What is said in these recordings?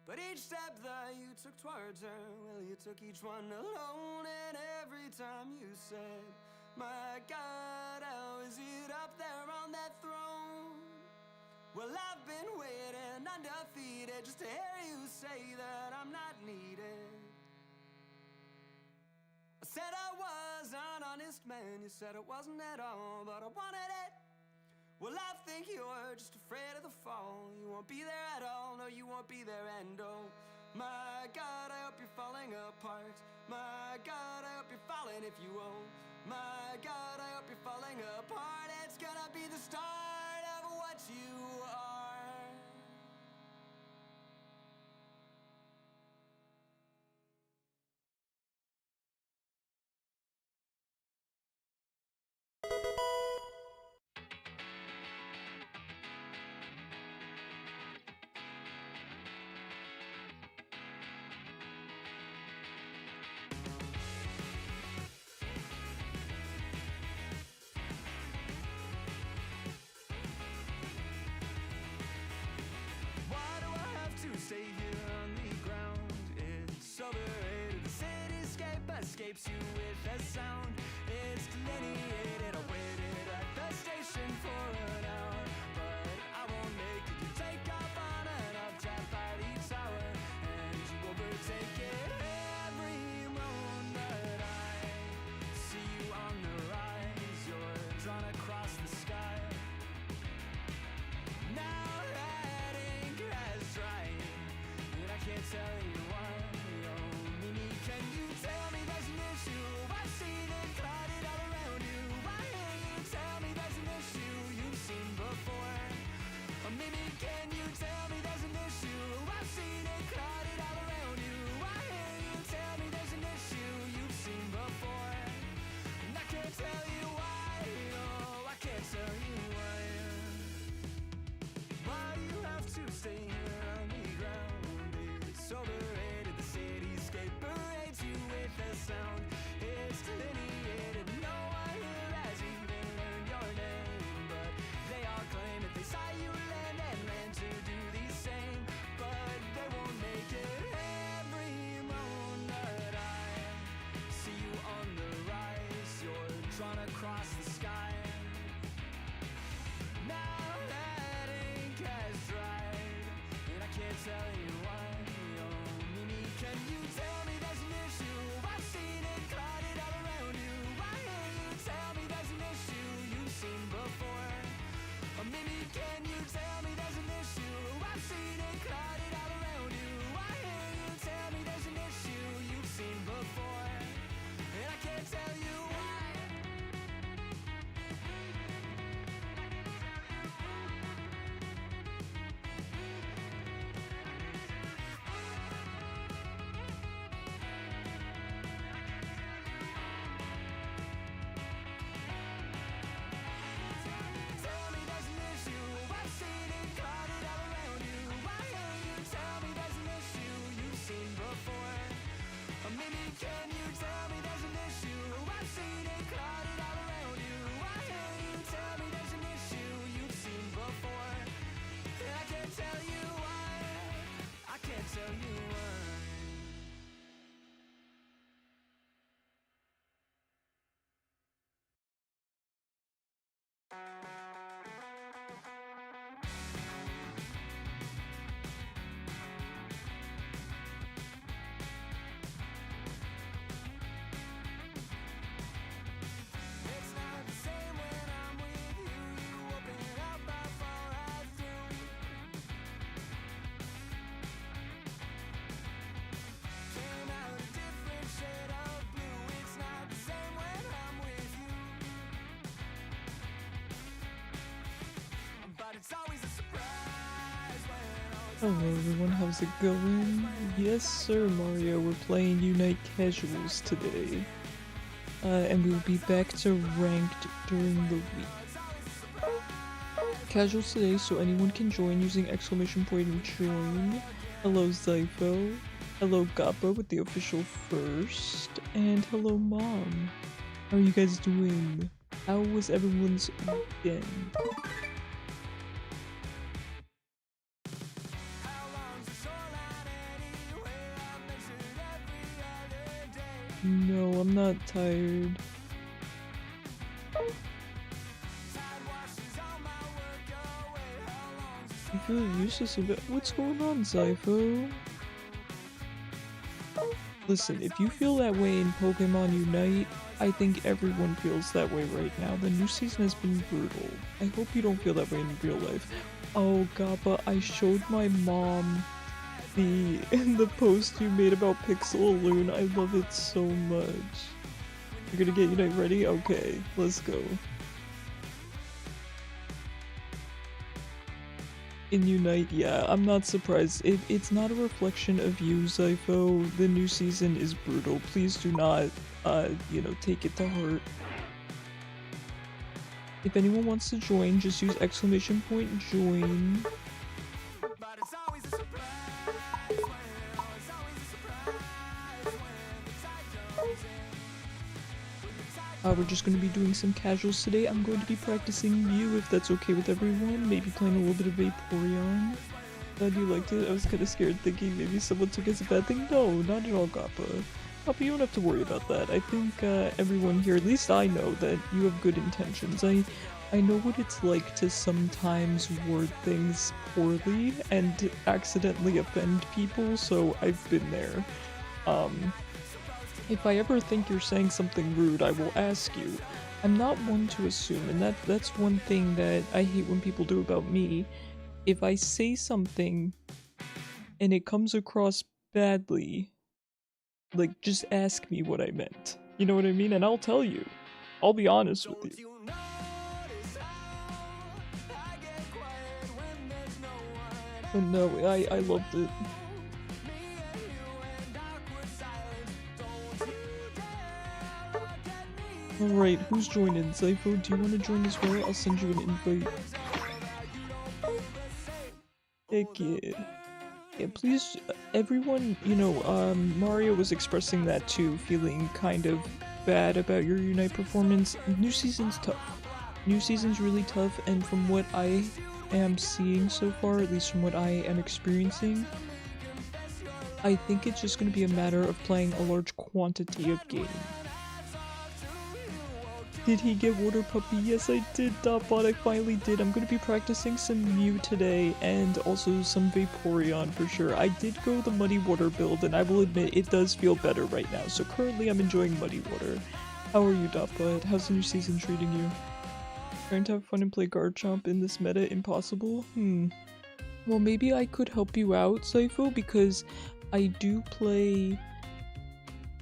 But each step that you took towards her, well, you took each one alone. And every time you said, my God, how is it up there on that throne? Well, I've been waiting undefeated just to hear you say that I'm not needed. I said I was an honest man, you said it wasn't at all, but I wanted it. Well, I think you're just afraid of the fall. You won't be there at all, no, you won't be there. And oh, my God, I hope you're falling apart. My God, I hope you're falling if you won't. My God, I hope you're falling apart. It's gonna be the start of what you are. Stay here on the ground, it's overrated. The cityscape escapes you with a sound. It's delineated. I waited at the station for an hour, but I won't make it. You take off on an updraft by the tower, and you overtake it every moment. I see you on the rise, you're drawn across the sky. Now that ink has dried, and I can't tell you why. Oh, Mimi, can you tell me there's an issue? I've seen it clouded all around you. Why can't you tell me there's an issue you've seen before? Oh, Mimi, can you tell me there's an issue? I've seen it clouded all around you. Why can't you tell me there's an issue you've seen before? And I can't tell you why. Oh, I can't tell you why. Why do you have to stay here on the ground? It's overrated. The cityscape parades you with a sound. It's delineated. No one here has even learned your name, but they all claim that they saw you land and ran to do the same. But they won't make it every moment. I see you on the rise. You're drawn across the sky. Now that ink has dried, and I can't tell you why. Oh, Mimi, can you tell me there's an issue? I've seen it clouded all around you. Why can't you tell me there's an issue you've seen before? Oh, Mimi, can you tell me there's an issue? I've seen it clouded all around you. Why can't you tell me there's an issue you've seen before? And I can't tell you why. Tell me there's an issue. I've seen it clouded all around you. Why can't you tell me there's an issue you've seen before? Or maybe can you tell me there's an issue? I've seen it clouded all around you. Why can't you tell me there's an issue you've seen before? And I can't tell you why. I can't tell you why. It's not the same when I'm with you. You open up, I fall right through. Came out a different shade of blue. It's not the same when I'm with you. But it's always a surprise when all Hello everyone, how's it going? Yes sir, Mario, we're playing Unite Casuals today. And we'll be back to ranked during the week. Casuals today, so anyone can join using exclamation point and join. Hello Zypho. Hello Gappa with the official first. And hello Mom. How are you guys doing? How was everyone's weekend? How long's the shoreline No, I'm not tired. I feel useless about— What's going on, Zypho? Listen, if you feel that way in Pokemon Unite, I think everyone feels that way right now. The new season has been brutal. I hope you don't feel that way in real life. Oh, Gappa, I showed my mom the post you made about Pixel Loon. I love it so much. You're gonna get Unite ready? Okay, let's go. In Unite, yeah, I'm not surprised. It's not a reflection of you, Zypho. The new season is brutal. Please do not, you know, take it to heart. If anyone wants to join, just use !join. We're just going to be doing some casuals today. I'm going to be practicing Mew if that's okay with everyone. Maybe playing a little bit of Vaporeon. Glad you liked it. I was kind of scared thinking maybe someone took it as a bad thing. No, not at all, Gappa. Gappa, you don't have to worry about that. I think everyone here, at least I know that you have good intentions. I know what it's like to sometimes word things poorly and accidentally offend people, so I've been there. If I ever think you're saying something rude, I will ask you. I'm not one to assume, and that's one thing that I hate when people do about me. If I say something and it comes across badly, like, just ask me what I meant. You know what I mean? And I'll tell you. I'll be honest with you. But no, I loved it. Alright, who's joining? Zypho, do you want to join as well? I'll send you an invite. Heck yeah. Yeah, please, everyone, you know, Mario was expressing that too, feeling kind of bad about your Unite performance. New season's tough. New season's really tough, and from what I am seeing so far, at least from what I am experiencing, I think it's just going to be a matter of playing a large quantity of games. Did he get Water Puppy? Yes, I did, Dotbot, I finally did. I'm gonna be practicing some Mew today, and also some Vaporeon for sure. I did go the Muddy Water build, and I will admit it does feel better right now. So currently I'm enjoying Muddy Water. How are you, Dotbot? How's the new season treating you? Trying to have fun and play Garchomp in this meta impossible? Well, maybe I could help you out, Zypho, because I do play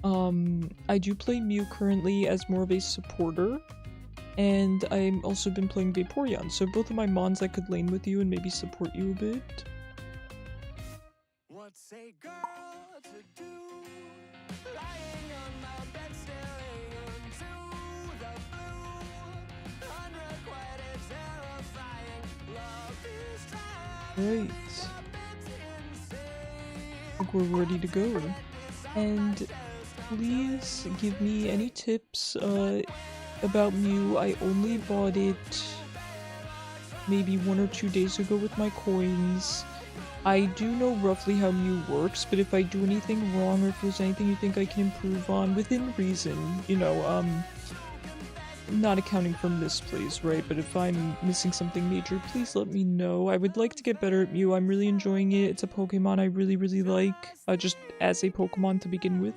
Mew currently as more of a supporter, and I've also been playing Vaporeon, so both of my mons I could lane with you and maybe support you a bit. What's a girl to do? Lying on my bed staring into the blue. Unrequited, terrifying, love is trying. Right. I think we're ready to go. And please give me any tips about Mew. I only bought it maybe 1 or 2 days ago with my coins. I do know roughly how Mew works, but if I do anything wrong or if there's anything you think I can improve on within reason, you know, not accounting for misplays, right? But if I'm missing something major, please let me know. I would like to get better at Mew. I'm really enjoying it. It's a Pokemon I really, really like, just as a Pokemon to begin with.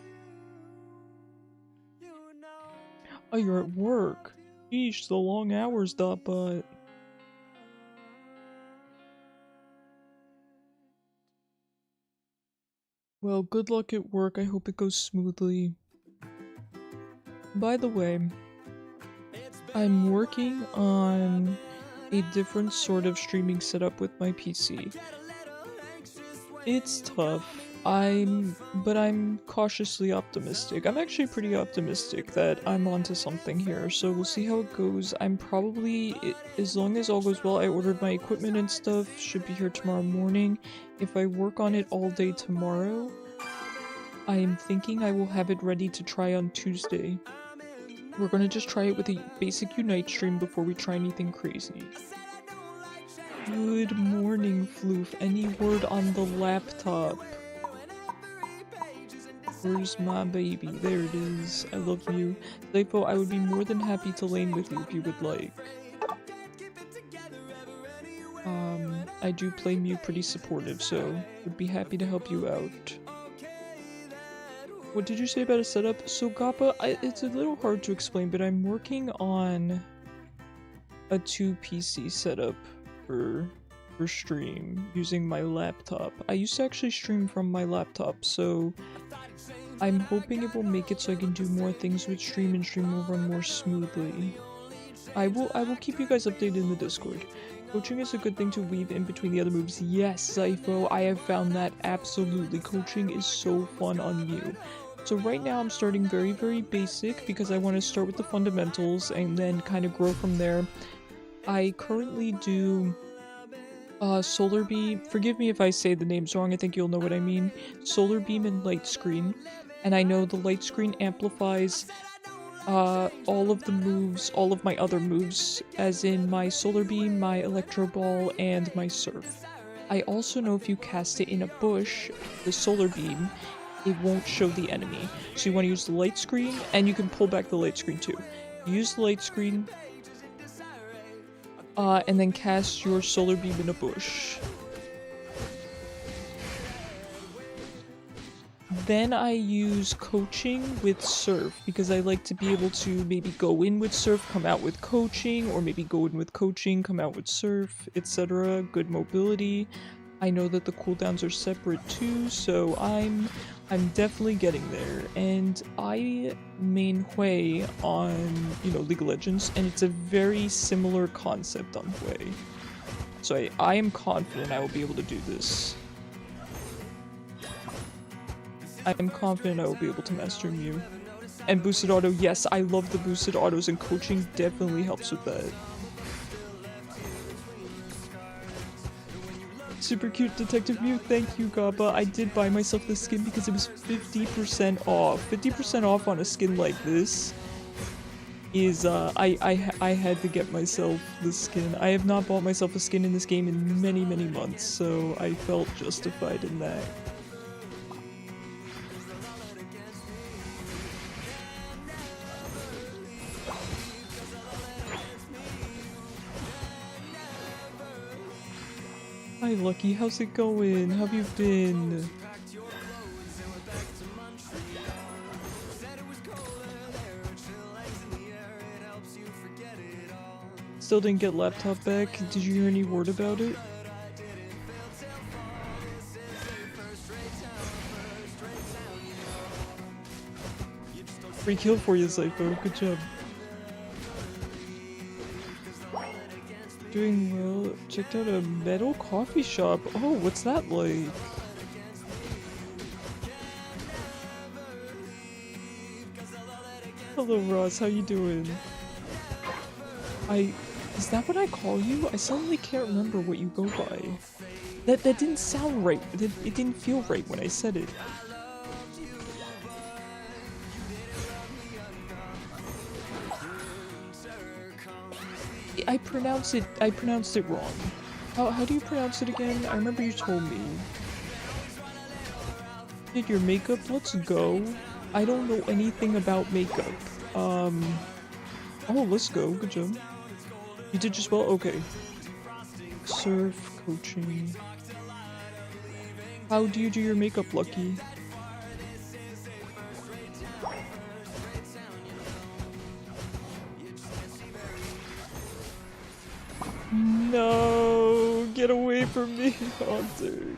Oh, you're at work. Sheesh, the long hours, Dotbot. Well, good luck at work. I hope it goes smoothly. By the way, I'm working on a different sort of streaming setup with my PC. It's tough. But I'm cautiously optimistic. I'm actually pretty optimistic that I'm onto something here, so we'll see how it goes. I'm probably, as long as all goes well, I ordered my equipment and stuff, should be here tomorrow morning. If I work on it all day tomorrow, I am thinking I will have it ready to try on Tuesday. We're gonna just try it with a basic Unite stream before we try anything crazy. Good morning, Floof. Any word on the laptop? Where's my baby? There it is. I love you. Zayfo, I would be more than happy to lane with you if you would like. I do play Mew pretty supportive, so would be happy to help you out. What did you say about a setup? So Gappa, it's a little hard to explain, but I'm working on a 2 PC setup for stream using my laptop. I used to actually stream from my laptop, so I'm hoping it will make it so I can do more things with stream and stream will run more smoothly. I will keep you guys updated in the Discord. Coaching is a good thing to weave in between the other moves. Yes, Zypho, I have found that absolutely. Coaching is so fun on Mew. So right now I'm starting very, very basic because I want to start with the fundamentals and then kind of grow from there. I currently do Solar Beam. Forgive me if I say the names wrong, I think you'll know what I mean. Solar Beam and Light Screen. And I know the Light Screen amplifies all of the moves, all of my other moves, as in my Solar Beam, my Electro Ball, and my Surf. I also know if you cast it in a bush, the Solar Beam, it won't show the enemy. So you want to use the Light Screen, and you can pull back the Light Screen too. Use the Light Screen, and then cast your Solar Beam in a bush. Then I use coaching with Surf because I like to be able to maybe go in with Surf, come out with coaching, or maybe go in with coaching, come out with Surf, etc. Good mobility. I know that the cooldowns are separate too, so I'm definitely getting there. And I main Hui on, you know, League of Legends, and it's a very similar concept on Hui. So I am confident I will be able to do this. I am confident I will be able to master Mew. And boosted auto, yes, I love the boosted autos, and coaching definitely helps with that. Super cute Detective Mew, thank you Gappa. I did buy myself this skin because it was 50% off. 50% off on a skin like this is, I had to get myself this skin. I have not bought myself a skin in this game in many, many months, so I felt justified in that. Hi Lucky, how's it going? How have you been? Still didn't get laptop back. Did you hear any word about it? Free kill for you, Zypho. Good job. Doing well. Checked out a metal coffee shop. Oh, what's that like? Hello Ross, how you doing? Is that what I call you? I suddenly can't remember what you go by. That didn't sound right. It didn't feel right when I said it. I pronounced it wrong. How do you pronounce it again? I remember you told me. Did your makeup? Let's go. I don't know anything about makeup. Oh, let's go. Good job. You did just well? Okay. Surf, coaching. How do you do your makeup, Lucky? No, get away from me, Hunter.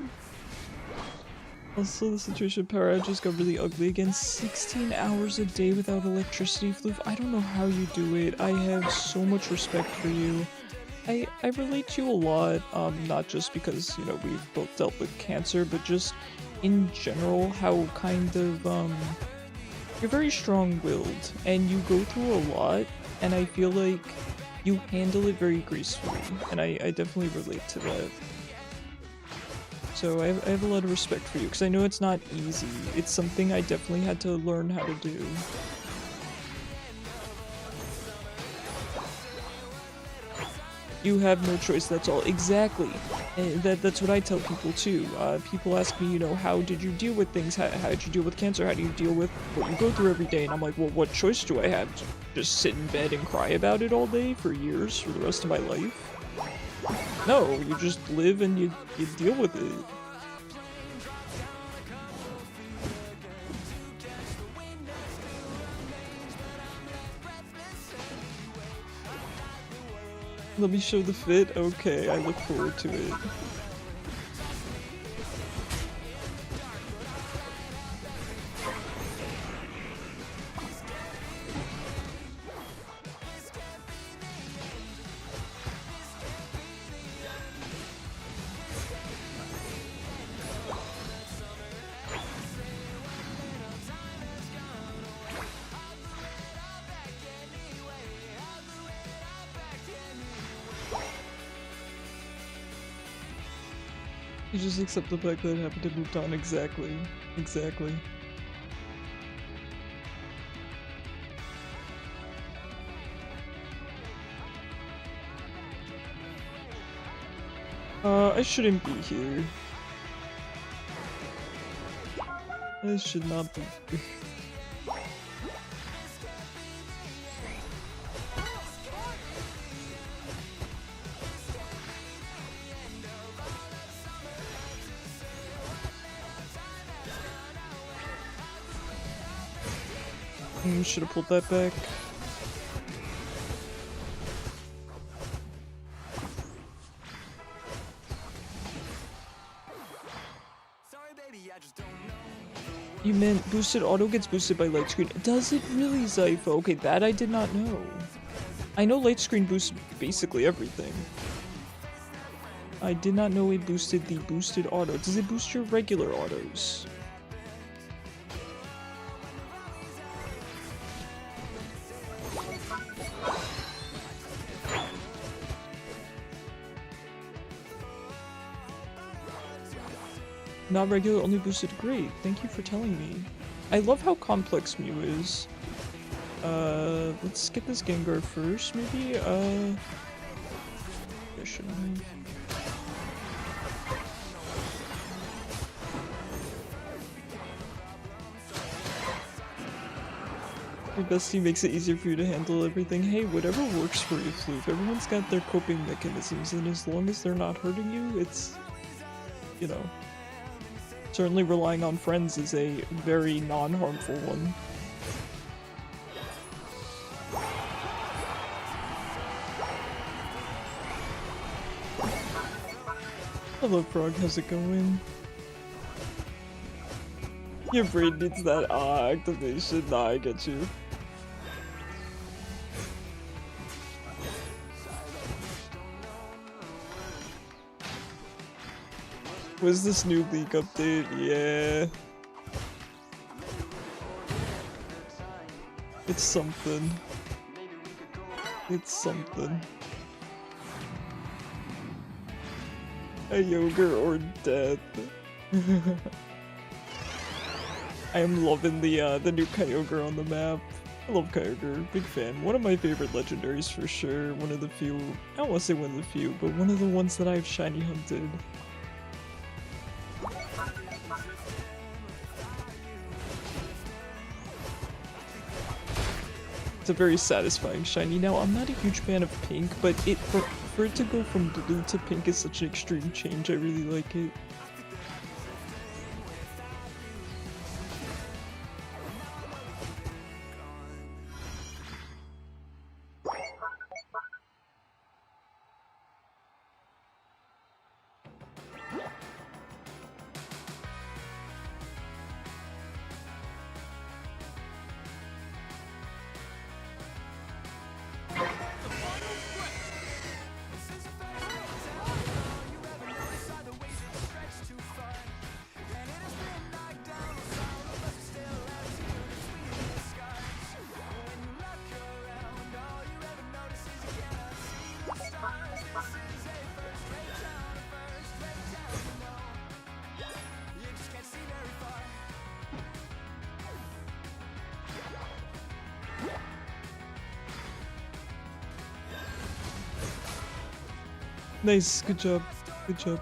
Also, the situation with power outages got really ugly again. 16 hours a day without electricity, Floof. I don't know how you do it. I have so much respect for you. I relate to you a lot, not just because, you know, we've both dealt with cancer, but just in general, how kind of, you're very strong-willed, and you go through a lot, and I feel like you handle it very gracefully, and I definitely relate to that. So I have a lot of respect for you, because I know it's not easy. It's something I definitely had to learn how to do. You have no choice, that's all. Exactly. And that's what I tell people too. People ask me, you know, how did you deal with things? How did you deal with cancer? How do you deal with what you go through every day? And I'm like, well, what choice do I have? Just sit in bed and cry about it all day for years, for the rest of my life? No, you just live and you deal with it. Let me show the fit? Okay, I look forward to it. You just accept the fact that it happened and moved on. Exactly. Exactly. I shouldn't be here. I should not be here. Should have pulled that back. You meant boosted auto gets boosted by light screen. Does it really, Zypho? Okay, that I did not know. I know light screen boosts basically everything. I did not know it boosted the boosted auto. Does it boost your regular autos? Not regular, only boosted. Great, thank you for telling me. I love how complex Mew is. Let's get this Gengar first, maybe? I shouldn't have. Your bestie makes it easier for you to handle everything. Hey, whatever works for you, Floop. Everyone's got their coping mechanisms, and as long as they're not hurting you, it's, you know. Certainly relying on friends is a very non-harmful one. Hello, Frog. How's it going? Your brain needs that activation. Nah, I get you. What's this new leak update? Yeah. It's something. It's something. A yogurt or death. I am loving the new Kyogre on the map. I love Kyogre, big fan. One of my favorite legendaries for sure. One of the few, I don't want to say one of the few, but one of the ones that I've shiny hunted. It's a very satisfying shiny. Now, I'm not a huge fan of pink, but for it to go from blue to pink is such an extreme change. I really like it. Nice, good job. Good job.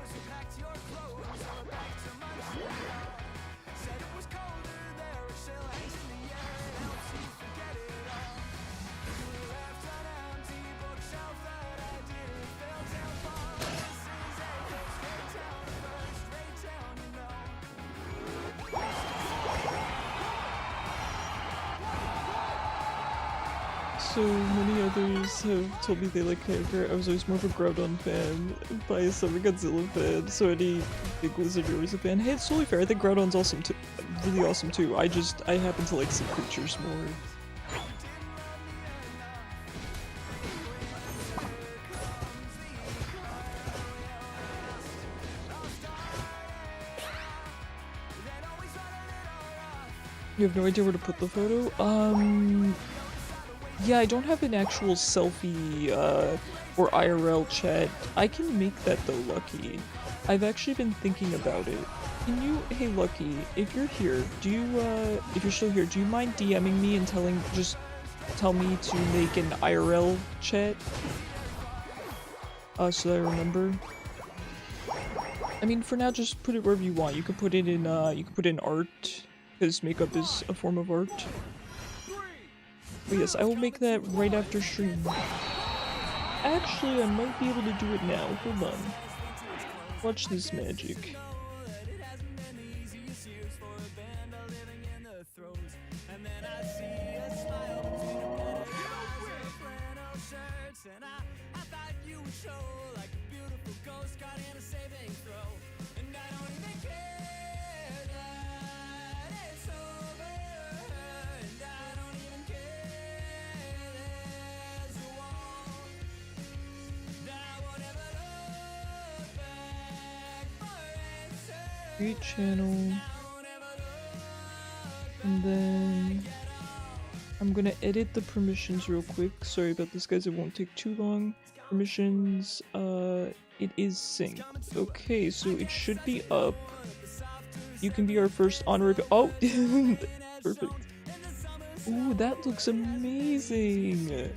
So many others have told me they like character. I was always more of a Groudon fan, by a Summon Godzilla fan, so any big lizard you're always a fan. Hey, it's totally fair. I think Groudon's awesome too. Really awesome too. I happen to like sea creatures more. You have no idea where to put the photo? Yeah, I don't have an actual selfie, or IRL chat. I can make that though, Lucky. I've actually been thinking about it. Can you, hey Lucky, if you're here, do you, if you're still here, do you mind DMing me and just tell me to make an IRL chat? So that I remember. I mean, for now, just put it wherever you want. You can put it in, you can put in art, because makeup is a form of art. But yes, I will make that right after stream. Actually, I might be able to do it now. Hold on. Watch this magic. Create channel, and then I'm gonna edit the permissions real quick. Sorry about this, guys, it won't take too long. Permissions, it is synced. Okay, so it should be up. You can be our first honorary— oh! Perfect. Ooh, that looks amazing!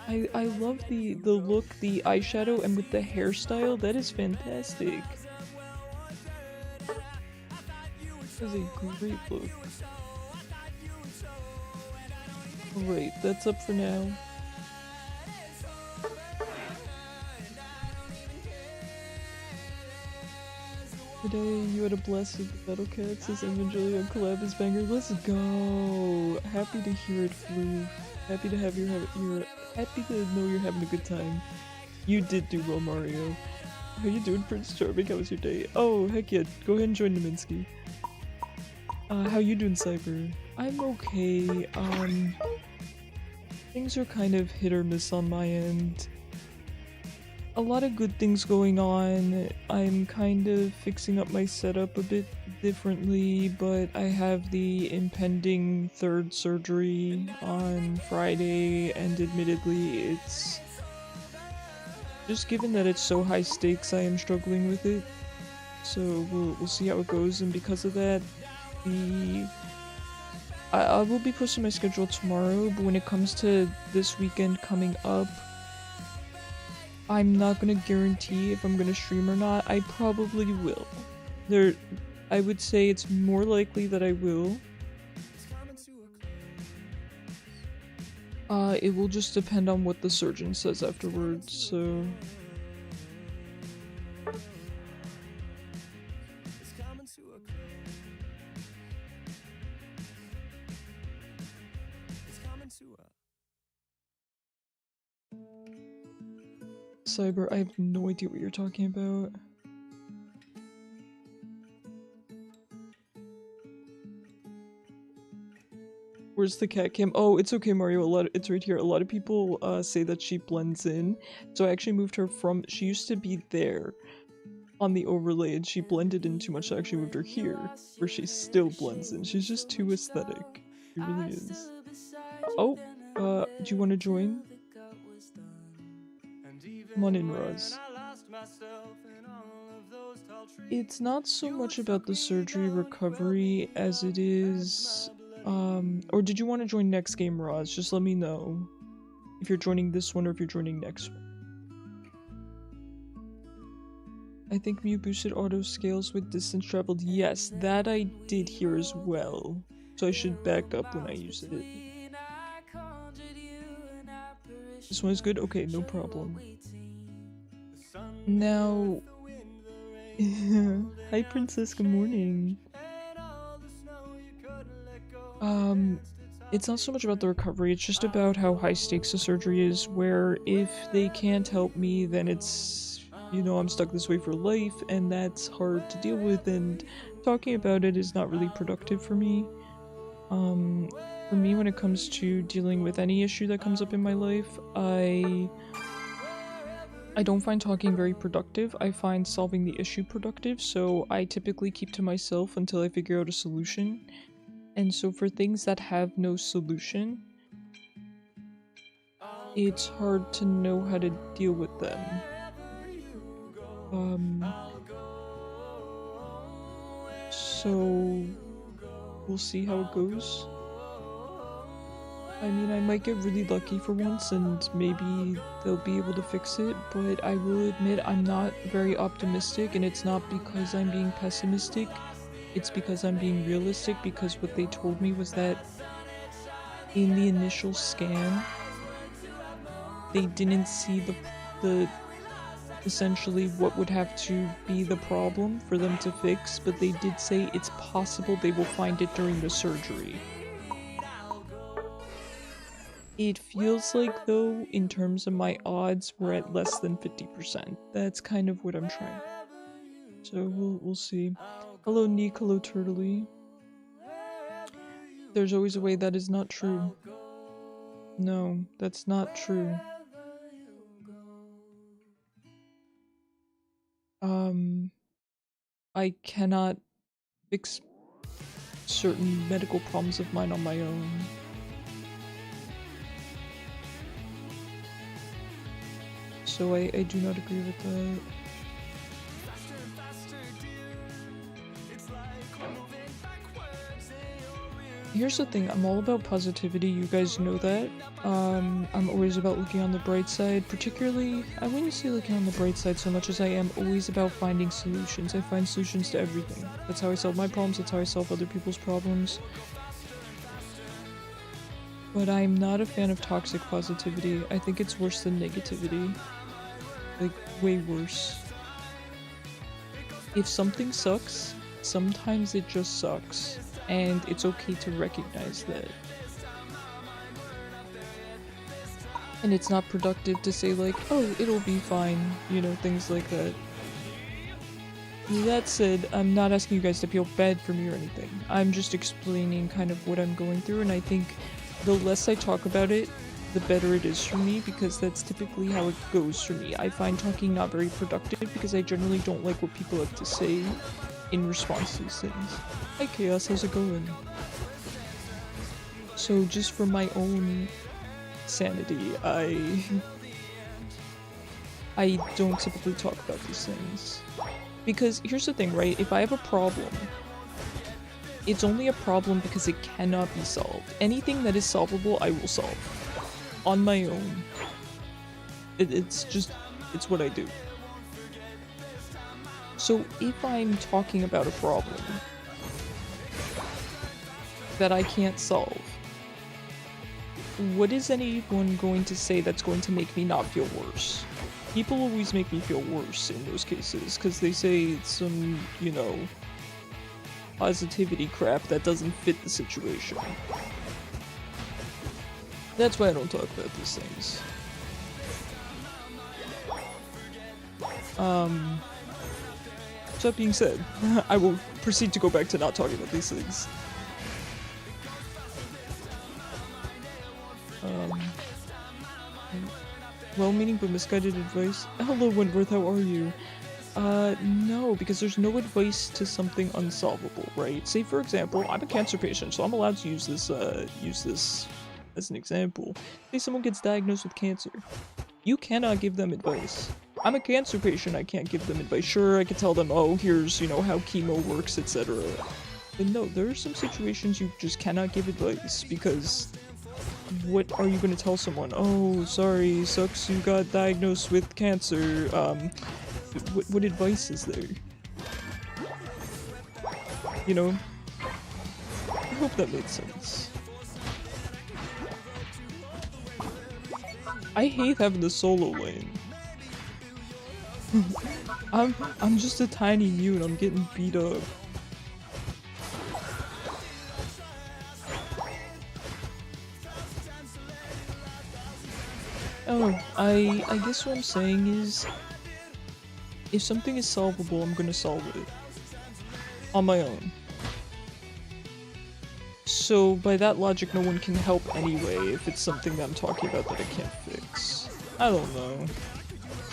I love the look, the eyeshadow, and with the hairstyle, that is fantastic. That is a great look. Alright, that's up for now. Today you had a blast with the Battle Cats as Evangelion collab is banger. Let's go! Happy to hear it, Blue. Happy to have you're happy to know you're having a good time. You did do well, Mario. How you doing, Prince Charming? How was your day? Oh, heck yeah, go ahead and join Naminsky. How you doing, Cyber? I'm okay. Things are kind of hit or miss on my end. A lot of good things going on. I'm kind of fixing up my setup a bit differently, but I have the impending third surgery on Friday, and admittedly it's just, given that it's so high stakes, I am struggling with it. So we'll see how it goes, and because of that, I will be posting my schedule tomorrow, but when it comes to this weekend coming up, I'm not gonna guarantee if I'm gonna stream or not. I probably will. I would say it's more likely that I will. It will just depend on what the surgeon says afterwards, so... Cyber, I have no idea what you're talking about. Where's the cat cam? Oh, it's okay, Mario. It's right here. A lot of people say that she blends in. So I actually moved her from— she used to be there on the overlay and she blended in too much, so I actually moved her here, where she still blends in. She's just too aesthetic. She really is. Oh, do you want to join? Come on in, Roz. It's not so much about the surgery recovery as it is... or did you want to join next game, Roz? Just let me know if you're joining this one or if you're joining next one. I think Mew boosted auto scales with distance traveled. Yes, that I did hear as well. So I should back up when I use it. This one is good? Okay, no problem. Now... Hi Princess, good morning. It's not so much about the recovery, it's just about how high stakes the surgery is, where if they can't help me, then it's, you know, I'm stuck this way for life, and that's hard to deal with, and talking about it is not really productive for me. For me, when it comes to dealing with any issue that comes up in my life, I don't find talking very productive. I find solving the issue productive, so I typically keep to myself until I figure out a solution. And so for things that have no solution, it's hard to know how to deal with them. So we'll see how it goes. I mean, I might get really lucky for once and maybe they'll be able to fix it, but I will admit I'm not very optimistic, and it's not because I'm being pessimistic. It's because I'm being realistic, because what they told me was that in the initial scan, they didn't see the essentially what would have to be the problem for them to fix, but they did say it's possible they will find it during the surgery. It feels like, though, in terms of my odds, we're at less than 50%. That's kind of what I'm trying. So we'll see. Hello Neek, hello Turtley. There's always a way. That is not true. No, that's not true. I cannot fix certain medical problems of mine on my own. So I do not agree with that. Here's the thing, I'm all about positivity, you guys know that. I'm always about looking on the bright side, particularly, I wouldn't say looking on the bright side so much as I am always about finding solutions. I find solutions to everything. That's how I solve my problems, that's how I solve other people's problems. But I'm not a fan of toxic positivity. I think it's worse than negativity. Like, way worse. If something sucks, sometimes it just sucks. And it's okay to recognize that. And it's not productive to say like, oh, it'll be fine, you know, things like that. That said, I'm not asking you guys to feel bad for me or anything. I'm just explaining kind of what I'm going through, and I think the less I talk about it, the better it is for me, because that's typically how it goes for me. I find talking not very productive because I generally don't like what people have to say in response to these things. Hi Chaos, how's it going? So just for my own sanity, I don't typically talk about these things. Because here's the thing, right? If I have a problem, it's only a problem because it cannot be solved. Anything that is solvable, I will solve. On my own. It's what I do. So if I'm talking about a problem that I can't solve, what is anyone going to say that's going to make me not feel worse? People always make me feel worse in those cases, because they say it's some, you know, positivity crap that doesn't fit the situation. That's why I don't talk about these things. So that being said, I will proceed to go back to not talking about these things. Well-meaning but misguided advice. Hello Wentworth, how are you? No, because there's no advice to something unsolvable, right? Say for example, I'm a cancer patient, so I'm allowed to use this as an example. Say someone gets diagnosed with cancer. You cannot give them advice. I'm a cancer patient, I can't give them advice. Sure, I could tell them, oh, here's, you know, how chemo works, etc. But no, there are some situations you just cannot give advice, because what are you gonna tell someone? Oh, sorry, sucks you got diagnosed with cancer. what advice is there? You know? I hope that made sense. I hate having the solo lane. I'm just a tiny mute, I'm getting beat up. Oh, I guess what I'm saying is, if something is solvable, I'm gonna solve it. On my own. So, by that logic, no one can help anyway if it's something that I'm talking about that I can't fix. I don't know.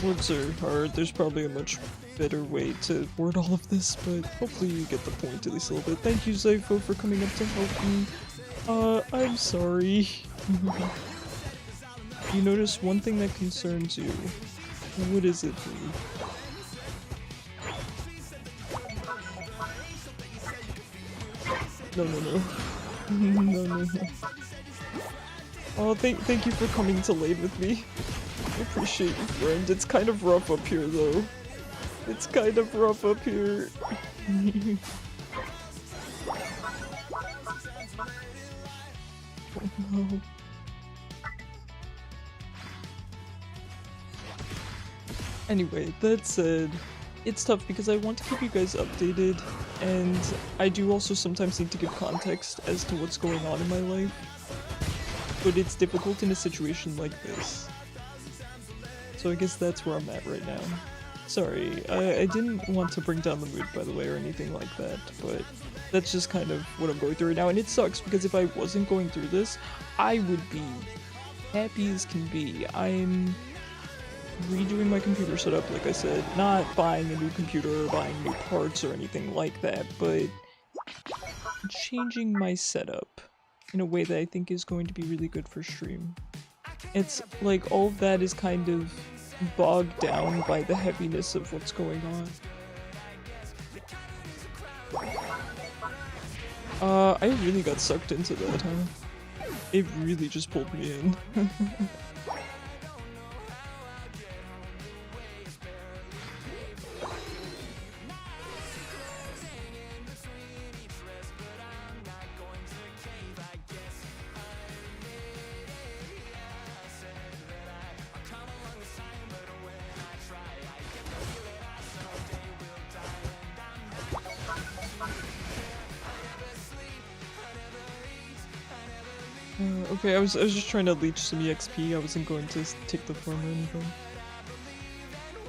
Words are hard, there's probably a much better way to word all of this, but hopefully you get the point at least a little bit. Thank you, Zypho, for coming up to help me. I'm sorry. You notice one thing that concerns you. What is it, Lee? No. No. Oh, thank you for coming to lane with me. I appreciate you, friend. It's kind of rough up here, though. It's kind of rough up here. Oh no. Anyway, that said, it's tough because I want to keep you guys updated, and I do also sometimes need to give context as to what's going on in my life, but it's difficult in a situation like this. So I guess that's where I'm at right now. Sorry, I didn't want to bring down the mood, by the way, or anything like that, but that's just kind of what I'm going through right now, and it sucks because if I wasn't going through this, I would be happy as can be. I'm redoing my computer setup, like I said, not buying a new computer or buying new parts or anything like that, but changing my setup in a way that I think is going to be really good for stream. It's like all of that is kind of bogged down by the heaviness of what's going on. I really got sucked into that, huh? It really just pulled me in. Okay, I was just trying to leech some EXP. I wasn't going to take the farm or anything.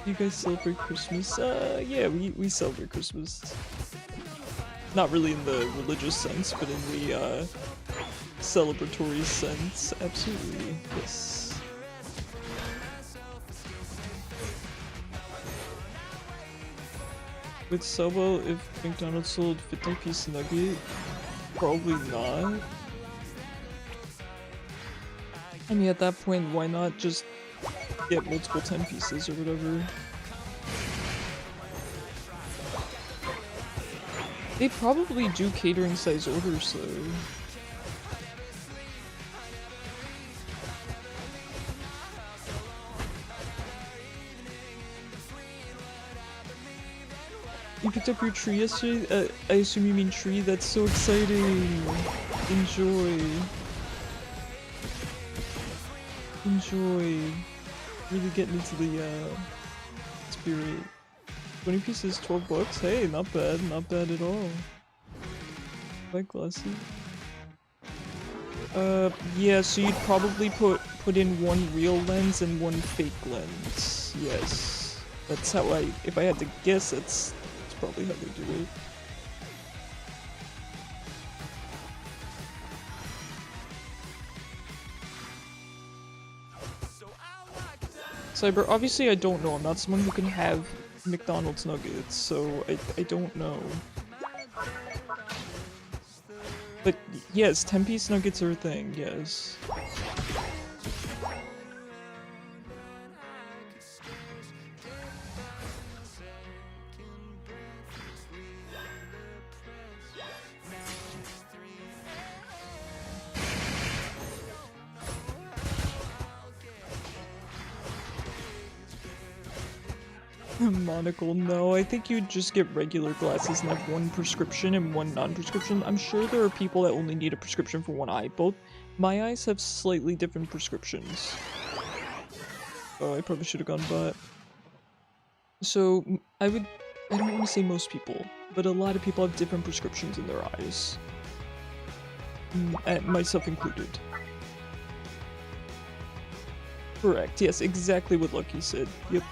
You guys celebrate Christmas? Yeah, we celebrate Christmas. Not really in the religious sense, but in the celebratory sense. Absolutely, yes. With Sobo, if McDonald's sold 50-piece nugget, probably not. I mean, at that point, why not just get multiple 10 pieces or whatever? They probably do catering size orders, though. You picked up your tree yesterday? I assume you mean tree? That's so exciting! Enjoy. Enjoy. Really getting into the spirit. 20 pieces, 12 bucks. Hey, not bad at all. Quite classy. Yeah, so you'd probably put in one real lens and one fake lens. Yes. That's how if I had to guess, that's probably how they do it. Cyber, obviously I don't know. I'm not someone who can have McDonald's nuggets, so I don't know. But yes, 10-piece nuggets are a thing, yes. Monocle, no. I think you'd just get regular glasses and have one prescription and one non-prescription. I'm sure there are people that only need a prescription for one eye. Both my eyes have slightly different prescriptions. Oh, I probably should have gone bot. So, I don't want to say most people, but a lot of people have different prescriptions in their eyes. Myself included. Correct, yes, exactly what Lucky said. Yep.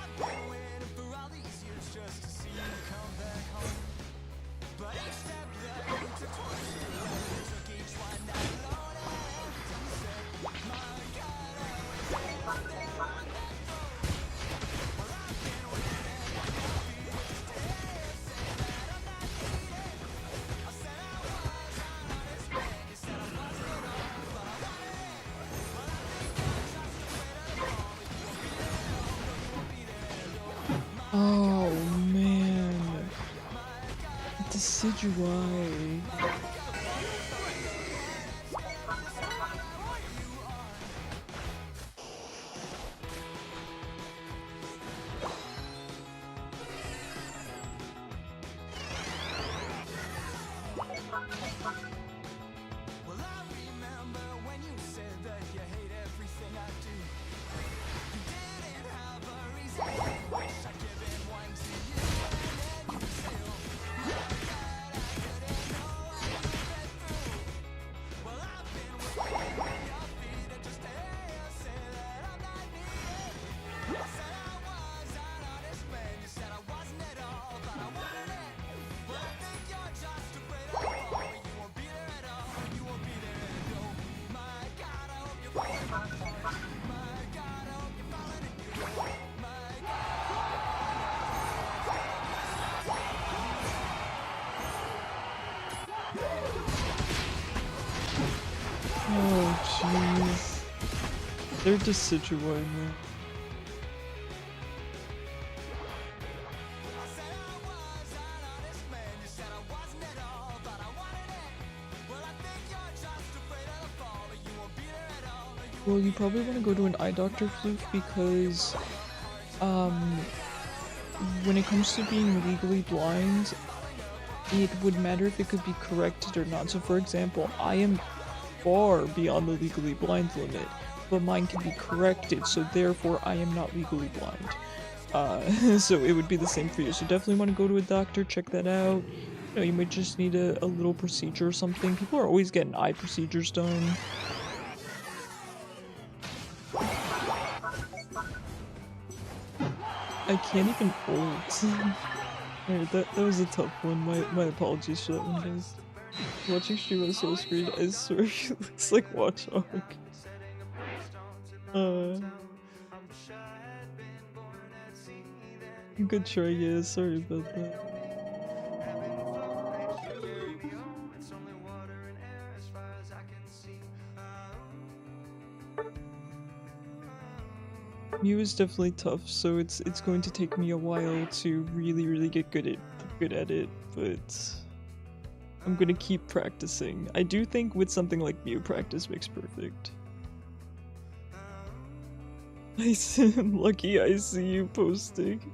Oh man, Decidueye. Oh jeez. They're Decidueye, man. Well, you probably want to go to an eye doctor, Floof, because when it comes to being legally blind, it would matter if it could be corrected or not. So for example, I am far beyond the legally blind limit, but mine can be corrected, so therefore I am not legally blind. So it would be the same for you. So definitely want to go to a doctor, check that out. You know, you might just need a little procedure or something. People are always getting eye procedures done. I can't even ult. Alright, that was a tough one. My apologies for that one, guys. Watching stream on a solo screen, I swear he looks like Watchdog. Good try, yeah, sorry about that. Mew is definitely tough, so it's going to take me a while to really get good at it, but I'm gonna keep practicing. I do think with something like Mew, practice makes perfect. Lucky I see you posting.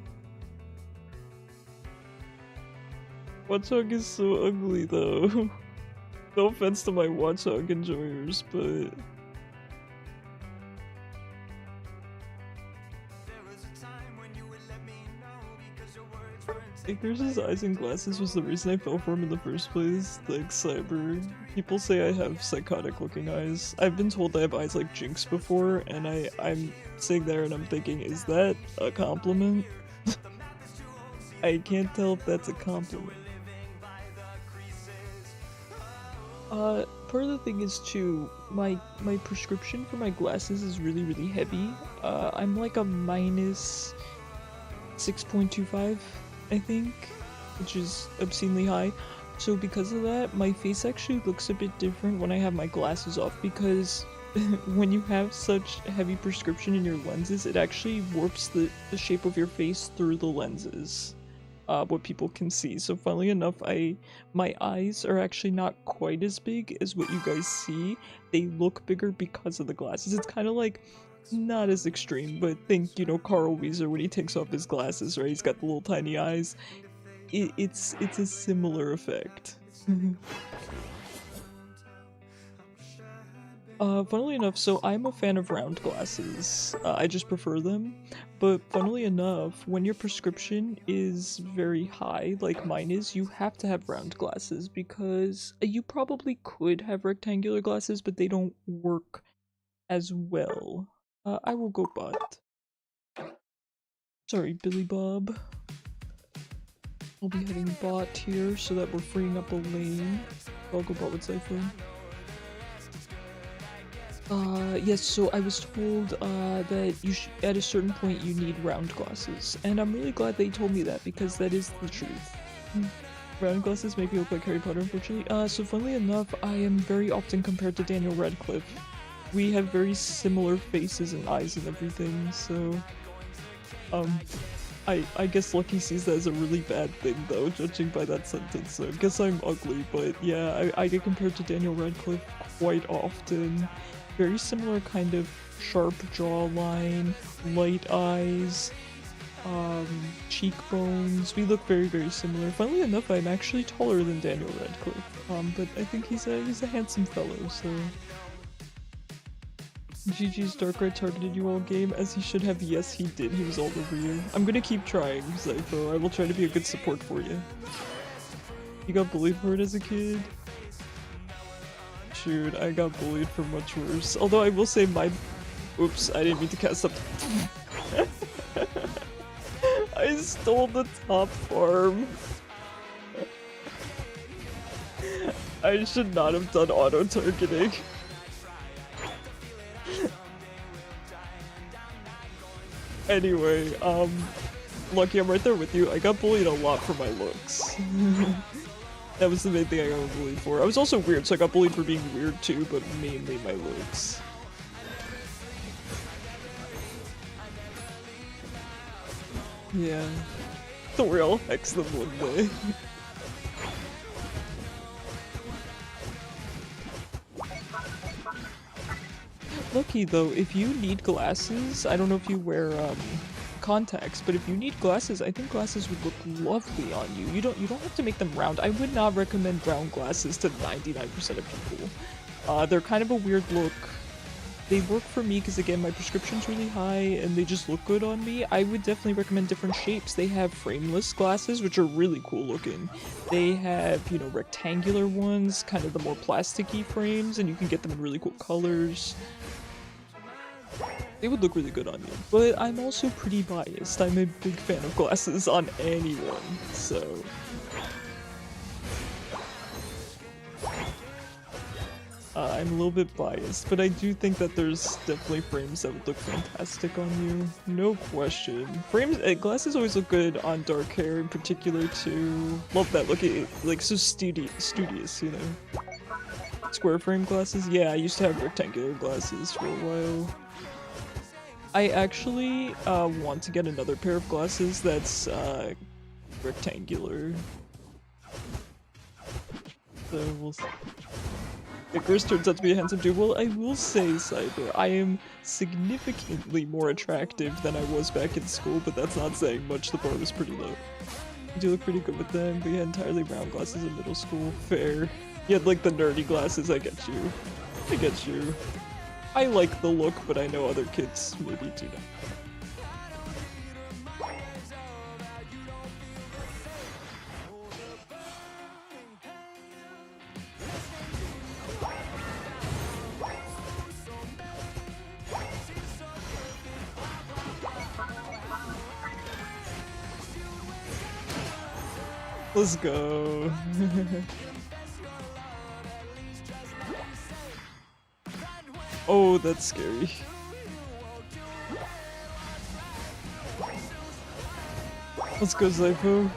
Watchdog is so ugly though. No offense to my Watchdog enjoyers, but Icarus's eyes and glasses was the reason I fell for him in the first place. Like Cyber. People say I have psychotic looking eyes. I've been told I have eyes like Jinx before, and I'm sitting there and I'm thinking, is that a compliment? I can't tell if that's a compliment. Part of the thing is too, my prescription for my glasses is really heavy. I'm like a minus 6.25, I think, which is obscenely high. So because of that, my face actually looks a bit different when I have my glasses off, because when you have such heavy prescription in your lenses, it actually warps the shape of your face through the lenses. What people can see. So funnily enough, my eyes are actually not quite as big as what you guys see. They look bigger because of the glasses. It's kind of like Not as extreme, but think, you know, Carl Weezer when he takes off his glasses, right? He's got the little tiny eyes. It's a similar effect. Funnily enough, so I'm a fan of round glasses. I just prefer them. But funnily enough, when your prescription is very high, like mine is, you have to have round glasses because you probably could have rectangular glasses, but they don't work as well. I will go bot. Sorry, Billy Bob. I'll be heading bot here so that we're freeing up a lane. I'll go bot with Cypher. Yes, so I was told that you at a certain point you need round glasses, and I'm really glad they told me that because that is the truth. Round glasses make me look like Harry Potter, unfortunately. So funnily enough, I am very often compared to Daniel Radcliffe. We have very similar faces and eyes and everything, so I guess Lucky sees that as a really bad thing though, judging by that sentence, so I guess I'm ugly, but yeah, I get compared to Daniel Radcliffe quite often. Very similar kind of sharp jawline, light eyes, cheekbones. We look very, very similar. Funnily enough, I'm actually taller than Daniel Radcliffe, but I think he's a handsome fellow, so... GG's Darkrai targeted you all game, as he should have. Yes, he did. He was all over you. I'm gonna keep trying, Zypho. I will try to be a good support for you. You got bullied for it as a kid? Shoot, I got bullied for much worse. Although I will say my... Oops, I didn't mean to cast up. I stole the top farm. I should not have done auto-targeting. Anyway, Lucky, I'm right there with you. I got bullied a lot for my looks. That was the main thing I got bullied for. I was also weird, so I got bullied for being weird too, but mainly my looks. Yeah. Don't worry, I'll hex them one day. Lucky though, if you need glasses, I don't know if you wear contacts, but if you need glasses, I think glasses would look lovely on you. You don't have to make them round. I would not recommend round glasses to 99% of people. They're kind of a weird look. They work for me because again my prescription's really high and they just look good on me. I would definitely recommend different shapes. They have frameless glasses, which are really cool looking. They have, you know, rectangular ones, kind of the more plasticky frames, and you can get them in really cool colors. They would look really good on you. But I'm also pretty biased. I'm a big fan of glasses on anyone, so... I'm a little bit biased, but I do think that there's definitely frames that would look fantastic on you. No question. Frames, glasses always look good on dark hair in particular too. Love that look, like so studious, you know. Square frame glasses? Yeah, I used to have rectangular glasses for a while. I actually want to get another pair of glasses that's rectangular. So we'll see. Icarus turns out to be a handsome dude. Well, I will say, Cyber, I am significantly more attractive than I was back in school, but that's not saying much. The bar was pretty low. You do look pretty good with them, but you had entirely brown glasses in middle school. Fair. You had like the nerdy glasses, I get you. I get you. I like the look, but I know other kids maybe do not. Let's go. Oh, that's scary. Let's go, Zypho.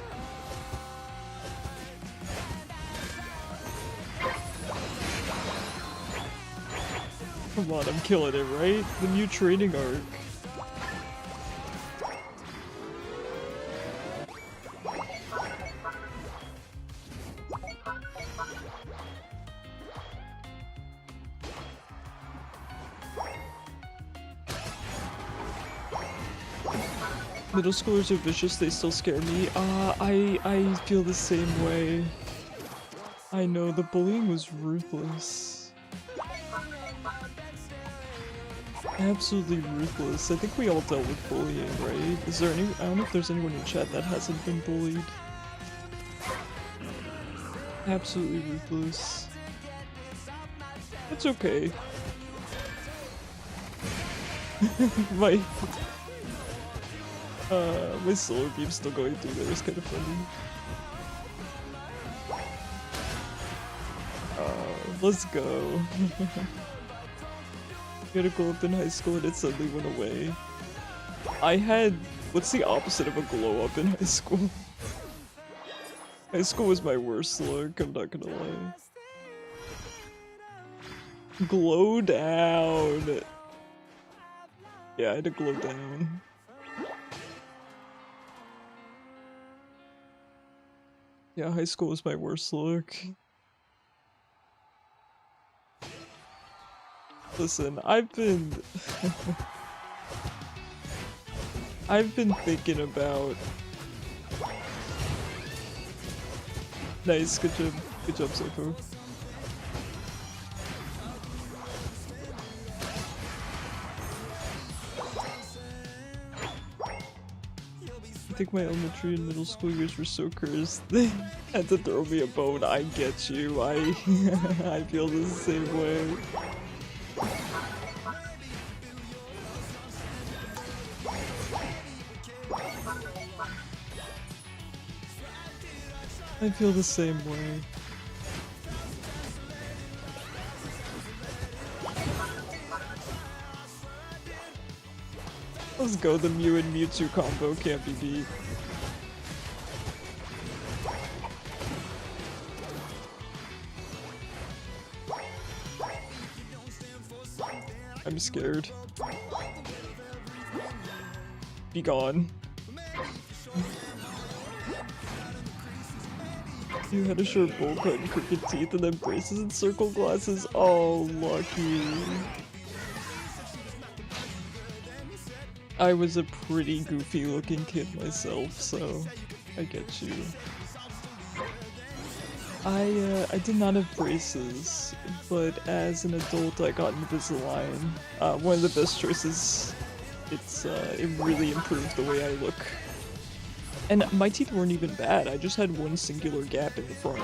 Come on, I'm killing it, right? The new training arc. Middle schoolers are vicious, they still scare me. I feel the same way. I know, the bullying was ruthless. Absolutely ruthless. I think we all dealt with bullying, right? Is there any- I don't know if there's anyone in chat that hasn't been bullied. Absolutely ruthless. It's okay. my my solo game's still going through there. It's kind of funny. Let's go. You had a glow up in high school and it suddenly went away. I had, what's the opposite of a glow up in high school? High school was my worst look, I'm not gonna lie. Glow down. Yeah, I had to glow down. Yeah, high school was my worst look. Listen, I've been thinking about. Nice, good job, Sofo. I think my elementary and middle school years were so cursed. They had to throw me a bone. I get you. I feel the same way. I feel the same way. Let's go, the Mew and Mewtwo combo can't be beat. I'm scared. Be gone. You had a short bowl cut and crooked teeth and then braces and circle glasses. Oh, lucky. I was a pretty goofy looking kid myself, so I get you. I did not have braces, but as an adult I got Invisalign. One of the best choices. It really improved the way I look. And my teeth weren't even bad, I just had one singular gap in the front.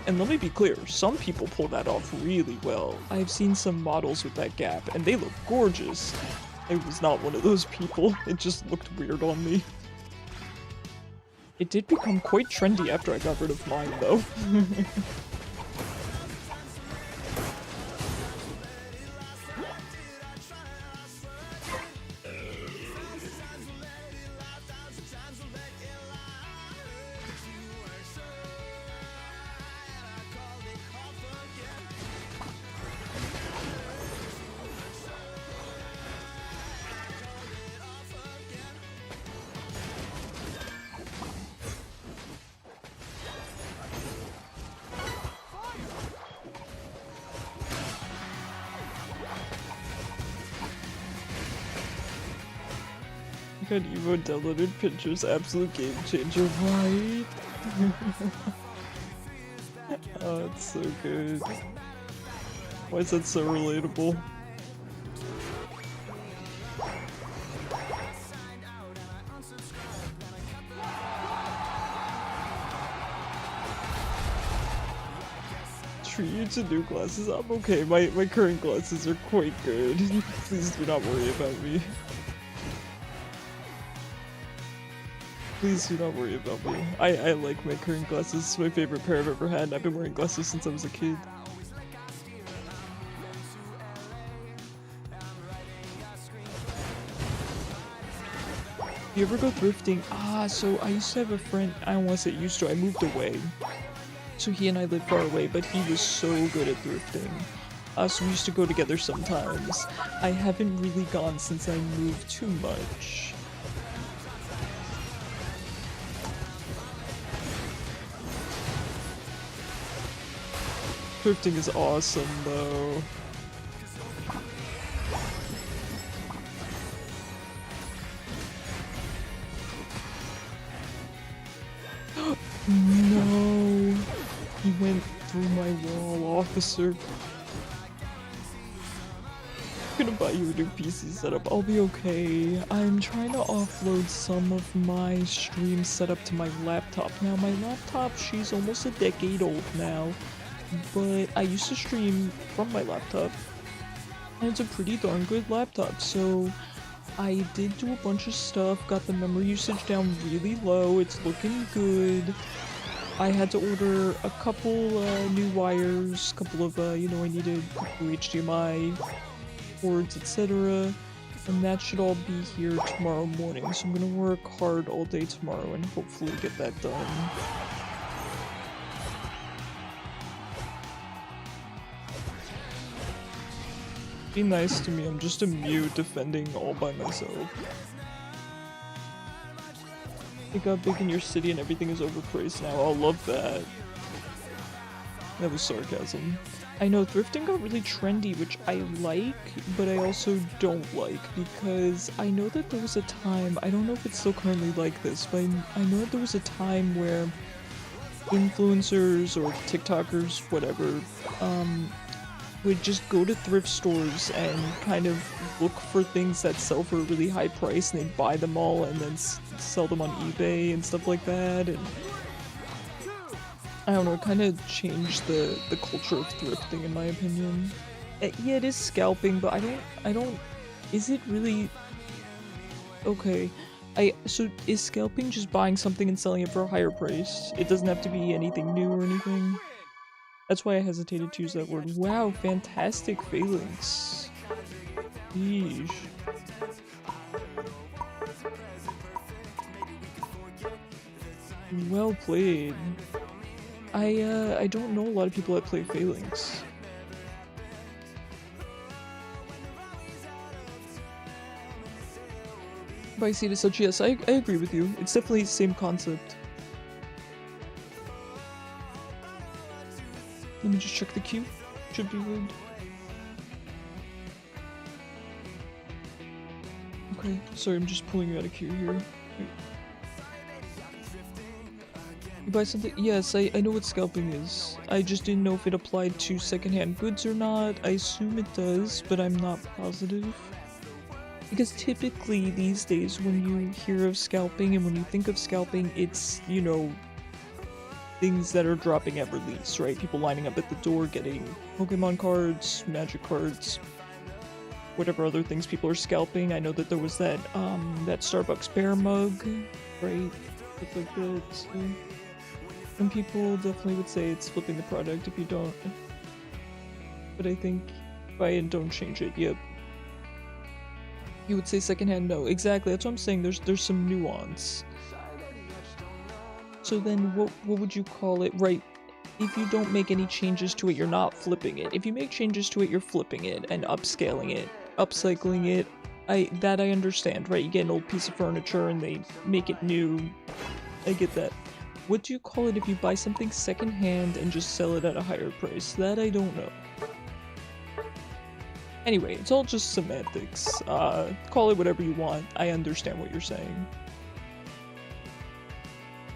And let me be clear, some people pull that off really well. I've seen some models with that gap, and they look gorgeous. I was not one of those people, it just looked weird on me. It did become quite trendy after I got rid of mine, though. Got Evo downloaded pictures, absolute game changer, right? Oh, it's so good. Why is that so relatable? Treat you to new glasses? I'm okay, my current glasses are quite good. Please do not worry about me. Please do not worry about me. I like my current glasses. It's my favorite pair I've ever had, and I've been wearing glasses since I was a kid. You ever go thrifting? So I used to have a friend, I don't want to say used to, I moved away. So he and I lived far away, but he was so good at thrifting. So we used to go together sometimes. I haven't really gone since I moved too much. Thrifting is awesome, though. through my wall, officer. I'm gonna buy you a new PC setup. I'll be okay. I'm trying to offload some of my stream setup to my laptop. Now, my laptop, she's almost a decade old now, but I used to stream from my laptop, and it's a pretty darn good laptop, so I did do a bunch of stuff, got the memory usage down really low, it's looking good. I had to order a couple new wires, couple of, you know, I needed HDMI cords, etc. And that should all be here tomorrow morning, so I'm gonna work hard all day tomorrow and hopefully get that done. Be nice to me, I'm just a mute defending all by myself. It got big in your city and everything is overpriced now. I'll love that. That was sarcasm. I know thrifting got really trendy, which I like, but I also don't like, because I know that there was a time, I don't know if it's still currently like this, but I know that there was a time where influencers or TikTokers, whatever, would just go to thrift stores and kind of look for things that sell for a really high price, and they'd buy them all and then sell them on eBay and stuff like that, and I don't know, it kind of changed the culture of thrifting in my opinion. Yeah, it is scalping, but I don't, is it really, okay, so is scalping just buying something and selling it for a higher price? It doesn't have to be anything new or anything? That's why I hesitated to use that word. Wow, fantastic phalanx. Yeesh. Well played. I don't know a lot of people that play phalanx. By seed as such, yes, I agree with you. It's definitely the same concept. Let me just check the queue. Should be good. Okay, sorry, I'm just pulling you out of queue here. You buy something? Yes, I know what scalping is. I just didn't know if it applied to secondhand goods or not. I assume it does, but I'm not positive. Because typically these days when you hear of scalping and when you think of scalping, it's, you know, things that are dropping at release, right? People lining up at the door getting Pokemon cards, Magic cards, whatever other things people are scalping. I know that there was that that Starbucks bear mug, right? Stuff like that. So some people definitely would say it's flipping the product if you don't. But I think buy it and don't change it. Yep. You would say secondhand, no. Exactly, that's what I'm saying. There's some nuance. So then what would you call it? Right, if you don't make any changes to it, you're not flipping it. If you make changes to it, you're flipping it and upscaling it, upcycling it. I understand, right? You get an old piece of furniture and they make it new. I get that. What do you call it if you buy something secondhand and just sell it at a higher price? That I don't know. Anyway, it's all just semantics. Call it whatever you want. I understand what you're saying.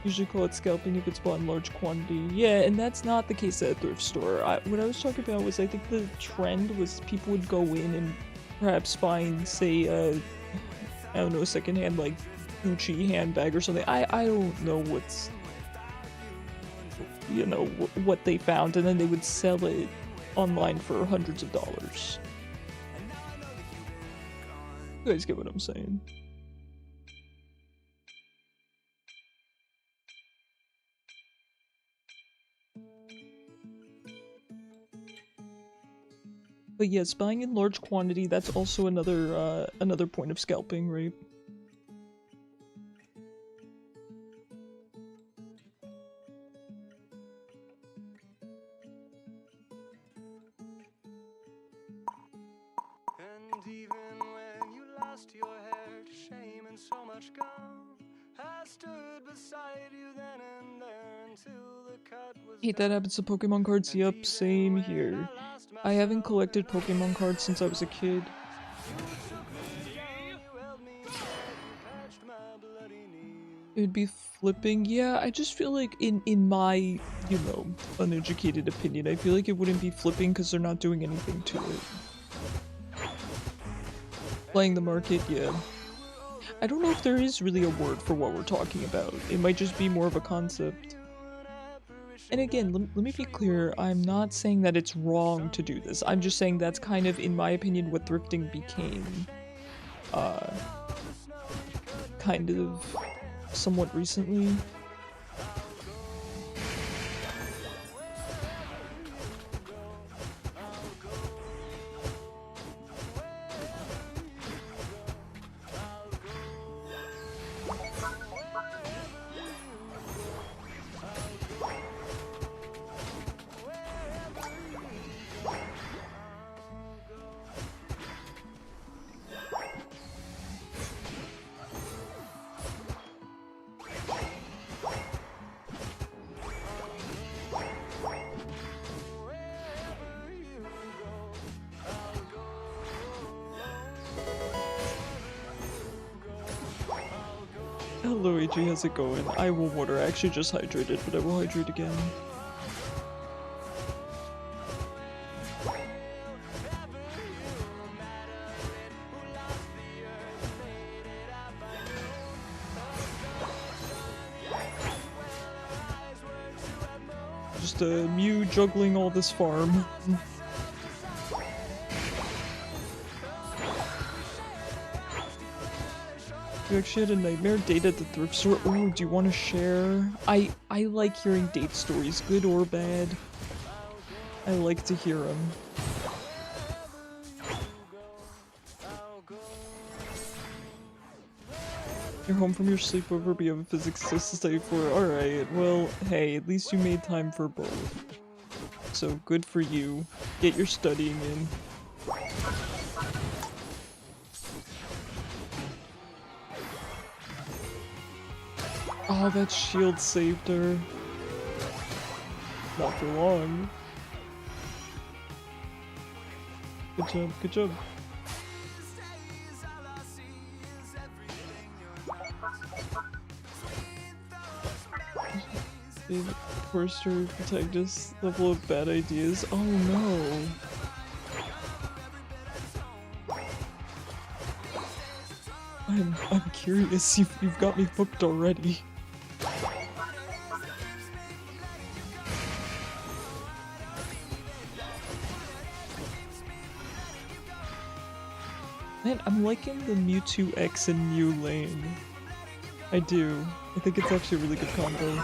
Usually call it scalping if it's bought in large quantity. Yeah, and that's not the case at a thrift store. What I was talking about was I think the trend was people would go in and perhaps find, say, I don't know, a secondhand, like, Gucci handbag or something. I don't know what's, you know, what they found, and then they would sell it online for hundreds of dollars. You guys get what I'm saying. But yes, buying in large quantity, that's also another another point of scalping, right? And even when you lost your hair to shame and so much gone, I stood beside you then and there until the cut was Hate that happens to Pokemon cards. Yup, same here. I haven't collected Pokemon cards since I was a kid. It'd be flipping. Yeah, I just feel like in my, you know, uneducated opinion, I feel like it wouldn't be flipping because they're not doing anything to it. Playing the market, yeah. I don't know if there is really a word for what we're talking about. It might just be more of a concept. And again, let me be clear, I'm not saying that it's wrong to do this. I'm just saying that's kind of, in my opinion, what thrifting became. Kind of somewhat recently. Hello AG, how's it going? I will water. I actually just hydrated, but I will hydrate again. Just Mew juggling all this farm. You actually had a nightmare date at the thrift store? Ooh, do you want to share? I like hearing date stories, good or bad. I like to hear them. You're home from your sleepover, but you have a physics test to study for. Alright, well, hey, at least you made time for both. So good for you. Get your studying in. Oh, that shield saved her. Not for long. Good job, good job. Forester, protagonist, level of bad ideas. Oh no. I'm curious. You've got me hooked already. Man, I'm liking the Mewtwo X and Mew lane. I do. I think it's actually a really good combo.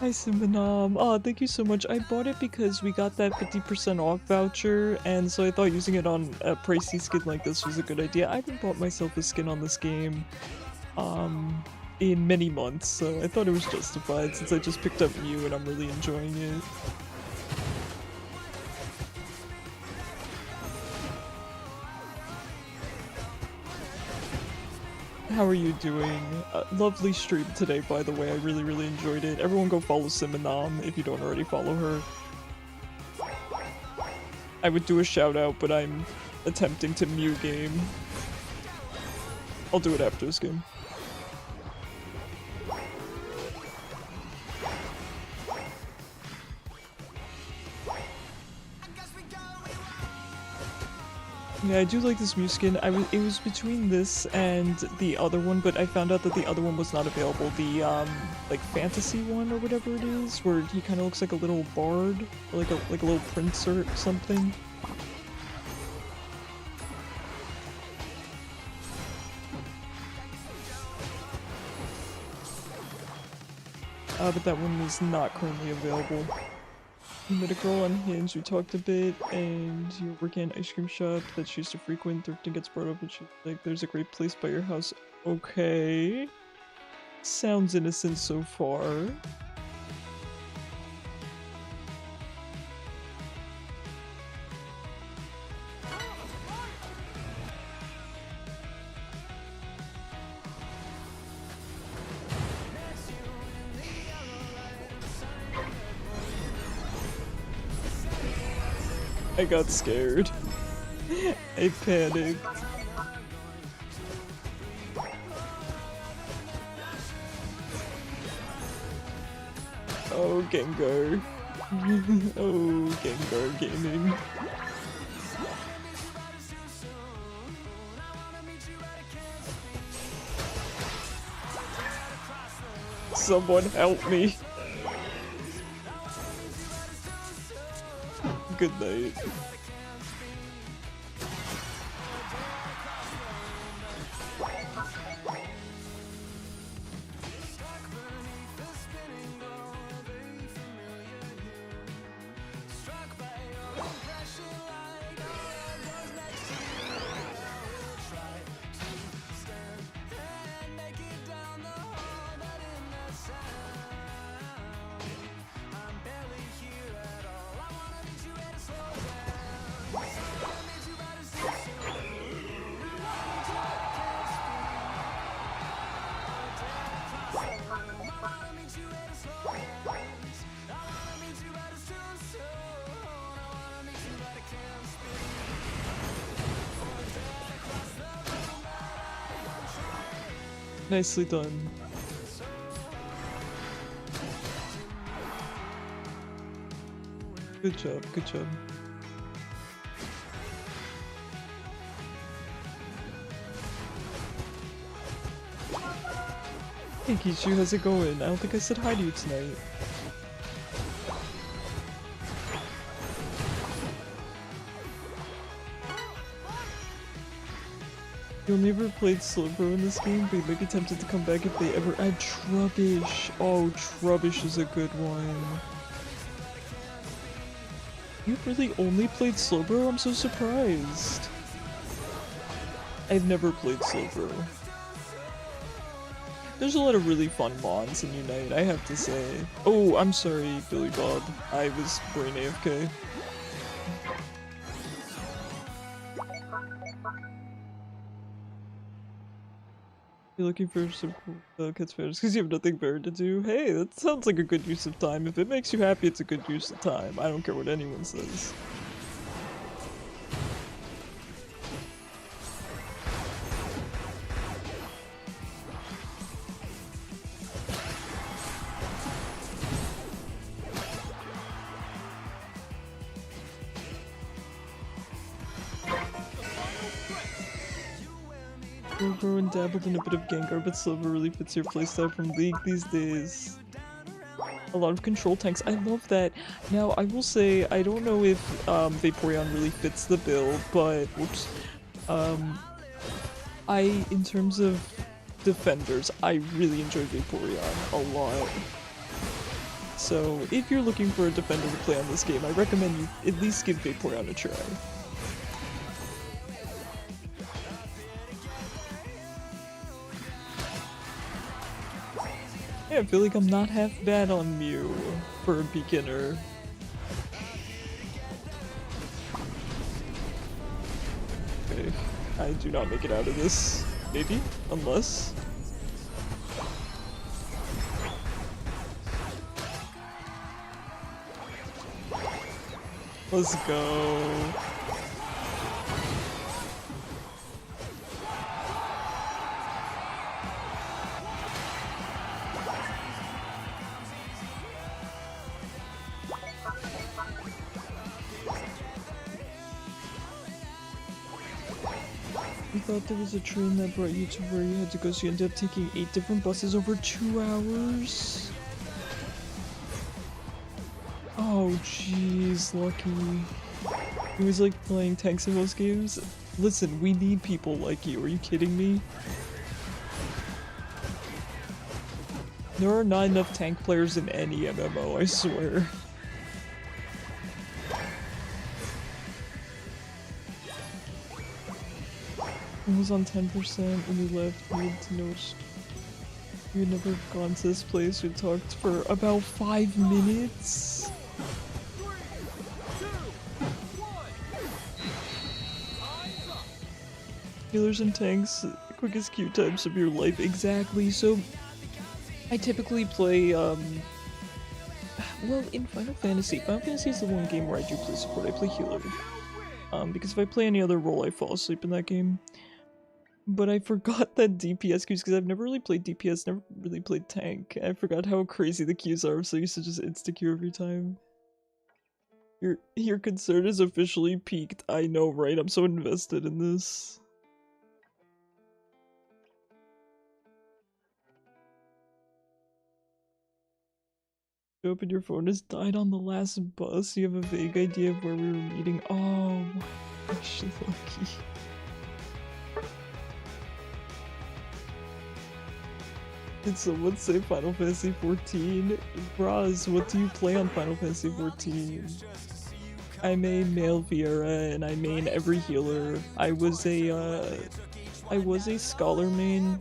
Hi Simbanam. Oh, thank you so much. I bought it because we got that 50% off voucher, and so I thought using it on a pricey skin like this was a good idea. I haven't bought myself a skin on this game in many months, so I thought it was justified since I just picked up Mew and I'm really enjoying it. How are you doing? Lovely stream today, by the way. I really enjoyed it. Everyone go follow Simanam if you don't already follow her. I would do a shout out, but I'm attempting to Mew game. I'll do it after this game. Yeah, I do like this Mew skin. It was between this and the other one, but I found out that the other one was not available. The like fantasy one or whatever it is, where he kind of looks like a little bard, or like a little prince or something. But that one is not currently available. You met a girl on Hinge, we talked a bit, and you're working at an ice cream shop that she used to frequent. Thrifting gets brought up, and she's like, there's a great place by your house. Okay. Sounds innocent so far. I got scared. I panicked. Oh, Gengar. Oh, Gengar gaming. Someone help me. Good night. Nicely done. Good job, good job. Hey Kichu, how's it going? I don't think I said hi to you tonight. You only ever played Slowbro in this game, but you might be tempted to come back if they ever add Trubbish. Oh, Trubbish is a good one. You really only played Slowbro? I'm so surprised. I've never played Slowbro. There's a lot of really fun mons in Unite, I have to say. Oh, I'm sorry, Billy Bob. I was brain AFK. You're looking for some cool kids fairs because you have nothing better to do? Hey, that sounds like a good use of time. If it makes you happy, it's a good use of time. I don't care what anyone says. Slowbro and dabbled in a bit of Gengar, but Slowbro really fits your playstyle from League these days. A lot of control tanks. I love that. Now, I will say, I don't know if Vaporeon really fits the bill, but whoops. In terms of defenders, I really enjoy Vaporeon a lot. So, if you're looking for a defender to play on this game, I recommend you at least give Vaporeon a try. Yeah, I feel like I'm not half bad on Mew for a beginner. Okay, I do not make it out of this. Maybe? Unless... Let's go. I thought there was a train that brought you to where you had to go, so you ended up taking 8 different buses over 2 hours? Oh jeez, lucky. It was like playing tanks in most games. Listen, we need people like you, are you kidding me? There are not enough tank players in any MMO, I swear. It was on 10% when we left. We had to notice we had never gone to this place. We talked for about 5 minutes. Healers and tanks, the quickest queue times of your life. Exactly. So I typically play well, in Final Fantasy is the one game where I do play support. I play healer. Because if I play any other role, I fall asleep in that game. But I forgot that DPS queues, because I've never really played DPS, never really played tank. I forgot how crazy the queues are, so I used to just insta-queue every time. Your concern is officially peaked. I know, right? I'm so invested in this. Open your phone has died on the last bus. You have a vague idea of where we were meeting. Oh my gosh, lucky. Did someone say Final Fantasy 14? Roz, what do you play on Final Fantasy 14? I main male Viera and I main every healer. I was a Scholar main.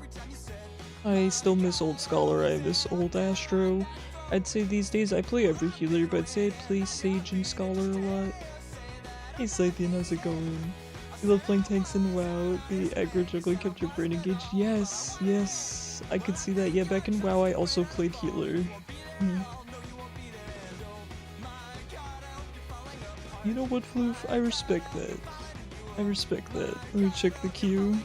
I still miss old Scholar, I miss old Astro. I'd say these days I play every healer, but I'd say I play Sage and Scholar a lot. Hey Scythian, how's it going? You love playing tanks in WoW. The aggro juggling kept your brain engaged. Yes, yes, I could see that. Yeah, back in WoW I also played healer. You know what, Floof? I respect that. I respect that. Let me check the queue.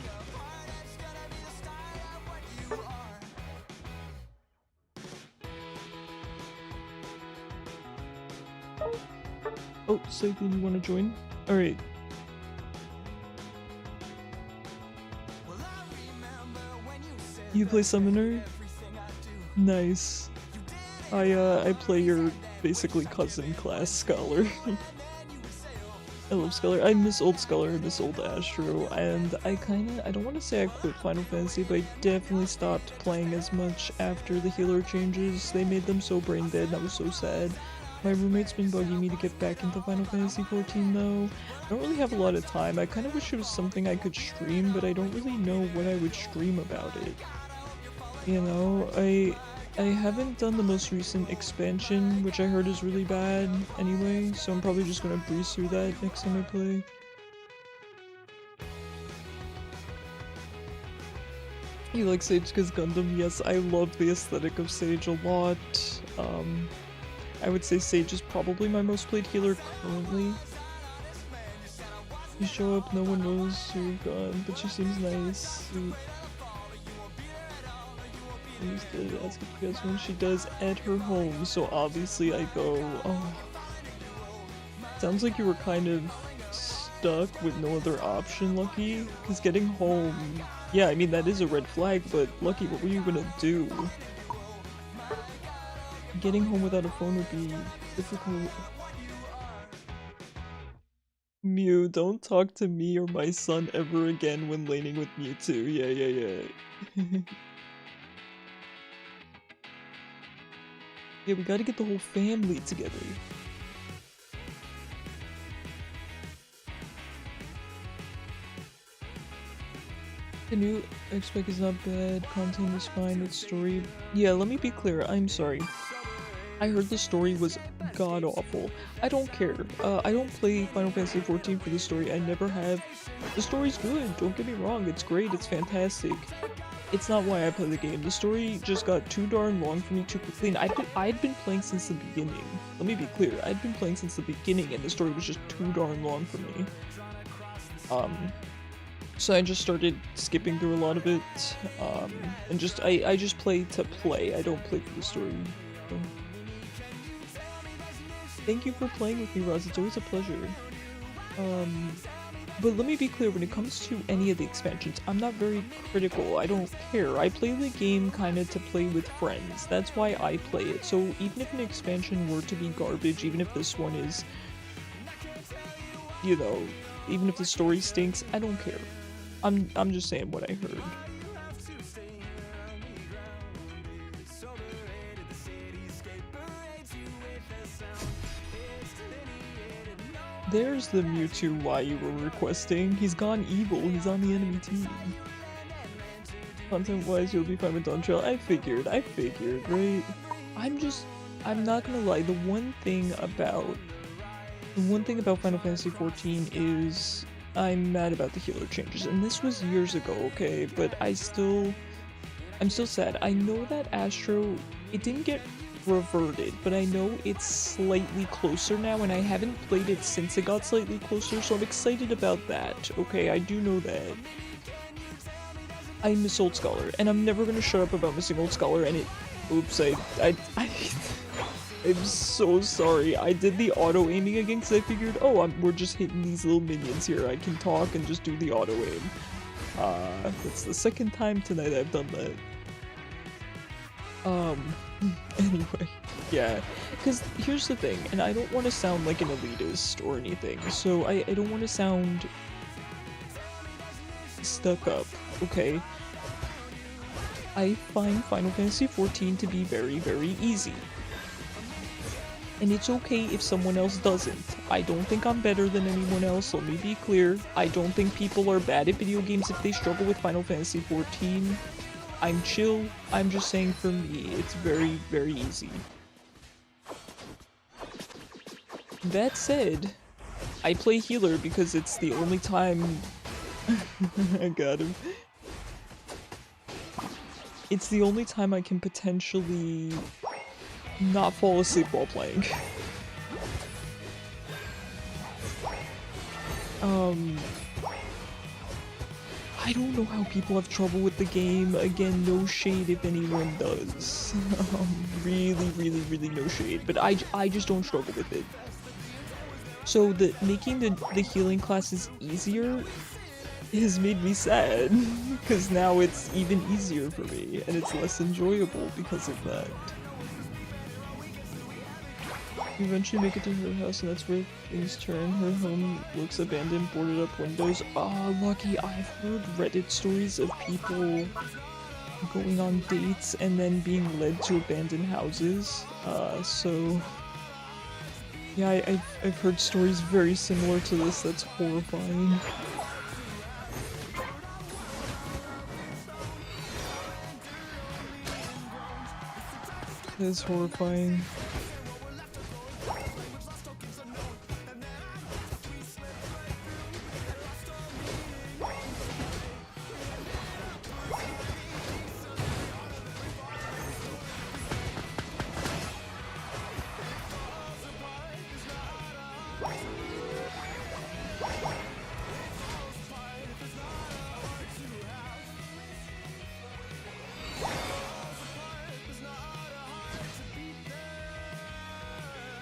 Oh, Scythian, you wanna join? Alright. You play Summoner? Nice. I play your basically cousin class Scholar. I love Scholar. I miss old Scholar, I miss old Astro, and I don't want to say I quit Final Fantasy, but I definitely stopped playing as much after the healer changes. They made them so brain dead and I was so sad. My roommate's been bugging me to get back into Final Fantasy 14 though. I don't really have a lot of time. I kind of wish it was something I could stream, but I don't really know what I would stream about it. You know, I haven't done the most recent expansion, which I heard is really bad anyway, so I'm probably just gonna breeze through that next time I play. You like Sage because Gundam? Yes, I love the aesthetic of Sage a lot. I would say Sage is probably my most played healer currently. You show up, no one knows you're gone, but she seems nice. Sweet. I used to ask if you guys when she does at her home, so obviously I go, oh. Sounds like you were kind of stuck with no other option, Lucky, because getting home, yeah, I mean that is a red flag, but Lucky, what were you gonna do? Getting home without a phone would be difficult. Mew, don't talk to me or my son ever again when laning with Mewtwo. Yeah. Yeah, we gotta get the whole family together. The new X-Spec is not bad, content is fine, it's story. Yeah, let me be clear, I'm sorry. I heard the story was god-awful. I don't care. I don't play Final Fantasy 14 for the story, I never have. The story's good, don't get me wrong, it's great, it's fantastic. It's not why I play the game. The story just got too darn long for me too quickly, and I'd been playing since the beginning. Let me be clear, I'd been playing since the beginning, and the story was just too darn long for me. So I just started skipping through a lot of it, and just I just play to play. I don't play for the story. So. Thank you for playing with me, Roz. It's always a pleasure. But let me be clear, when it comes to any of the expansions, I'm not very critical, I don't care. I play the game kinda to play with friends, that's why I play it. So even if an expansion were to be garbage, even if this one is, you know, even if the story stinks, I don't care. I'm just saying what I heard. There's the Mewtwo Y you were requesting. He's gone evil. He's on the enemy team. Content-wise, you'll be fine with Dawn Trail. I figured, right? I'm not gonna lie, the one thing about Final Fantasy 14 is I'm mad about the healer changes, and this was years ago, okay? But I'm still sad. I know that Astro, it didn't get reverted, but I know it's slightly closer now, and I haven't played it since it got slightly closer, so I'm excited about that. Okay, I do know that. I miss Old Scholar, and I'm never gonna shut up about missing Old Scholar, and it- oops, I'm so sorry. I did the auto-aiming again because I figured, oh, we're just hitting these little minions here. I can talk and just do the auto-aim. That's the second time tonight I've done that. Anyway, yeah, because here's the thing, and I don't want to sound like an elitist or anything, so I don't want to sound stuck up, okay? I find Final Fantasy XIV to be very, very easy. And it's okay if someone else doesn't. I don't think I'm better than anyone else, let me be clear. I don't think people are bad at video games if they struggle with Final Fantasy XIV. I'm chill, I'm just saying for me, it's very, very easy. That said, I play healer because it's the only time... I got him. It's the only time I can potentially not fall asleep while playing. I don't know how people have trouble with the game. Again, no shade if anyone does. Really, really, really no shade. But I just don't struggle with it. So making the healing classes easier has made me sad. Because now it's even easier for me. And it's less enjoyable because of that. You eventually make it to her house, and that's where things turn. Her home looks abandoned, boarded up windows. Oh, lucky. I've heard Reddit stories of people going on dates and then being led to abandoned houses. So... yeah, I've heard stories very similar to this. That's horrifying. That is horrifying.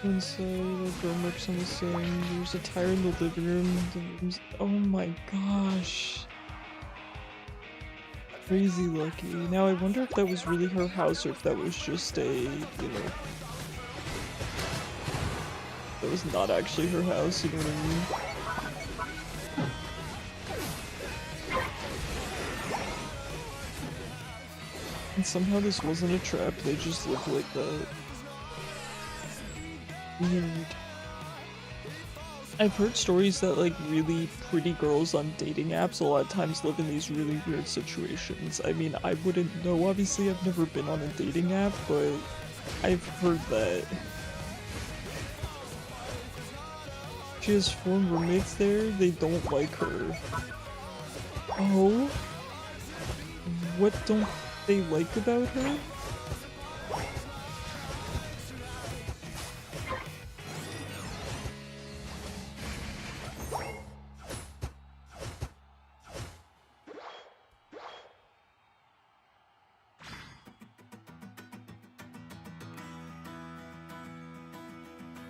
Inside, a burn marks on the ceiling. There's a tire in the living room. The room's... oh my gosh. Crazy lucky. Now I wonder if that was really her house or if that was just a, you know... that was not actually her house, you know what I mean? And somehow this wasn't a trap, they just lived like that. Weird. I've heard stories that like really pretty girls on dating apps a lot of times live in these really weird situations. I mean, I wouldn't know, obviously I've never been on a dating app, but I've heard that. She has 4 roommates there, they don't like her. Oh? What don't they like about her?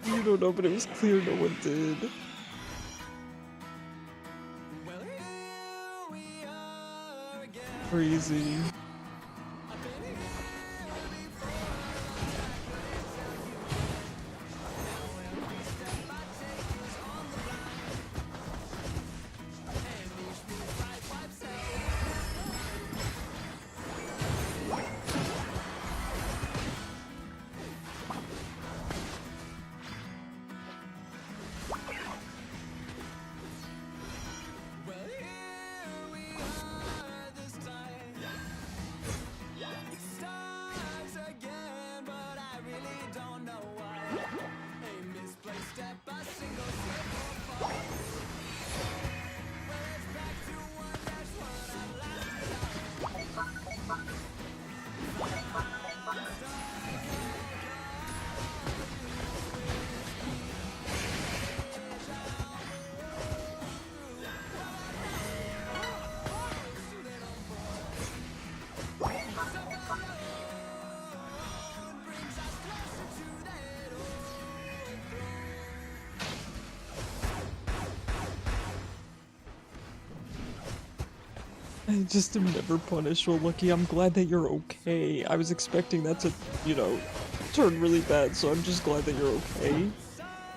You don't know, but it was clear no one did. Crazy. I just am never punished. Well, Lucky, I'm glad that you're okay. I was expecting that to, you know, turn really bad, so I'm just glad that you're okay.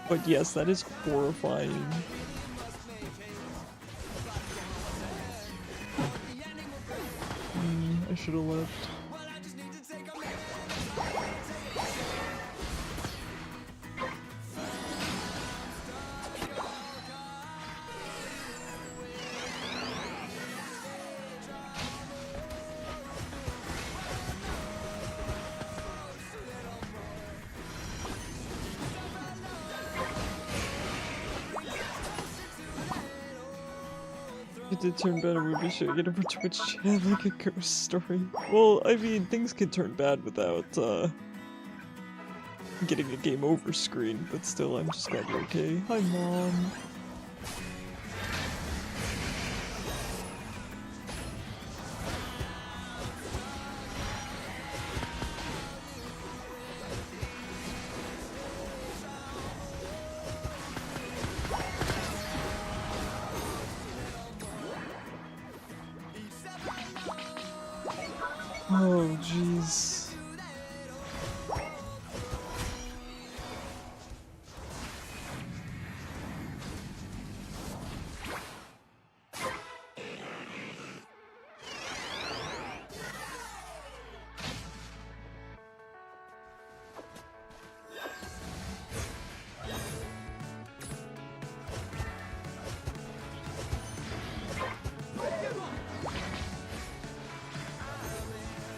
But yes, that is horrifying. I should have left. If it did turn bad, I would be showing it over Twitch chat like a ghost story. Well, I mean, things can turn bad without, getting a game over screen, but still, I'm just glad you're okay. Hi, Mom. Oh, jeez.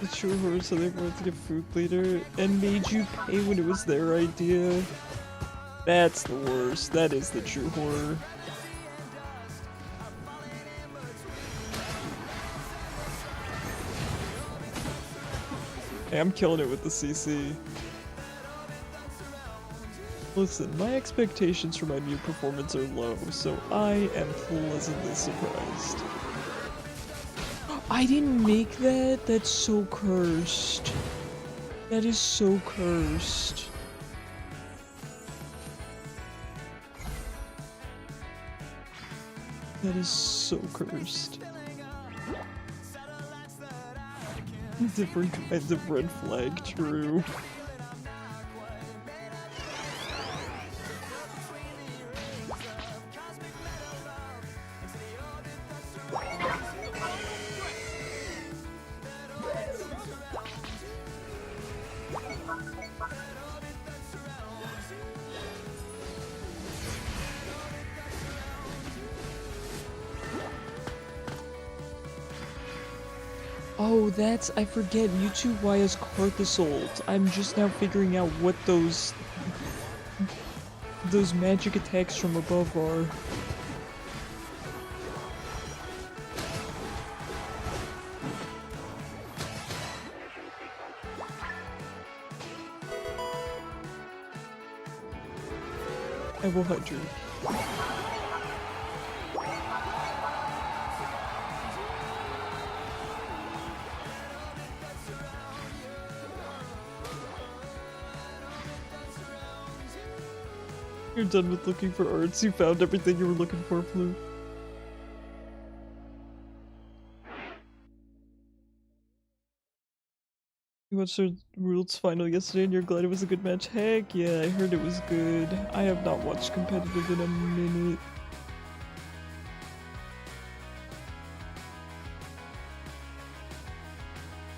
The true horror, so they wanted to get food later and made you pay when it was their idea. That's the worst. That is the true horror. Hey, I'm killing it with the CC. Listen, my expectations for my new performance are low, so I am pleasantly surprised. I didn't make that? That's so cursed. That is so cursed. That is so cursed. Different kinds of red flag, true. Oh, that's, I forget, YouTube Y is Carthasold. I'm just now figuring out what those magic attacks from above are. I will hydrate. You're done with looking for arts. You found everything you were looking for, Flu. You watched our Worlds final yesterday and you're glad it was a good match? Heck yeah, I heard it was good. I have not watched competitive in a minute.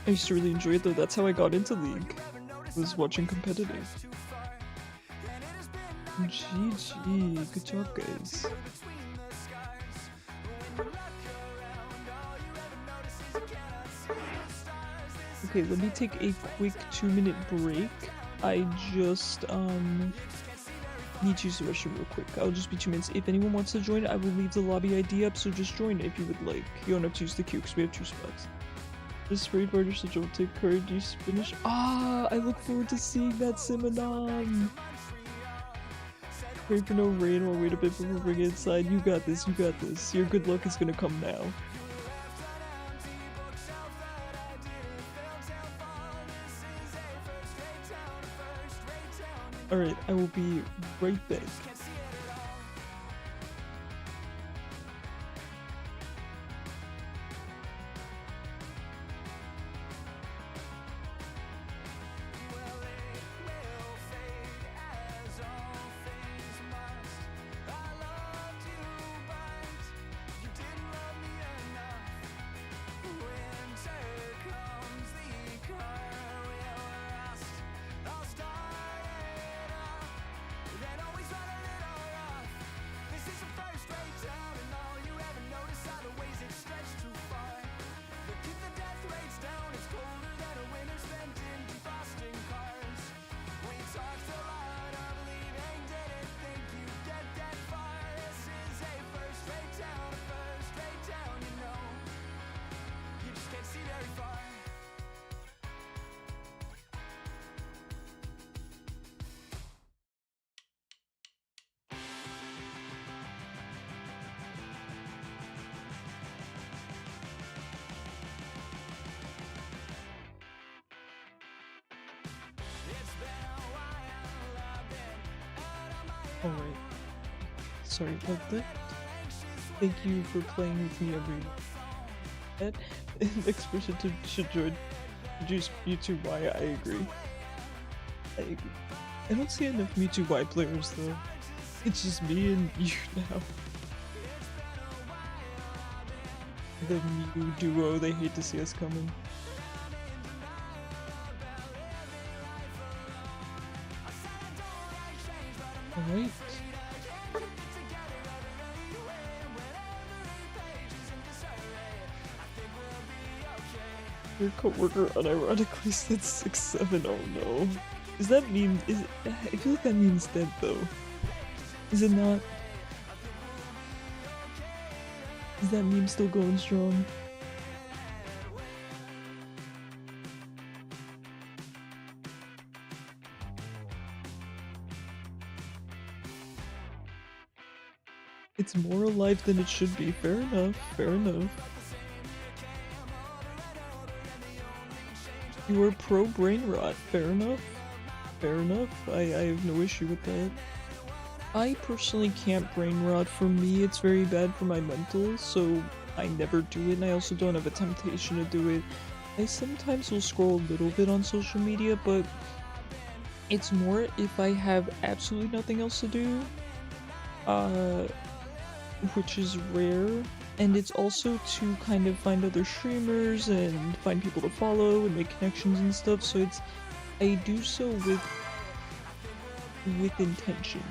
I used to really enjoy it though. That's how I got into League. Was watching competitive. GG, good job guys. Okay, let me take a quick 2-minute break. I just need to use the restroom real quick. I'll just be 2 minutes. If anyone wants to join, I will leave the lobby ID up, so just join if you would like. You don't have to use the queue because we have 2 spots. Just sprayed barter so don't take card. You finish. Ah, I look forward to seeing that Simonon. Pray for no rain or wait a bit before we bring it inside. You got this, you got this. Your good luck is gonna come now. Alright, I will be right back. Alright. Sorry about that. Thank you for playing with me every night. Next person should join YouTube Y, I agree. I agree. I don't see enough YouTube Y players though. It's just me and you now. The Mew duo, they hate to see us coming. Alright. Your coworker unironically said 6'7", oh no. Does that mean, I feel like that means dead though. Is it not? Is that meme still going strong? It's more alive than it should be. Fair enough, fair enough. You are pro brain rot. Fair enough. Fair enough. I have no issue with that. I personally can't brain rot. For me, it's very bad for my mental, so I never do it, and I also don't have a temptation to do it. I sometimes will scroll a little bit on social media, but it's more if I have absolutely nothing else to do, which is rare. And it's also to kind of find other streamers and find people to follow and make connections and stuff, so I do so with intention.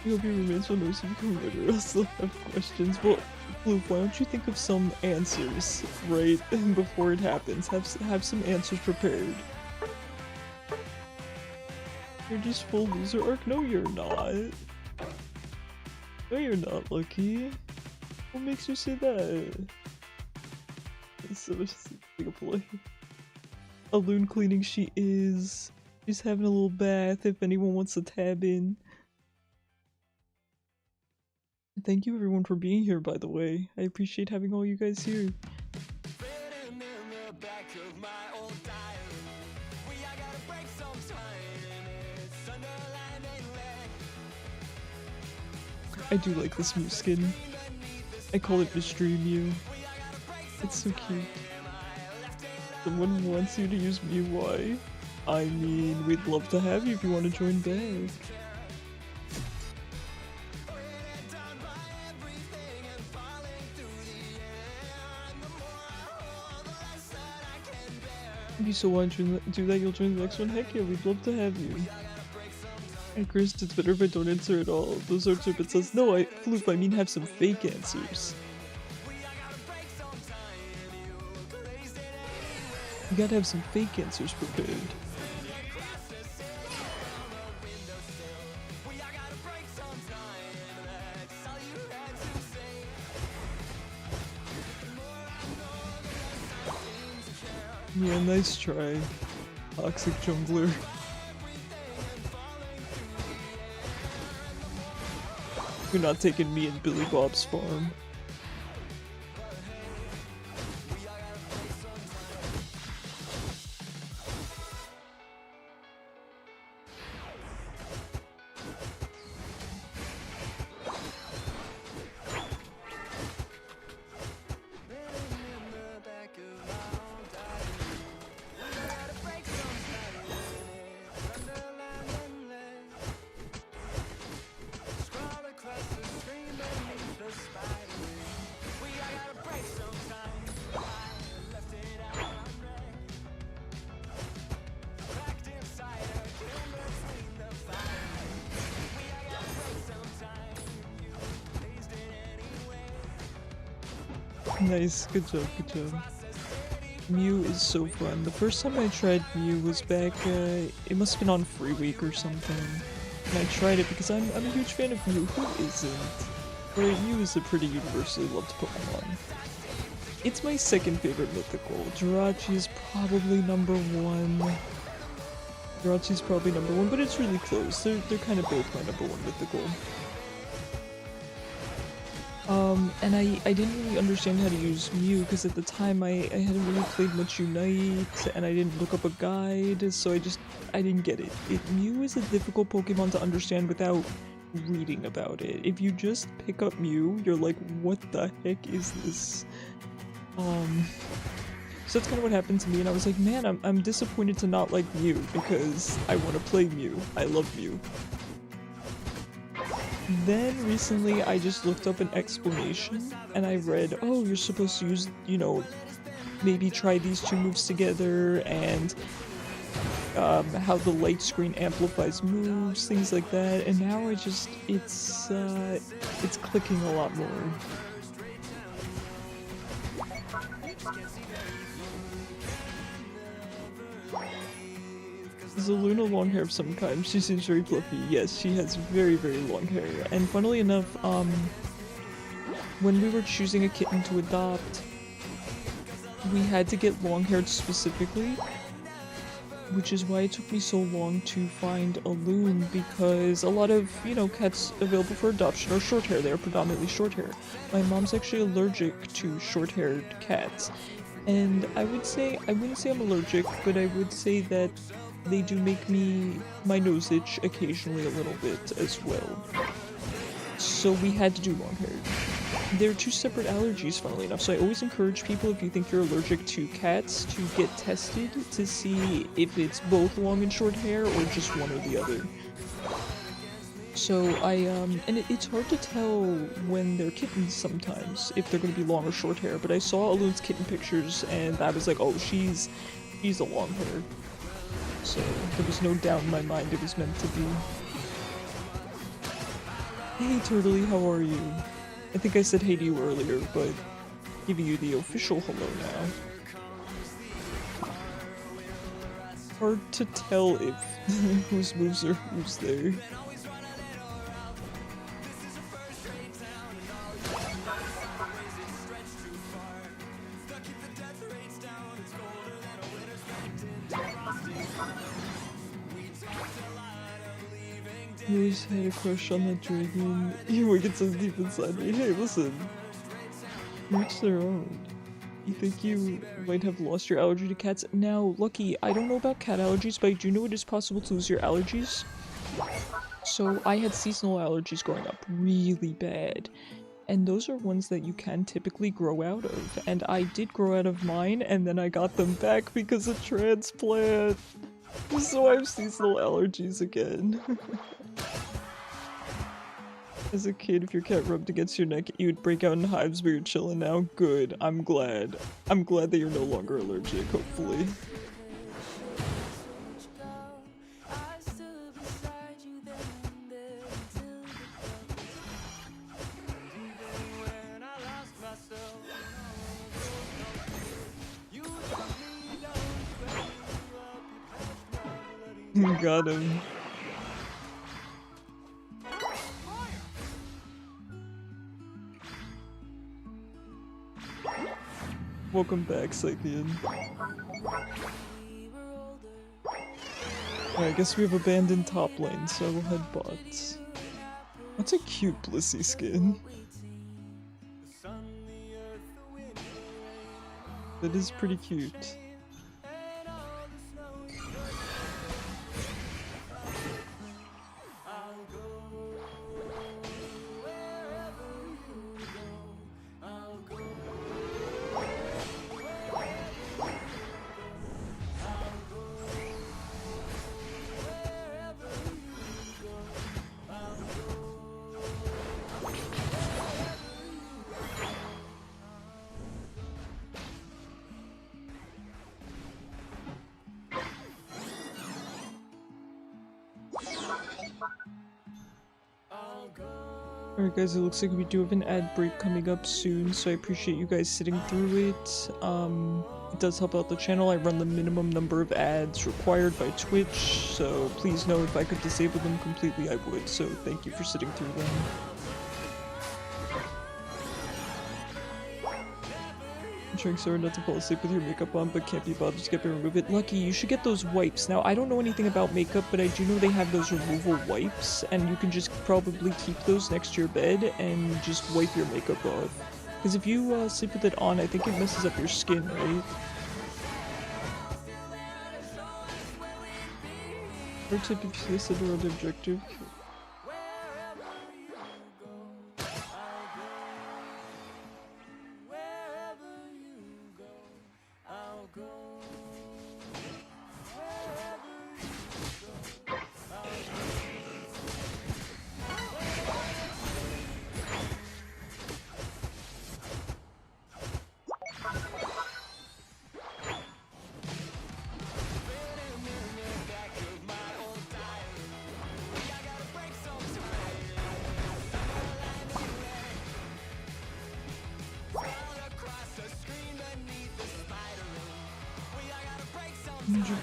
I hope your roommates will notice you become better. I still have questions. Well, Blue, why don't you think of some answers, right, before it happens? Have some answers prepared. You're just full loser arc? No, you're not. No, you're not, Lucky. What makes you say that? It's so much like a play. A loon cleaning she is. She's having a little bath if anyone wants to tab in. Thank you everyone for being here, by the way. I appreciate having all you guys here. I do like this Mew skin. I call it Mystery Mew. It's so cute. Someone wants you to use Mew Y. I mean, we'd love to have you if you want to join back. If you still want to do that, you'll join the next one? Heck yeah, we'd love to have you. Hey Chris, it's better if I don't answer at all. Those are Turpin says, no, Floop, I mean have some fake answers. You gotta have some fake answers prepared. Yeah, nice try, Toxic Jungler. You're not taking me and Billy Bob's farm. Nice, good job, good job. Mew is so fun. The first time I tried Mew was back, it must have been on Free Week or something. And I tried it because I'm a huge fan of Mew. Who isn't? Right, Mew is a pretty universally loved Pokemon. It's my second favorite mythical. Jirachi is probably number one. Jirachi's probably number one, but it's really close. They're kind of both my number one mythical. And I didn't really understand how to use Mew because at the time I hadn't really played much Unite and I didn't look up a guide, so I didn't get it. Mew is a difficult Pokemon to understand without reading about it. If you just pick up Mew, you're like, what the heck is this? So that's kind of what happened to me, and I was like, man, I'm disappointed to not like Mew because I want to play Mew. I love Mew. Then recently I just looked up an explanation and I read, oh, you're supposed to use, you know, maybe try these two moves together and how the light screen amplifies moves, things like that, and now it's clicking a lot more. Is a Luna long hair of some kind? She seems very fluffy. Yes, she has very, very long hair. And funnily enough, when we were choosing a kitten to adopt, we had to get long-haired specifically, which is why it took me so long to find a loon, because a lot of, you know, cats available for adoption are short hair. They are predominantly short hair. My mom's actually allergic to short-haired cats. And I wouldn't say I'm allergic, but I would say that they do make my nose itch occasionally a little bit as well. So we had to do long hair. They're two separate allergies, funnily enough, so I always encourage people, if you think you're allergic to cats, to get tested to see if it's both long and short hair or just one or the other. So and it's hard to tell when they're kittens sometimes, if they're gonna be long or short hair, but I saw Alun's kitten pictures and I was like, oh, she's a long hair. So there was no doubt in my mind it was meant to be. Hey Turtley, how are you? I think I said hey to you earlier, but giving you the official hello now. Hard to tell if whose moves are who's there. You always had a crush on that dragon. You work it so deep inside me. Hey, listen. Each their own. You think you might have lost your allergy to cats? Now, Lucky, I don't know about cat allergies, but I do know it is possible to lose your allergies. So, I had seasonal allergies growing up, really bad. And those are ones that you can typically grow out of. And I did grow out of mine, and then I got them back because of transplant. So I have seasonal allergies again. As a kid, if your cat rubbed against your neck, you would break out in hives, but you're chilling now. Good. I'm glad. I'm glad that you're no longer allergic, hopefully. Got him. Welcome back, Psychian. Alright, I guess we have abandoned top lane, so we'll head bots. That's a cute Blissey skin. That is pretty cute. Alright guys, it looks like we do have an ad break coming up soon, so I appreciate you guys sitting through it. It does help out the channel. I run the minimum number of ads required by Twitch, so please know if I could disable them completely I would, so thank you for sitting through them. trying so hard not to fall asleep with your makeup on, but can't be bothered to get me remove it. Lucky, you should get those wipes. Now, I don't know anything about makeup, but I do know they have those removal wipes, and you can just probably keep those next to your bed and just wipe your makeup off. Because if you sleep with it on, I think it messes up your skin, right? Or tip if you said around objective.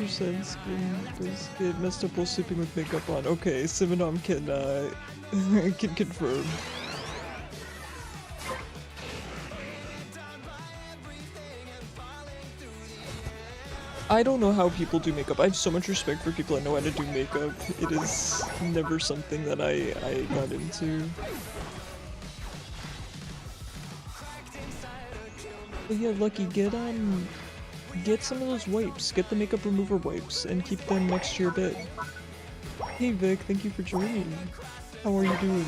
Skin does get messed up while sleeping with makeup on. Okay, Simonom can can confirm. I don't know how people do makeup. I have so much respect for people that know how to do makeup. It is never something that I got into. But yeah, Lucky, get some of those wipes. Get the makeup remover wipes and keep them next to your bed. Hey Vic, thank you for joining. How are you doing?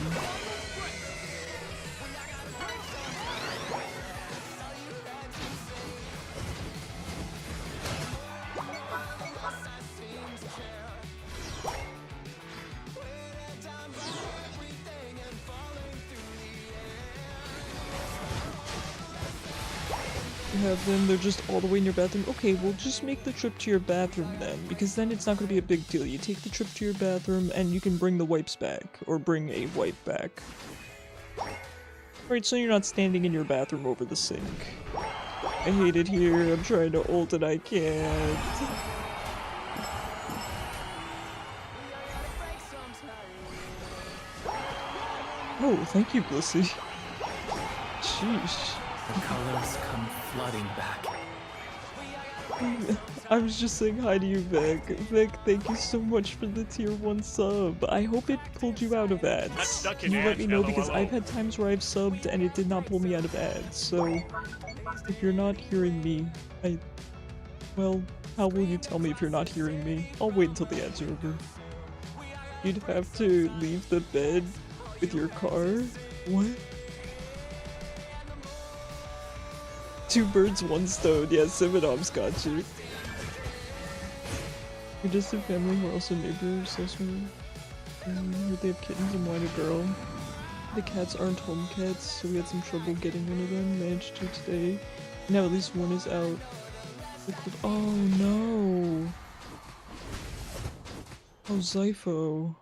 Have them, they're just all the way in your bathroom. Okay, well just make the trip to your bathroom then, because then it's not going to be a big deal. You take the trip to your bathroom and you can bring the wipes back, or bring a wipe back. Right, so you're not standing in your bathroom over the sink. I hate it here, I'm trying to ult and I can't. Oh, thank you, Blissey. Sheesh. The colors come flooding back. I was just saying hi to you, Vic. Vic, thank you so much for the tier 1 sub. I hope it pulled you out of ads. Can you let me know, because I've had times where I've subbed and it did not pull me out of ads, so if you're not hearing me, well, how will you tell me if you're not hearing me? I'll wait until the ads are over. You'd have to leave the bed with your car? What? 2 birds, 1 stone. Yeah, Simonom's got you. Your distant family were also neighbors. Heard they have kittens and wanted a girl. The cats aren't home cats, so we had some trouble getting one of them. Managed to today. Now at least one is out. Oh no! Oh, Zypho.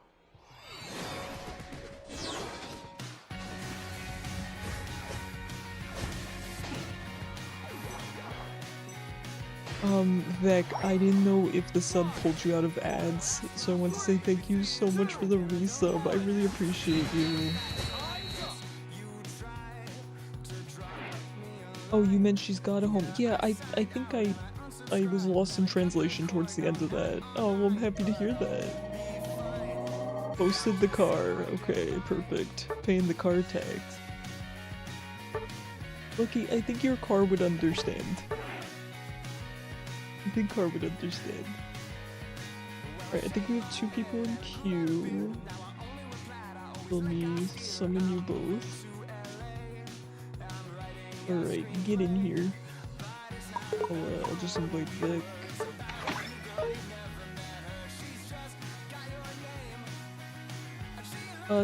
Vec, I didn't know if the sub pulled you out of ads, so I want to say thank you so much for the resub. I really appreciate you. Oh, you meant she's got a home. Yeah, I think I was lost in translation towards the end of that. Oh, well, I'm happy to hear that. Posted the car. Okay, perfect. Paying the car tags. Lucky, I think your car would understand. I think car would understand. Alright, I think we have 2 people in queue. Let me summon you both. Alright, get in here. I'll just invite Vic.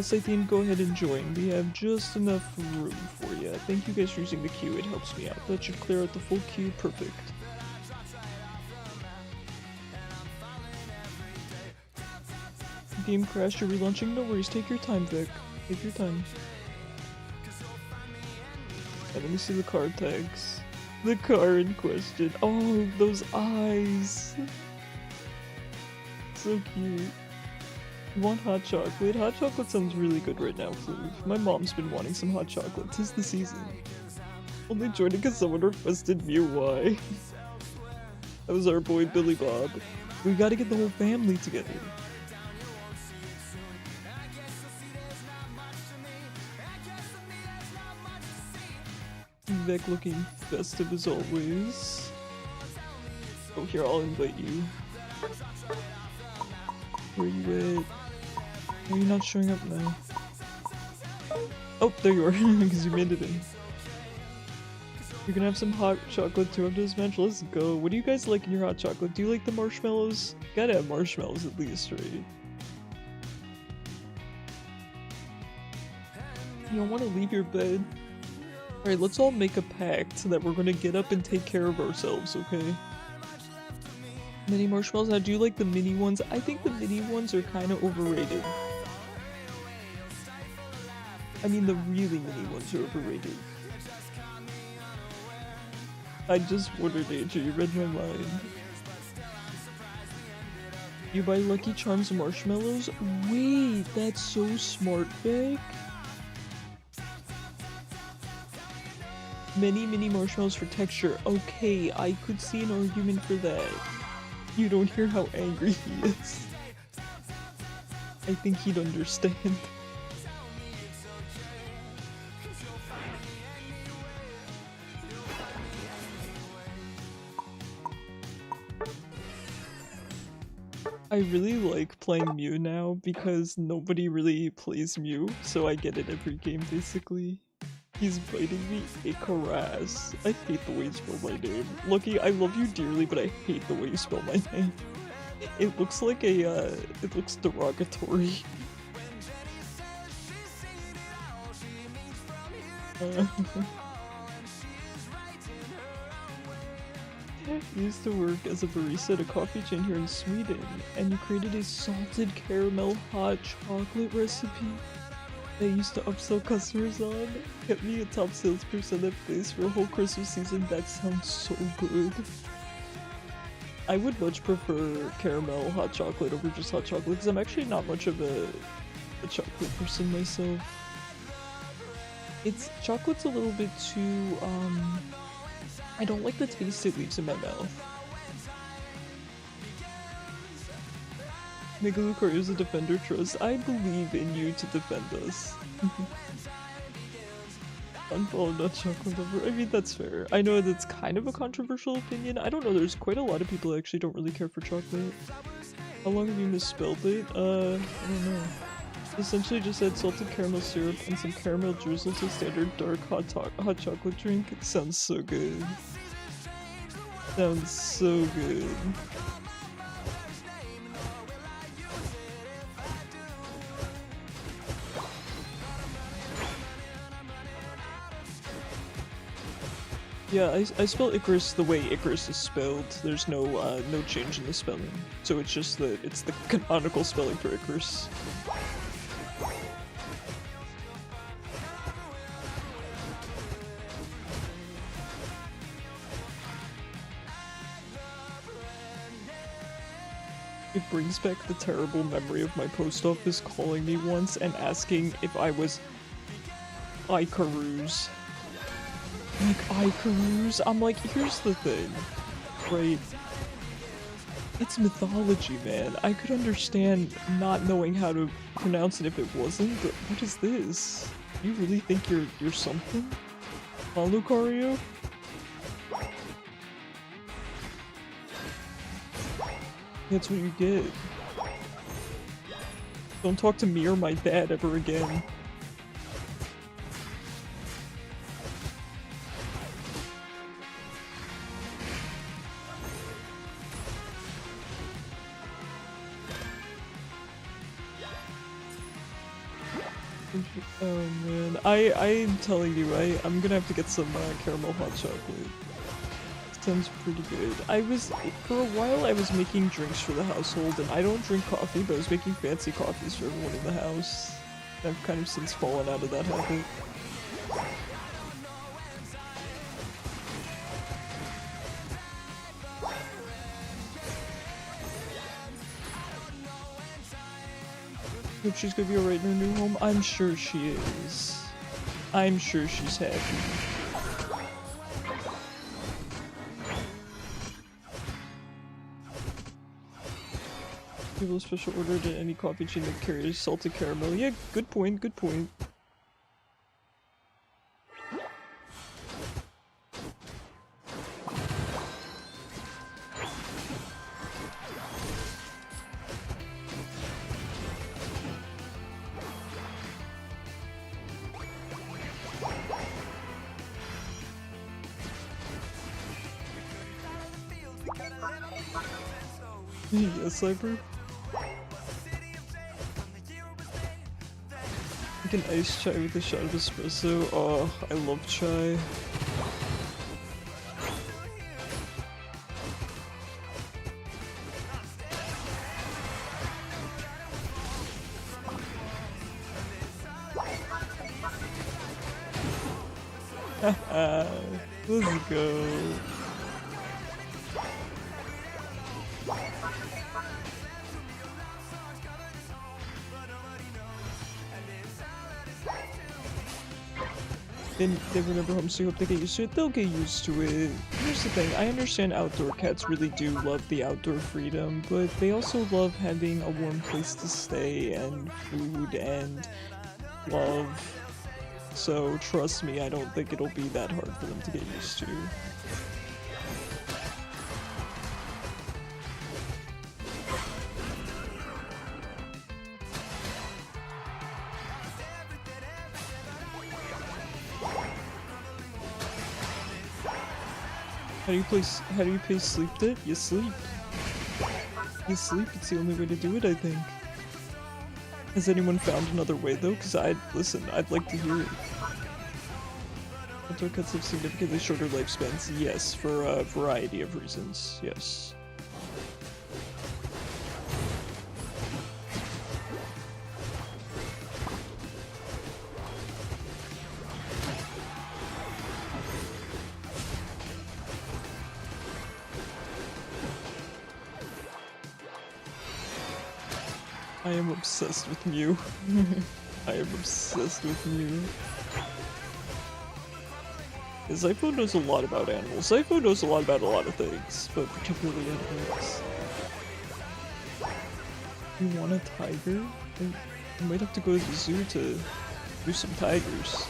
Scythian, go ahead and join. We have just enough room for you. Thank you guys for using the queue, it helps me out. That should clear out the full queue, perfect. Game crashed, you're relaunching? No worries, take your time, Vic. Take your time. And let me see the card tags. The car in question. Oh, those eyes! So cute. You want hot chocolate? Hot chocolate sounds really good right now, Floof. My mom's been wanting some hot chocolate. 'Tis the season. Only joining because someone requested Mew. Why? That was our boy Billy Bob. We gotta get the whole family together. Vec looking festive as always. Oh, here, I'll invite you. Where you at? Why are you not showing up now? Oh, there you are, because you made it in. You're gonna have some hot chocolate too after this match? Let's go. What do you guys like in your hot chocolate? Do you like the marshmallows? You gotta have marshmallows at least, right? You don't want to leave your bed. Alright, let's all make a pact that we're gonna get up and take care of ourselves, okay? Mini marshmallows? Now, do you like the mini ones? I think the mini ones are kind of overrated. I mean, the really mini ones are overrated. I just ordered AJ, you read my mind. You buy Lucky Charms marshmallows? Wait, that's so smart, Vic. Mini marshmallows for texture. Okay, I could see an argument for that. You don't hear how angry he is. I think he'd understand. I really like playing Mew now because nobody really plays Mew, so I get it every game basically. He's biting me, Icarus. I hate the way you spell my name. Lucky, I love you dearly, but I hate the way you spell my name. It looks like a, it looks derogatory. You used to work as a barista at a coffee chain here in Sweden, and you created a salted caramel hot chocolate recipe that I used to upsell customers on. Kept me a top salesperson at place for a whole Christmas season. That sounds so good. I would much prefer caramel hot chocolate over just hot chocolate because I'm actually not much of a chocolate person myself. Chocolate's a little bit too, I don't like the taste it leaves in my mouth. Megalucar is a defender trust. I believe in you to defend us. Unfollow not chocolate lover. I mean, that's fair. I know that's kind of a controversial opinion. I don't know, there's quite a lot of people that actually don't really care for chocolate. How long have you misspelled it? I don't know. Essentially just add salted caramel syrup and some caramel drizzle to standard dark hot chocolate drink. It sounds so good. Sounds so good. Yeah, I spell Icarus the way Icarus is spelled. There's no no change in the spelling. So it's just it's the canonical spelling for Icarus. It brings back the terrible memory of my post office calling me once and asking if I was Icarus. Like, Icarus? I'm like, here's the thing, right? It's mythology, man. I could understand not knowing how to pronounce it if it wasn't, but what is this? You really think you're something? Huh, Lucario? That's what you get. Don't talk to me or my dad ever again. Oh man, I'm telling you, I'm gonna have to get some caramel hot chocolate. Sounds pretty good. For a while I was making drinks for the household, and I don't drink coffee, but I was making fancy coffees for everyone in the house. I've kind of since fallen out of that habit. Hope she's gonna be alright in her new home. I'm sure she is. I'm sure she's happy. People special order to any coffee chain that carries salted caramel. Yeah, good point, good point. Yes, Cyber. Like an iced chai with a shot of espresso. Oh, I love chai. Let's go. Then they remember home, so you hope they get used to it. They'll get used to it. Here's the thing, I understand outdoor cats really do love the outdoor freedom, but they also love having a warm place to stay and food and love. So trust me, I don't think it'll be that hard for them to get used to. How do you play sleep debt? You sleep. You sleep, it's the only way to do it, I think. Has anyone found another way though? Cause I'd like to hear it. Outdoor cats have significantly shorter lifespans. Yes, for a variety of reasons, yes. I am obsessed with Mew. I am obsessed with Mew. Zypho knows a lot about animals. Zypho knows a lot about a lot of things, but particularly animals. You want a tiger? You might have to go to the zoo to do some tigers.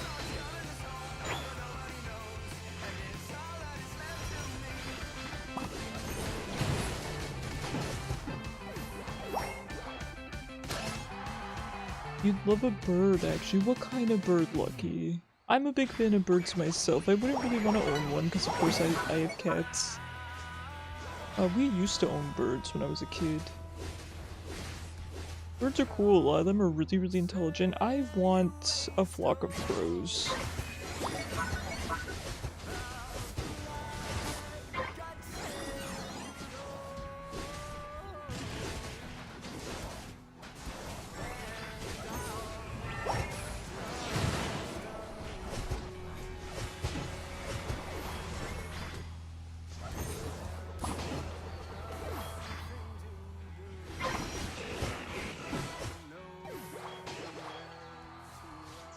You'd love a bird, actually. What kind of bird, Lucky? I'm a big fan of birds myself. I wouldn't really want to own one, because of course I have cats. We used to own birds when I was a kid. Birds are cool, a lot of them are really, really intelligent. I want a flock of crows.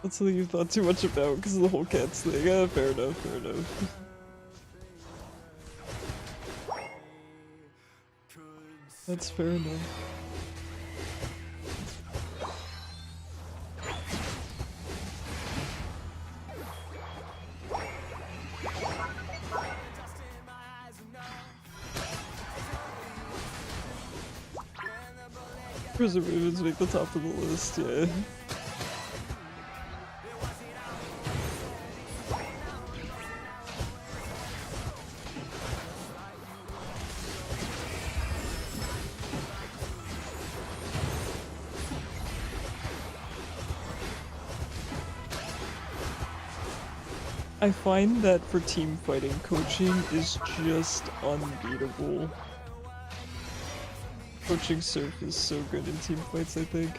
That's something you've thought too much about because of the whole cats thing. Fair enough, fair enough. That's fair enough. Prison Ravens make the top of the list, yeah. I find that for team fighting, coaching is just unbeatable. Coaching Surf is so good in team fights, I think.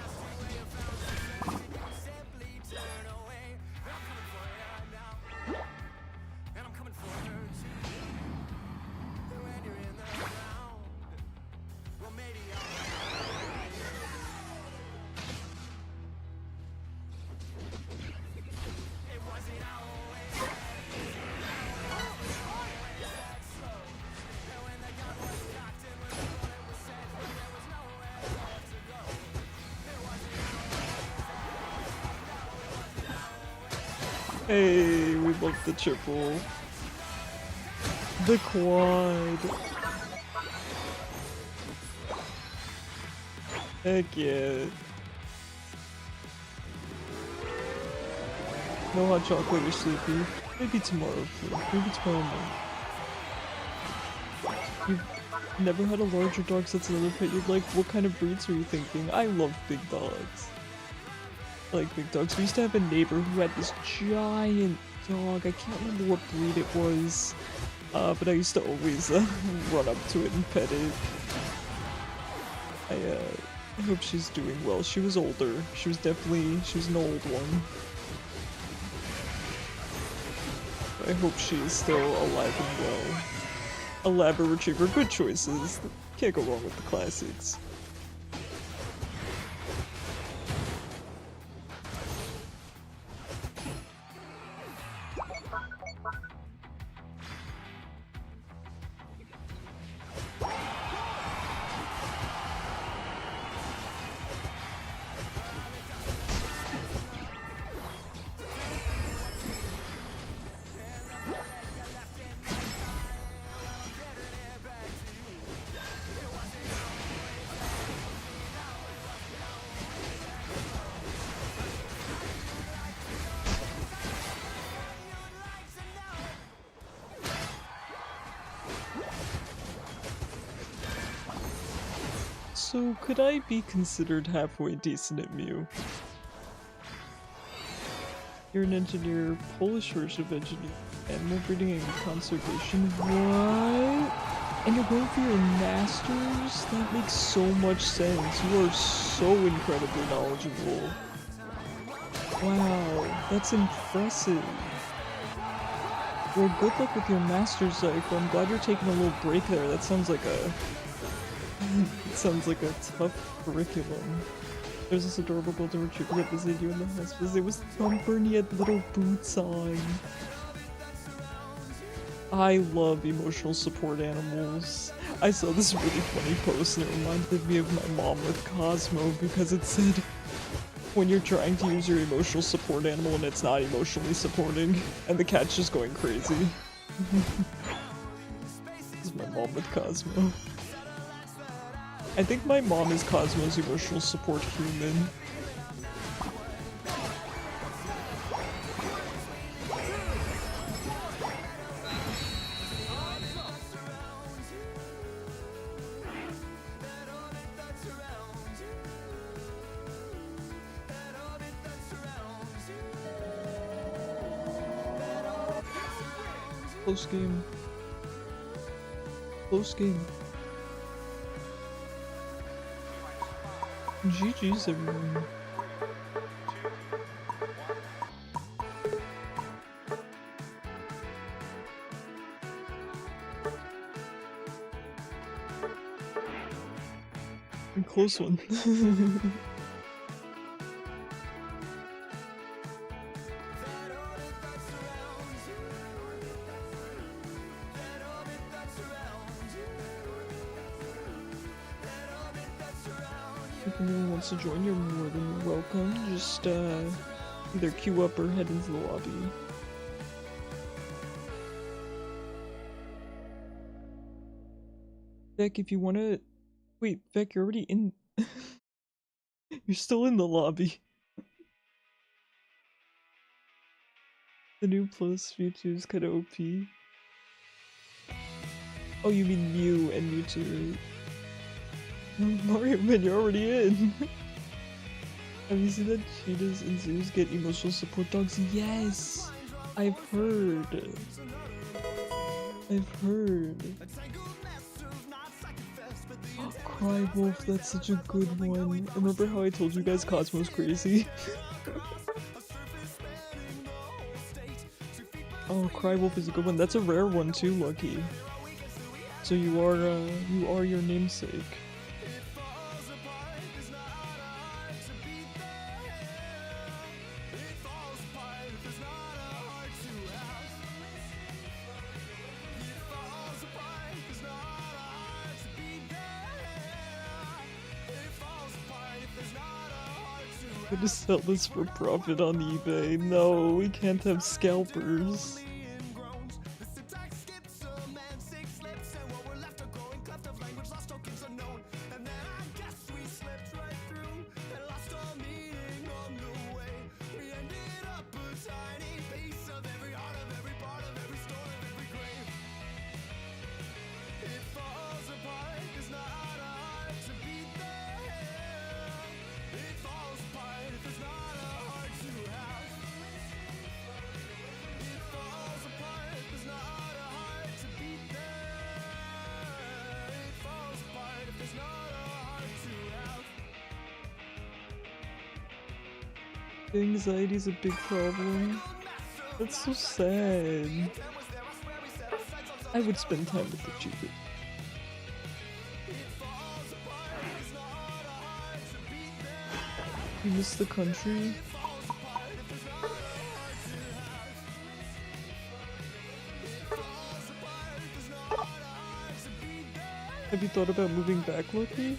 Hey, we love the triple. The quad. Heck yeah. No hot chocolate or sleepy. Maybe tomorrow too. Maybe tomorrow morning. You've never had a larger dog since another pet you'd like? What kind of breeds are you thinking? I love big dogs. I like big dogs. We used to have a neighbor who had this giant dog. I can't remember what breed it was. But I used to always run up to it and pet it. I hope she's doing well. She was older. She was an old one. I hope she is still alive and well. A Labra Retriever, good choices. Can't go wrong with the classics. So, could I be considered halfway decent at Mew? You're an engineer, Polish version of engineer, animal breeding and conservation. What? And you're going for your masters? That makes so much sense. You are so incredibly knowledgeable. Wow, that's impressive. Well, good luck with your masters, Zyko. I'm glad you're taking a little break there. That sounds like a... it sounds like a tough curriculum. There's this adorable golden retriever that visited you in the hospital. It was Thumper and he had little boots on. I love emotional support animals. I saw this really funny post and it reminded me of my mom with Cosmo because it said, when you're trying to use your emotional support animal and it's not emotionally supporting, and the cat's just going crazy. This is my mom with Cosmo. I think my mom is Cosmo's emotional support human. Close game. Close game. GG's everyone. A close one. If anyone wants to join, you're more than welcome. Just either queue up or head into the lobby. Vec, if you wanna... Wait, Vec, you're already in... You're still in the lobby. The new plus Mewtwo is kinda OP. Oh, you mean Mew and Mewtwo, right? Mario Man, you're already in! Have you seen that cheetahs and zoos get emotional support dogs? Yes! I've heard. I've heard. Oh, Cry Wolf, that's such a good one. Remember how I told you guys Cosmo's crazy? Oh, Cry Wolf is a good one. That's a rare one too, Lucky. So you are your namesake. Gonna sell this for profit on eBay. No, we can't have scalpers. Anxiety is a big problem. That's so sad. I would spend time with the tuber. You miss the country? Have you thought about moving back, Loki?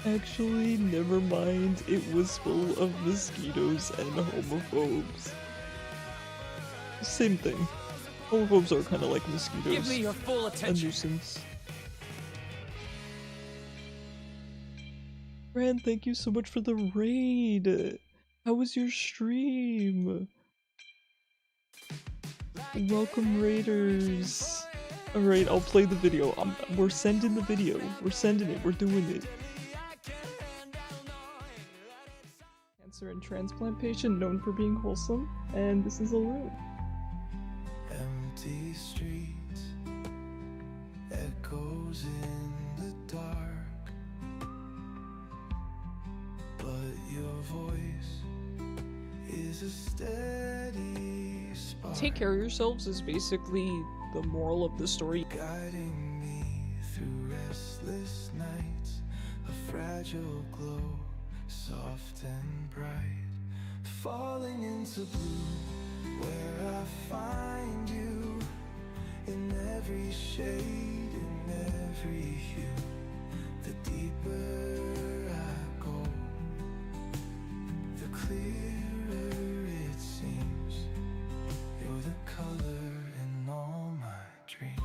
Actually, never mind. It was full of mosquitoes and homophobes. Same thing. Homophobes are kind of like mosquitoes. Give me your full A attention. nuisance. Fran, thank you so much for the raid. How was your stream? Welcome, raiders. Alright, I'll play the video. We're sending the video. We're sending it. We're doing it. Cancer and transplant patient known for being wholesome. And this is a loot. Empty streets, echoes in the dark, but your voice is a steady spark, Take care of yourselves is basically the moral of the story. guiding me through restless nights, a fragile glow, soft and bright, falling into blue, where I find you, in every shade, in every hue, the deeper I go, the clearer it seems, you're the color in all my dreams.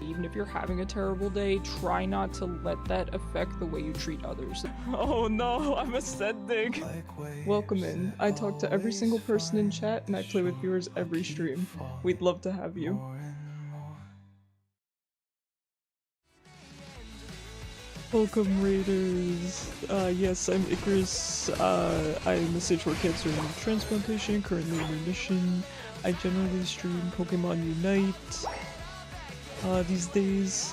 Even if you're having a terrible day, try not to let that affect the way you treat others. Oh no, I'm ascending! Welcome in. I talk to every single person in chat and I play with viewers every stream. We'd love to have you. Welcome, raiders. Yes, I'm Icarus. I'm a stage 4 cancer and transplant patient, currently in remission. I generally stream Pokemon Unite. These days.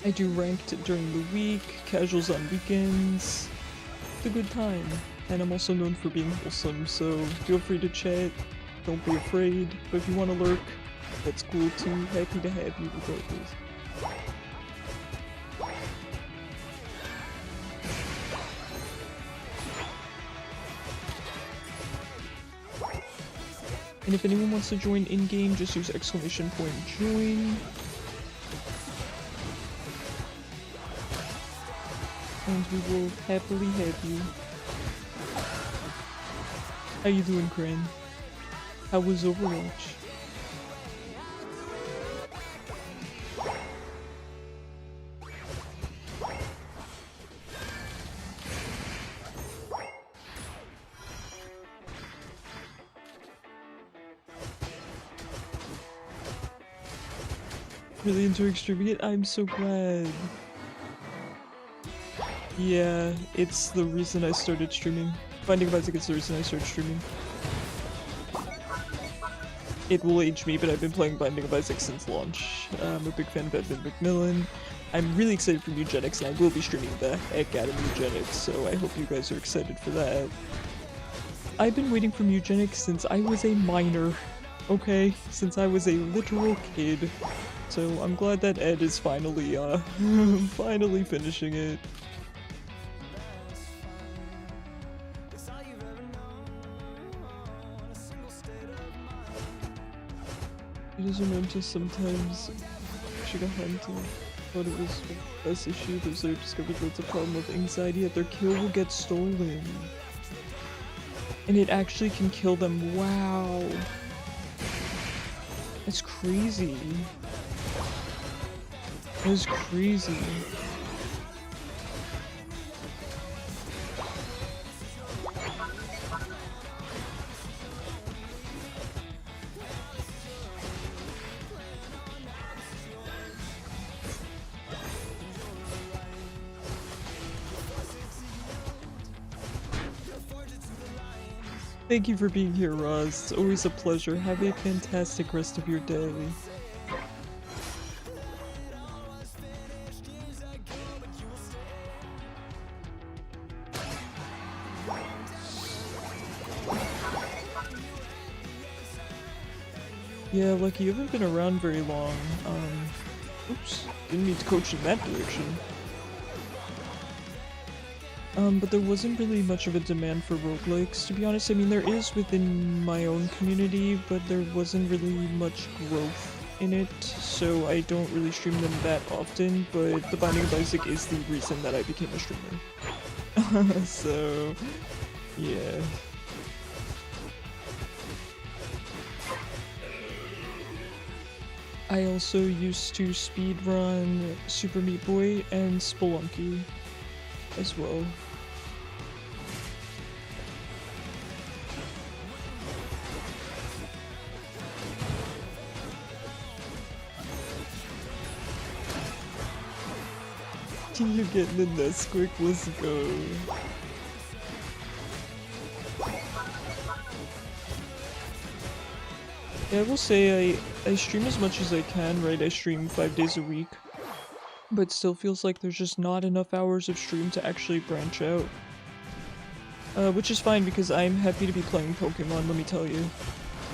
I do ranked during the week, casuals on weekends. It's a good time. And I'm also known for being wholesome, so feel free to chat. Don't be afraid. But if you want to lurk, that's cool too. Happy to have you regardless. And if anyone wants to join in-game, just use !join. And we will happily have you. How you doing, Crane? How was Overwatch? Really enjoying streaming it? I'm so glad. Yeah, it's the reason I started streaming. Binding of Isaac is the reason I started streaming. It will age me, but I've been playing Binding of Isaac since launch. I'm a big fan of Edmund McMillan. I'm really excited for Eugenics, and I will be streaming the heck out of Eugenics, so I hope you guys are excited for that. I've been waiting for Eugenics since I was a minor, okay? Since I was a literal kid. So I'm glad that Ed is finally, finally finishing it. is Emotes sometimes Chigahanta thought it was the best issue. Those are discovered that it's a problem with anxiety that their kill will get stolen. And it actually can kill them. Wow. That's crazy. That's crazy. Thank you for being here, Roz. It's always a pleasure. Have a fantastic rest of your day. Yeah, Lucky, you haven't been around very long. Oops, didn't mean to coach in that direction. But there wasn't really much of a demand for roguelikes, to be honest. I mean, there is within my own community, but there wasn't really much growth in it, so I don't really stream them that often, but The Binding of Isaac is the reason that I became a streamer. So, yeah. I also used to speedrun Super Meat Boy and Spelunky as well. You're getting in this quick, let's go. Yeah, I will say I stream as much as I can, right? I stream 5 days a week. But still feels like there's just not enough hours of stream to actually branch out. Which is fine because I'm happy to be playing Pokemon, let me tell you.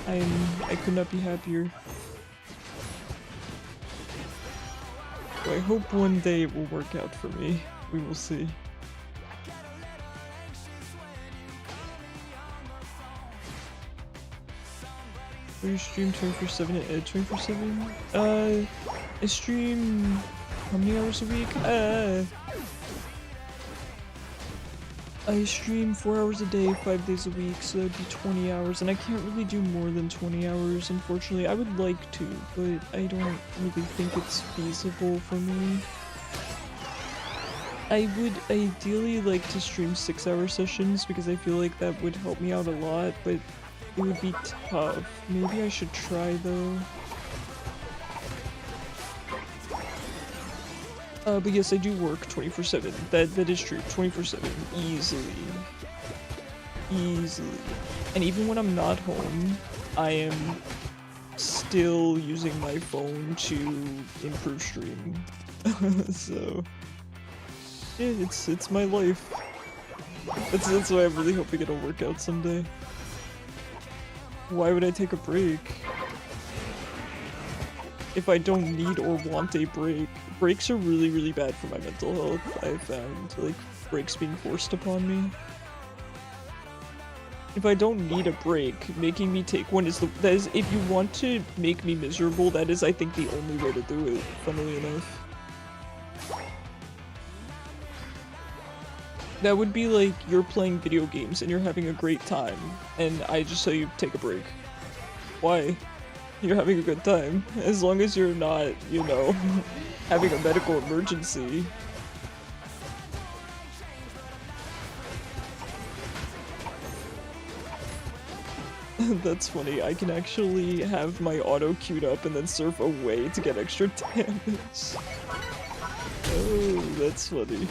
I could not be happier. So I hope one day it will work out for me. We will see. Do you stream 24/7 at Ed 24/7? I stream how many hours a week? I stream 4 hours a day, 5 days a week, so that'd be 20 hours, and I can't really do more than 20 hours, unfortunately. I would like to, but I don't really think it's feasible for me. I would ideally like to stream 6-hour sessions, because I feel like that would help me out a lot, but it would be tough. Maybe I should try, though. But yes, I do work 24/7. That is true. 24/7. Easily. Easily. And even when I'm not home, I am still using my phone to improve stream. So yeah, it's my life. That's why I'm really hoping it'll work out someday. Why would I take a break if I don't need or want a break? Breaks are really, really bad for my mental health, I've found. Like, breaks being forced upon me. If I don't need a break, making me take one is that is, if you want to make me miserable, that is, I think, the only way to do it, funnily enough. That would be like, you're playing video games and you're having a great time, and I just say you take a break. Why? You're having a good time. As long as you're not, you know, having a medical emergency. That's funny. I can actually have my auto queued up and then surf away to get extra damage. Oh, that's funny.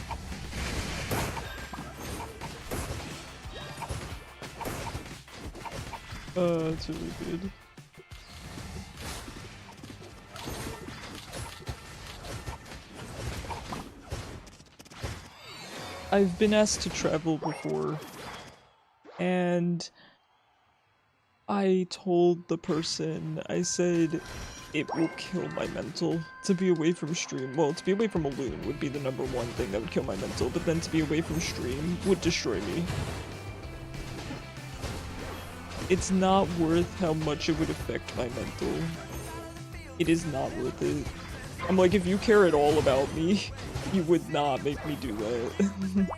That's really good. I've been asked to travel before, and I told the person, I said, it will kill my mental to be away from stream. Well, to be away from a loon would be the #1 thing that would kill my mental, but then to be away from stream would destroy me. It's not worth how much it would affect my mental. it is not worth it. I'm like, if you care at all about me, you would not make me do that.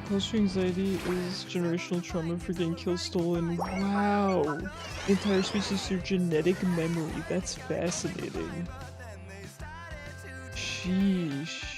Post anxiety is generational trauma for getting kills stolen. Wow! The entire species through genetic memory. That's fascinating. Sheesh.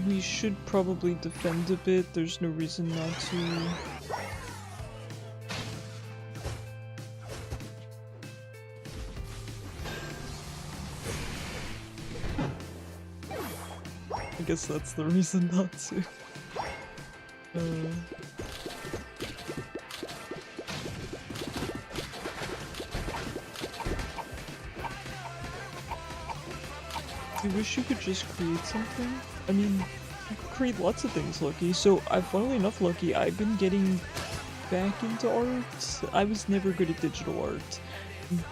We should probably defend a bit, there's no reason not to. I guess that's the reason not to. I wish you could just create something. I mean, you could create lots of things, Lucky. So, funnily enough, Lucky, I've been getting back into art. I was never good at digital art,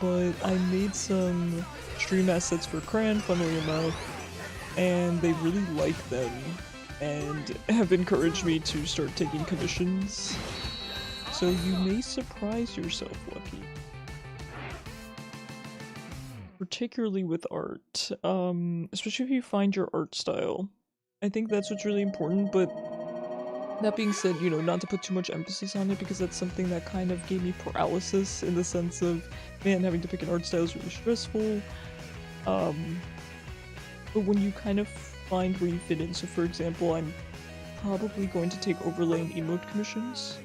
but I made some stream assets for Cran, funnily enough, and they really like them, and have encouraged me to start taking commissions. So you may surprise yourself, Lucky. Particularly with art, especially if you find your art style. I think that's what's really important, but that being said, you know, not to put too much emphasis on it because that's something that kind of gave me paralysis in the sense of, man, having to pick an art style is really stressful. But when you kind of find where you fit in, so for example, I'm probably going to take overlay and emote commissions,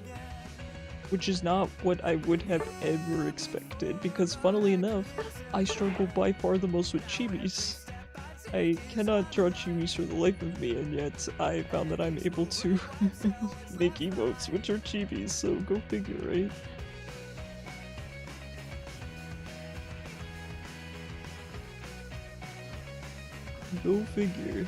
which is not what I would have ever expected, because funnily enough, I struggle by far the most with chibis. I cannot draw chibis for the life of me, and yet I found that I'm able to make emotes, which are chibis, so go figure, right? Go figure.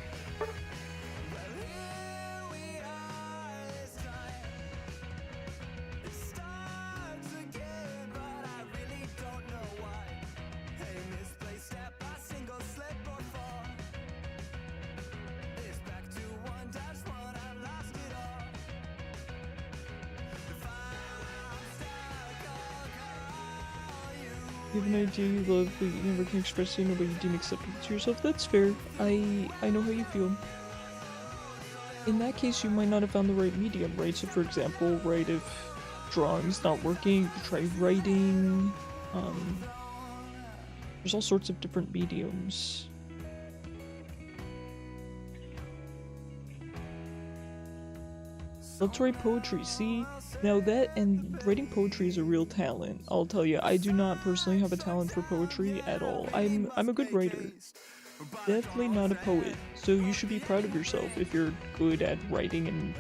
You have an idea you love, but you never can express it in a way you didn't accept it to yourself. That's fair. I know how you feel. In that case, you might not have found the right medium, right? So for example, right, if drawing's not working, you try writing. There's all sorts of different mediums. Let's write poetry, see? Now that, and writing poetry is a real talent, I'll tell you. I do not personally have a talent for poetry at all. I'm a good writer. Definitely not a poet, so you should be proud of yourself if you're good at writing and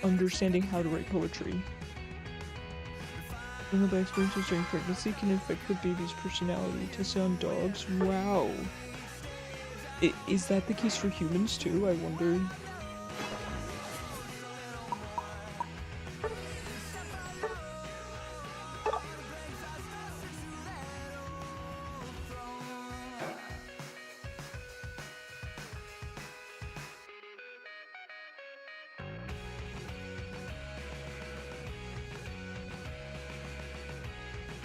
understanding how to write poetry. One of the experiences during pregnancy can affect the baby's personality. Tested on dogs? Wow. Is that the case for humans too? I wonder.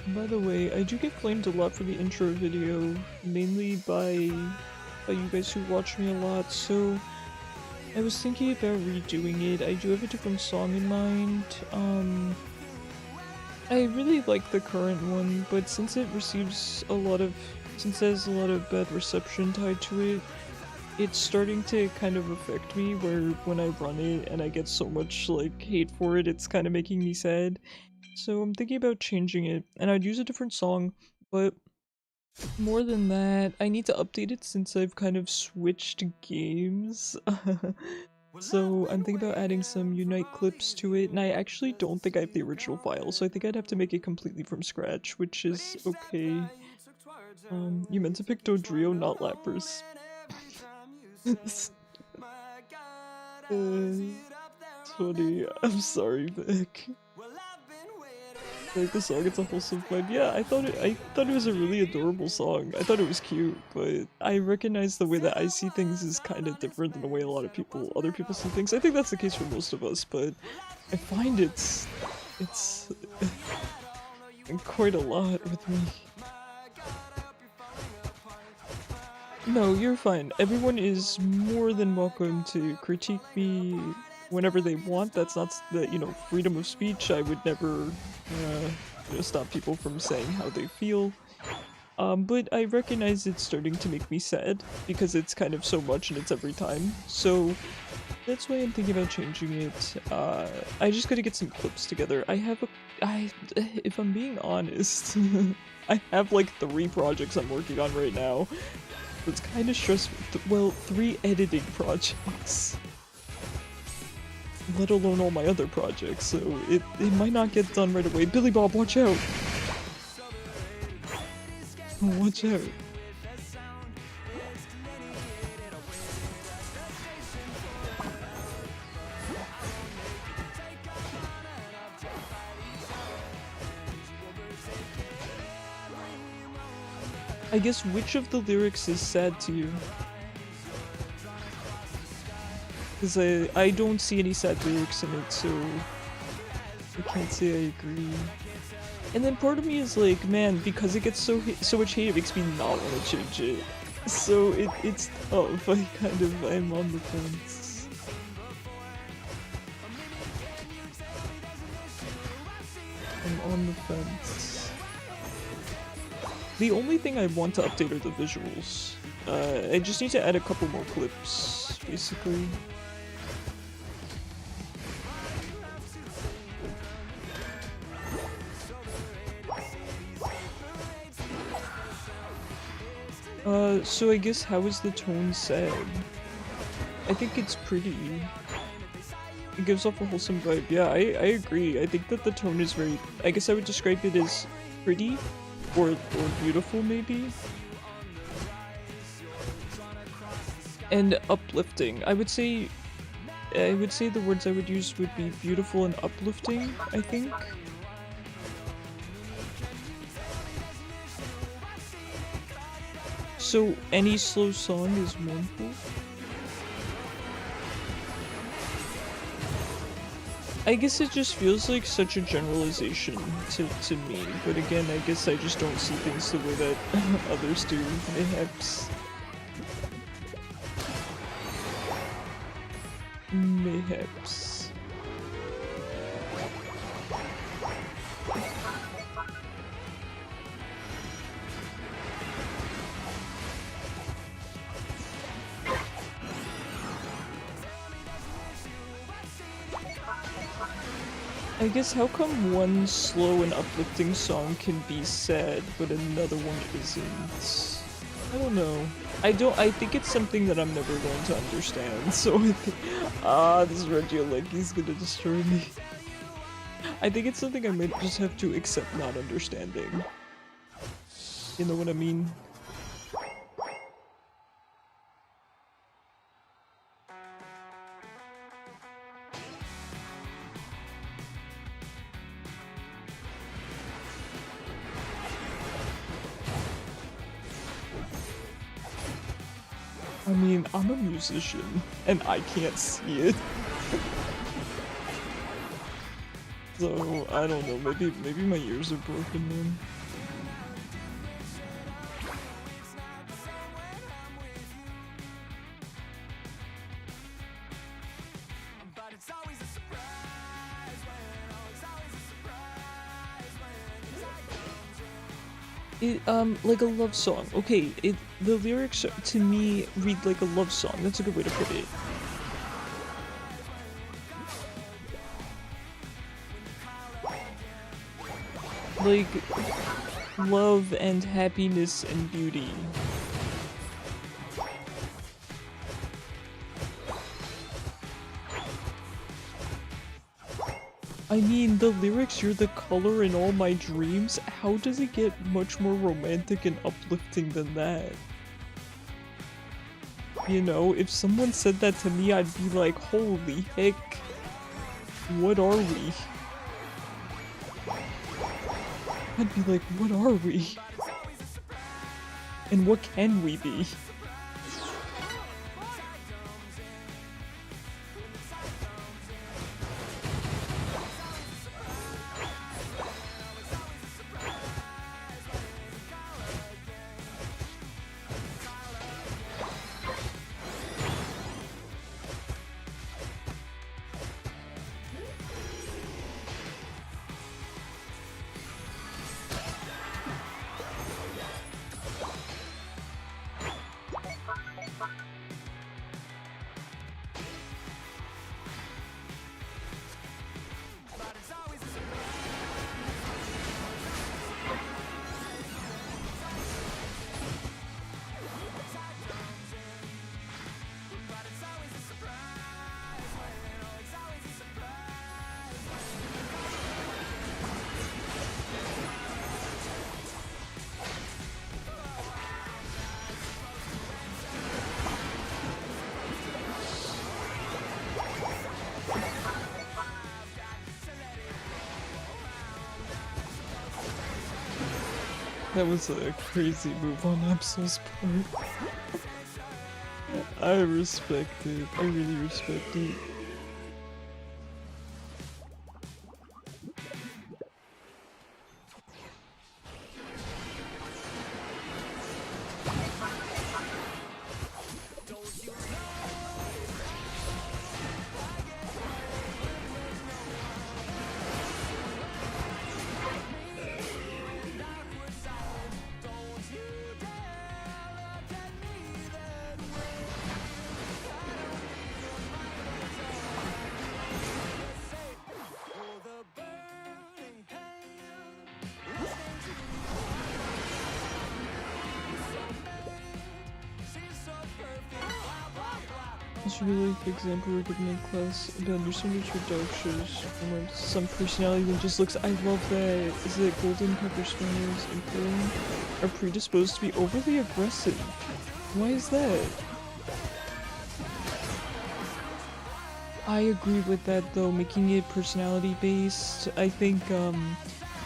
By the way, I do get flamed a lot for the intro video, mainly by you guys who watch me a lot, so I was thinking about redoing it. I do have a different song in mind. I really like the current one, but since it receives since there's a lot of bad reception tied to it, it's starting to kind of affect me where when I run it and I get so much like hate for it, it's kind of making me sad. So I'm thinking about changing it, and I'd use a different song, but more than that, I need to update it since I've kind of switched games. So I'm thinking about adding some Unite clips to it, and I actually don't think I have the original file, so I think I'd have to make it completely from scratch, which is okay. You meant to pick Dodrio, not Lappers. It's funny. I'm sorry, Vic. Like the song, it's a wholesome vibe. Yeah, I thought it was a really adorable song. I thought it was cute, but I recognize the way that I see things is kind of different than the way a lot of other people see things. I think that's the case for most of us, but I find it's quite a lot with me. No, you're fine. Everyone is more than welcome to critique me whenever they want. That's not the, freedom of speech. I would never, stop people from saying how they feel. But I recognize it's starting to make me sad because it's kind of so much and it's every time. So that's why I'm thinking about changing it. I just gotta get some clips together. If I'm being honest, I have like 3 projects I'm working on right now. It's kind of stressful. Well, 3 editing projects. Let alone all my other projects, so it might not get done right away. Billy Bob, watch out! Watch out. I guess which of the lyrics is sad to you? Because I don't see any sad lyrics in it, so I can't say I agree. And then part of me is like, man, because it gets so much hate, it makes me not want to change it. So it's tough. I'm on the fence. I'm on the fence. The only thing I want to update are the visuals. I just need to add a couple more clips, basically. So I guess how is the tone sad? I think it's pretty. It gives off a wholesome vibe. Yeah, I agree. I think that the tone is very... I guess I would describe it as pretty or beautiful, maybe? And uplifting. I would say the words I would use would be beautiful and uplifting, I think. So any slow song is mournful? I guess it just feels like such a generalization to me, but again, I guess I just don't see things the way that others do, mayhaps. Mayhaps. I guess how come one slow and uplifting song can be sad, but another one isn't? I don't know. I think it's something that I'm never going to understand, so I think... this Reggie-Leggie's gonna destroy me. I think it's something I might just have to accept not understanding. You know what I mean? I mean, I'm a musician, and I can't see it. So, I don't know, maybe my ears are broken, man. Like a love song. Okay, the lyrics to me read like a love song. That's a good way to put it. Like, love and happiness and beauty. I mean, the lyrics, "You're the color in all my dreams," how does it get much more romantic and uplifting than that? You know, if someone said that to me, I'd be like, holy heck, what are we? I'd be like, what are we? And what can we be? That was a crazy move on Absol's part. I respect it. I really respect it. It's a really good example we're given in class about understanding for dog shows and some personality that just looks. I love that. Is that golden pepper spaniels and Persian are predisposed to be overly aggressive? Why is that? I agree with that though, making it personality based. I think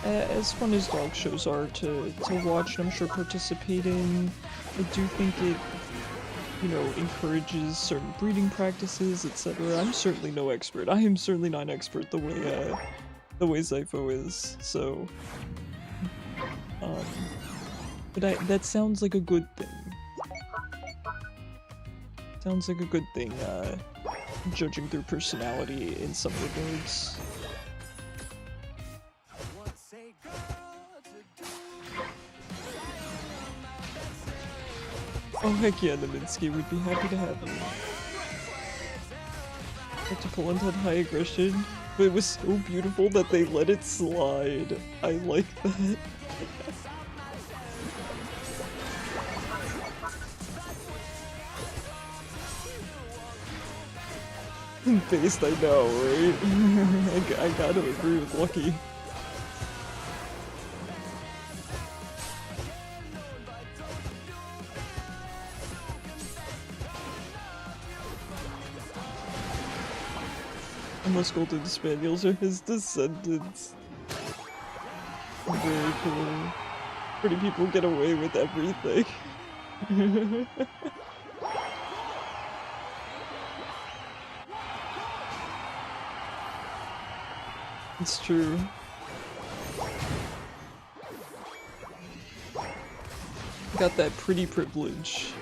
as fun as dog shows are to watch and I'm sure participate in, I do think it, you know, encourages certain breeding practices, etc. I'm certainly no expert. I am certainly not an expert the way Zypho is, so but that sounds like a good thing. Sounds like a good thing, judging through personality in some regards. Oh heck yeah, Naminsky, we'd be happy to have you. Had to pull into that high aggression, but it was so beautiful that they let it slide. I like that. Based, I know, right? I gotta agree with Lucky. Unless Golden Spaniels are his descendants. Very cool. Pretty people get away with everything. It's true. Got that pretty privilege.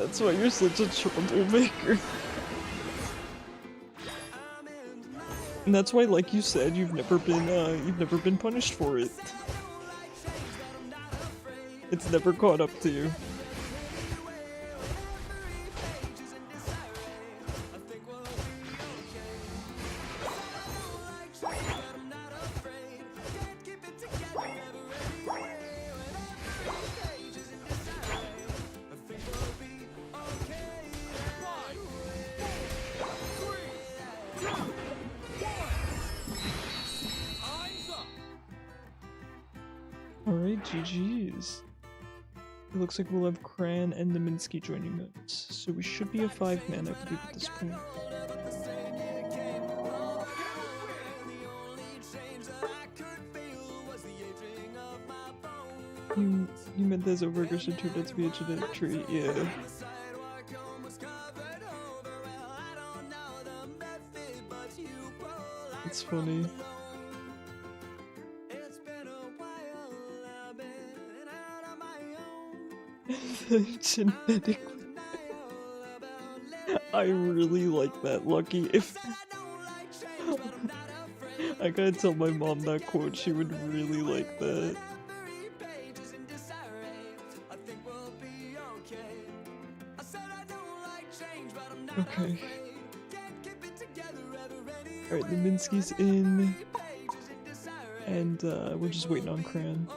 That's why you're such a troublemaker. And that's why, like you said, you've never been punished for it. It's never caught up to you. Alright, GG's. It looks like we'll have Kran and Naminsky joining us, so we should be a 5-man, I believe, at this point. You meant there's a regression turned out to be a genetic trait, yeah. It's funny. Genetic. I really like that, Lucky. If I gotta tell my mom that quote, she would really like that. Okay. Alright, Naminsky's in. And we're just waiting on Kran.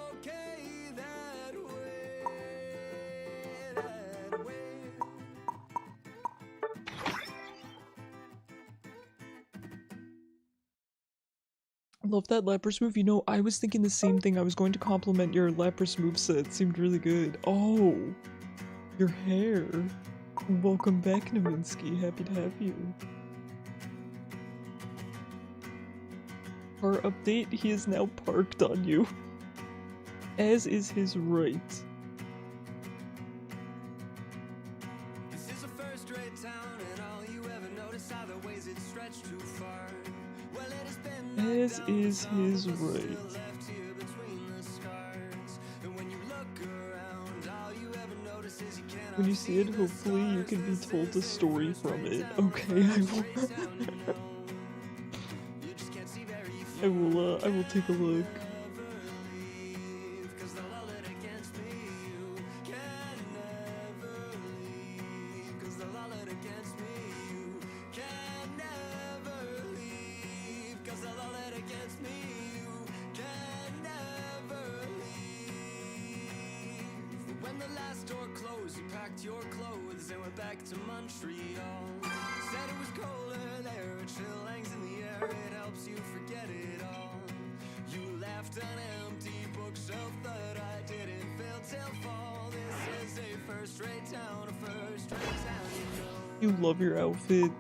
Love that Lapras move. You know, I was thinking the same thing. I was going to compliment your Lapras moveset. It seemed really good. Oh, your hair. Welcome back, Naminsky. Happy to have you. Our update, he is now parked on you. As is his right. This is a first-rate town, and all you ever notice are the ways it stretched too far. Well, it has been as is his right. When you see it, hopefully you can be told a story from it. Okay, I will take a look. You love your outfit.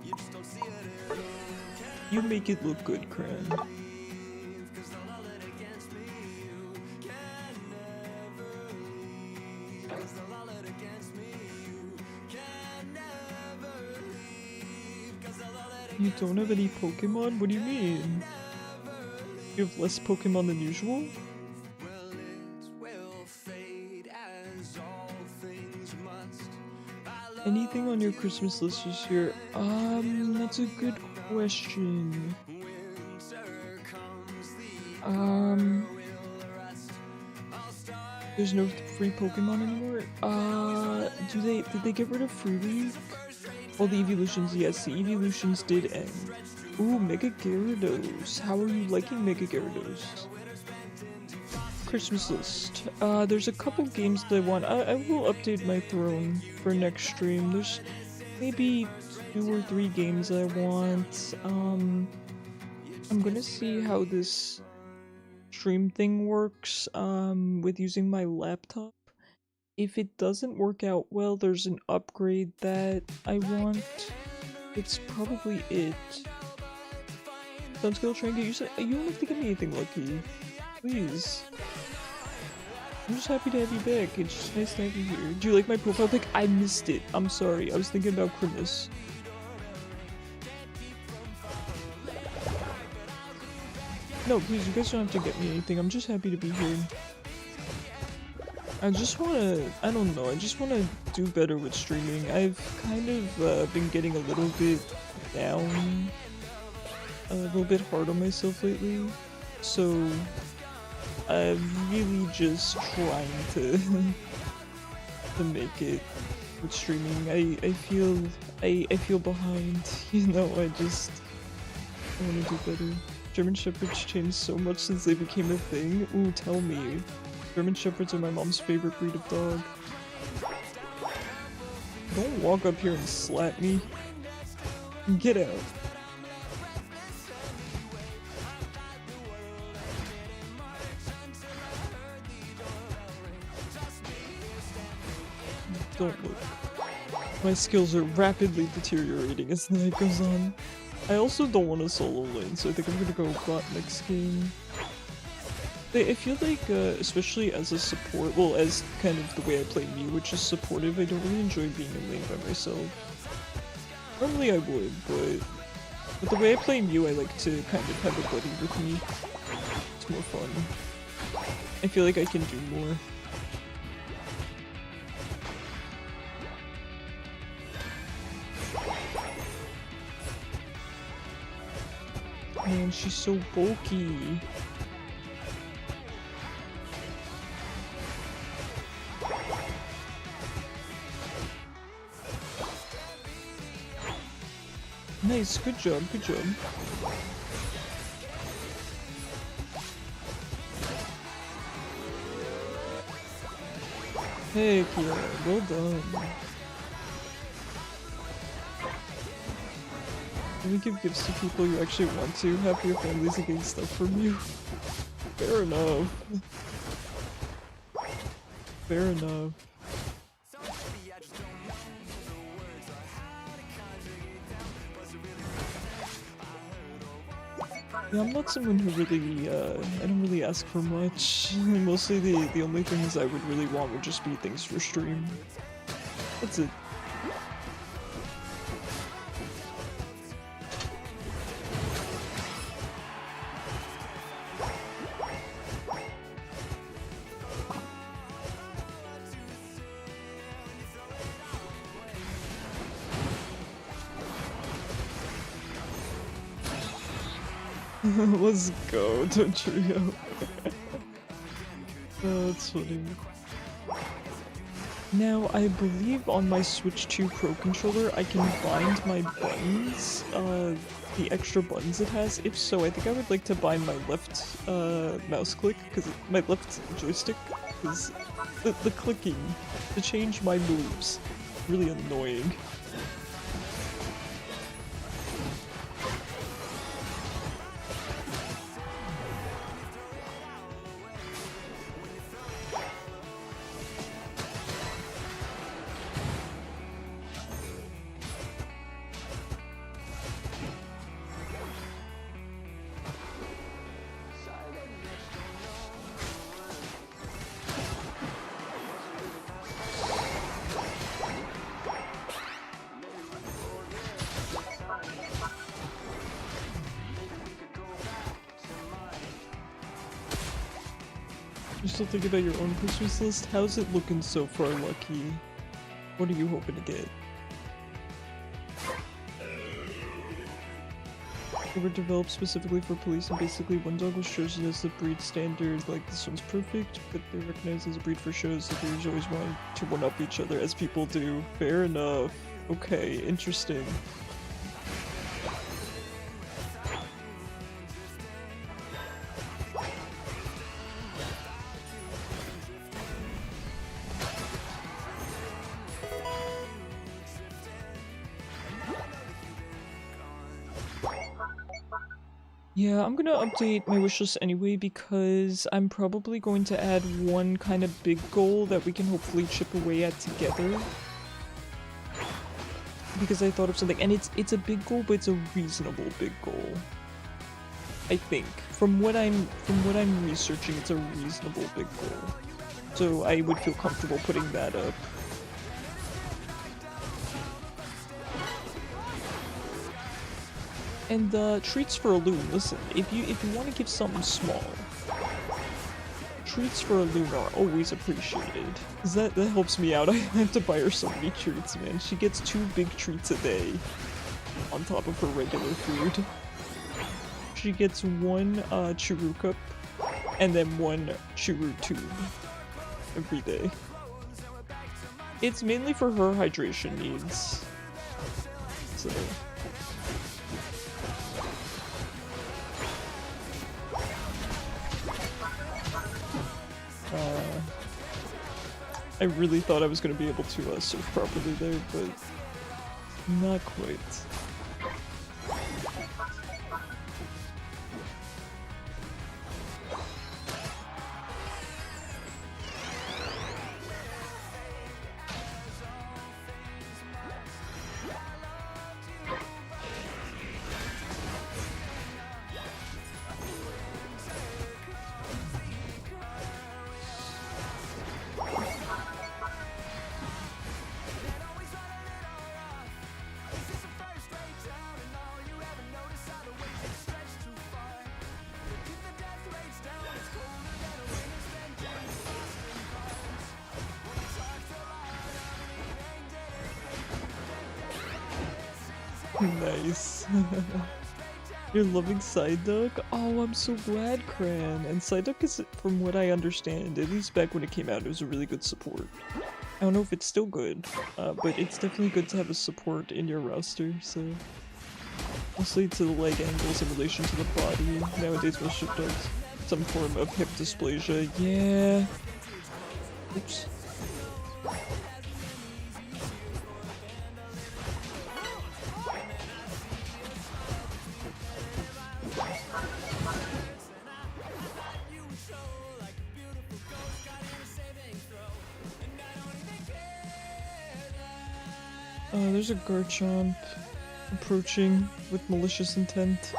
You make it look good, Kran. You don't have any Pokemon? What do you mean? You have less Pokemon than usual? Anything on your Christmas list this year? That's a good question. There's no free Pokemon anymore? Did they get rid of Free Week? Well, the evolutions, yes, the evolutions did end. Ooh, Mega Gyarados. How are you liking Mega Gyarados? Christmas list. There's a couple games that I want. I will update my throne for next stream. There's maybe 2 or 3 games I want. I'm gonna see how this stream thing works, with using my laptop. If it doesn't work out well, there's an upgrade that I want. It's probably it. Sunskill, try and get you. You don't have to give me anything, Lucky. Please. I'm just happy to have you back. It's just nice to have you here. Do you like my profile pic? I missed it. I'm sorry. I was thinking about Christmas. No, please, you guys don't have to get me anything. I'm just happy to be here. I just wanna, I don't know, I just wanna do better with streaming. I've kind of been getting a little bit down, a little bit hard on myself lately, so I'm really just trying to to make it with streaming. I feel behind, you know. I want to do better. German Shepherds changed so much since they became a thing. Ooh, tell me. German Shepherds are my mom's favorite breed of dog. Don't walk up here and slap me. Get out. Don't look. My skills are rapidly deteriorating as the night goes on. I also don't want a solo lane, so I think I'm gonna go bot next game. I feel like, especially as a support, well, as kind of the way I play Mew, which is supportive, I don't really enjoy being in lane by myself. Normally I would, but with the way I play Mew, I like to kind of have a buddy with me. It's more fun. I feel like I can do more. Man, she's so bulky. Nice, good job, good job. Heck yeah, well done. Can we give gifts to people you actually want to? Half your family's against stuff from you. Fair enough. Fair enough. Yeah, I'm not someone who really, I don't really ask for much. Mostly the only things I would really want would just be things for stream. That's it. Let's go, don't trio. Oh, that's funny. Now, I believe on my Switch 2 Pro controller, I can bind my buttons, the extra buttons it has. If so, I think I would like to bind my left mouse click, my left joystick, because the clicking to change my moves, really annoying. You're still thinking about your own Christmas list? How's it looking so far, Lucky? What are you hoping to get? They were developed specifically for police, and basically one dog was chosen as the breed standard, like this one's perfect, but they're recognized as a breed for shows, so breeders always want to one-up each other, as people do. Fair enough. Okay, interesting. Yeah, I'm gonna update my wishlist anyway because I'm probably going to add one kind of big goal that we can hopefully chip away at together. Because I thought of something, and it's a big goal, but it's a reasonable big goal. I think. From what I'm researching, it's a reasonable big goal. So I would feel comfortable putting that up. And treats for a loon. Listen, if you want to give something small, treats for a Luna are always appreciated. 'Cause that helps me out. I have to buy her so many treats, man. She gets 2 big treats a day on top of her regular food. She gets 1 Churu cup and then 1 Churu tube every day. It's mainly for her hydration needs. So I really thought I was going to be able to surf properly there, but not quite. Nice. You're loving Psyduck? Oh, I'm so glad, Cran. And Psyduck is, from what I understand, at least back when it came out, it was a really good support. I don't know if it's still good, but it's definitely good to have a support in your roster, so... Mostly to the leg angles in relation to the body. Nowadays most ship does some form of hip dysplasia. Yeah. Oops. There's a Garchomp approaching with malicious intent.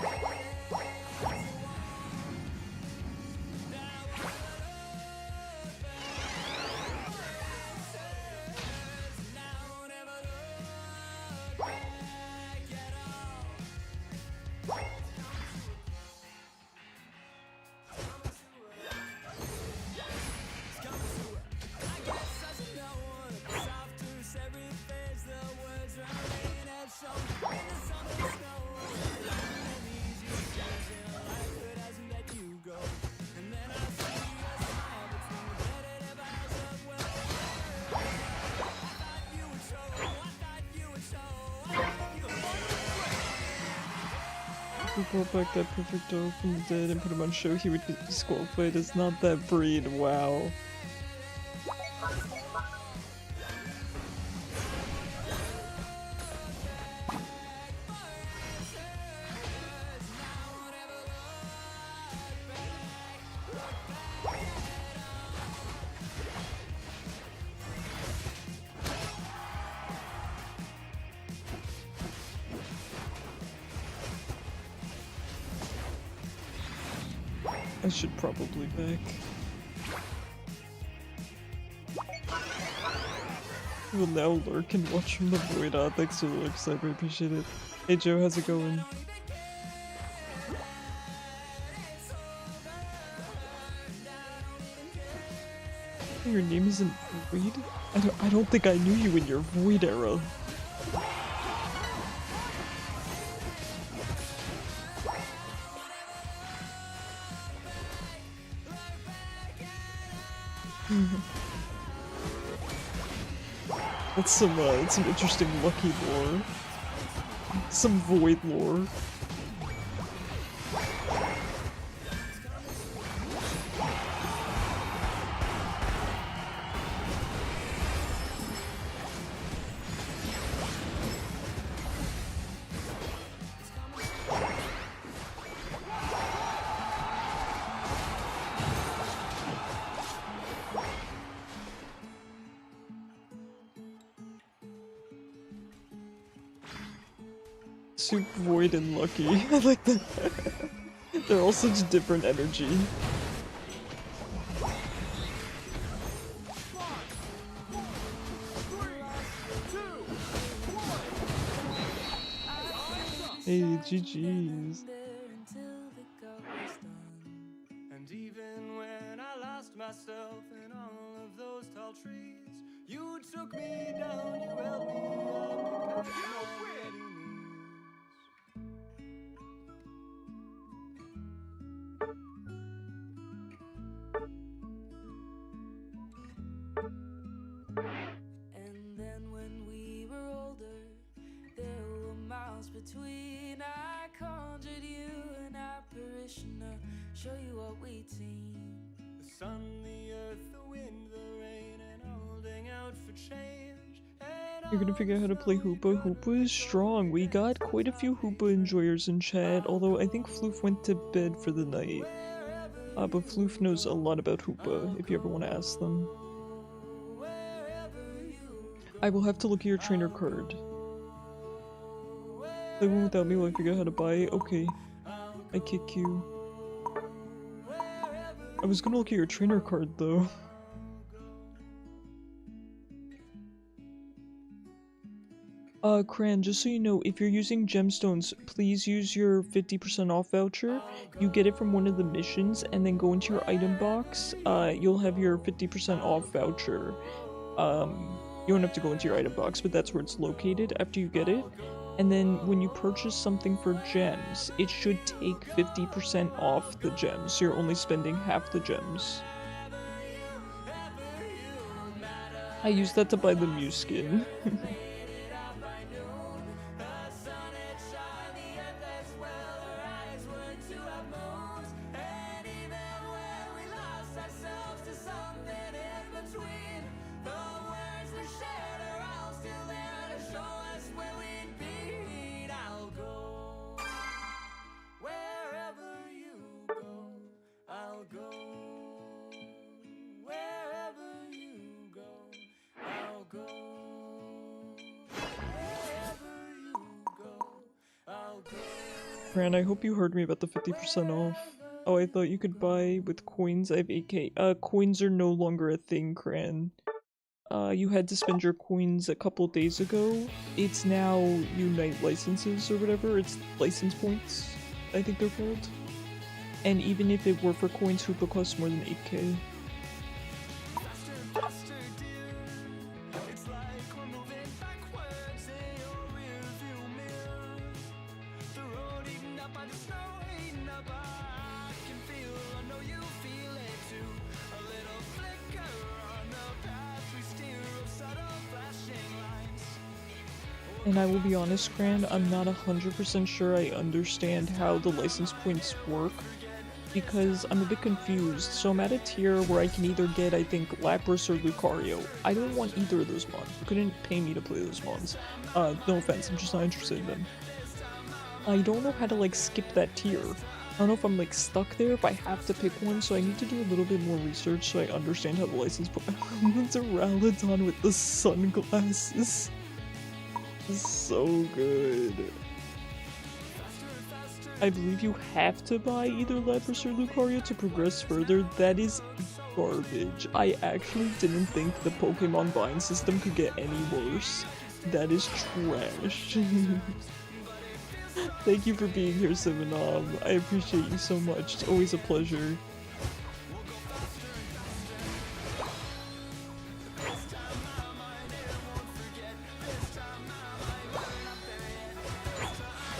We brought back that perfect dog from the dead and put him on show, he would be disqualified as not that breed. Wow. I should probably back. Well, now lurk and watch from the void. Thanks for the lurk, Cyber, I appreciate it. Hey Joe, how's it going? Your name isn't Void? I don't think I knew you in your Void era. That's some interesting lucky lore. Some void lore. Soup, Void, and Lucky. I like that. They're all such different energy. Hey, GG's. And even when I lost my took me down, you held me up, you know it. And then when we were older, there were miles between. I conjured you an apparitioner, show you what we team. The sun, the earth, the wind, the rain, and holding out for change. You're gonna figure out how to play Hoopa. Hoopa is strong. We got quite a few Hoopa enjoyers in chat, although I think Floof went to bed for the night. But Floof knows a lot about Hoopa, if you ever want to ask them. I will have to look at your trainer card. Play one without me while I figure out how to buy it. Okay. I kick you. I was gonna look at your trainer card, though. Cran, just so you know, if you're using gemstones, please use your 50% off voucher. You get it from one of the missions, and then go into your item box. You'll have your 50% off voucher. You don't have to go into your item box, but that's where it's located after you get it. And then when you purchase something for gems, it should take 50% off the gems, so you're only spending half the gems. I used that to buy the Mew skin. Fran, I hope you heard me about the 50% off. Oh, I thought you could buy with coins. I have 8k. Coins are no longer a thing, Cran. You had to spend your coins a couple days ago. It's now Unite licenses or whatever. It's license points, I think they're called. And even if it were for coins, Hoopa costs more than 8k. And I will be honest, Gran, I'm not 100% sure I understand how the license points work, because I'm a bit confused. So I'm at a tier where I can either get, I think, Lapras or Lucario. I don't want either of those mons. You couldn't pay me to play those mons. No offense, I'm just not interested in them. I don't know how to, like, skip that tier. I don't know if I'm, like, stuck there, if I have to pick one, so I need to do a little bit more research so I understand how the license point- It's a Ralladon with the sunglasses. So good. I believe you have to buy either Lapras or Lucario to progress further. That is garbage. I actually didn't think the Pokemon buying system could get any worse. That is trash. Thank you for being here, Sivanom. I appreciate you so much. It's always a pleasure.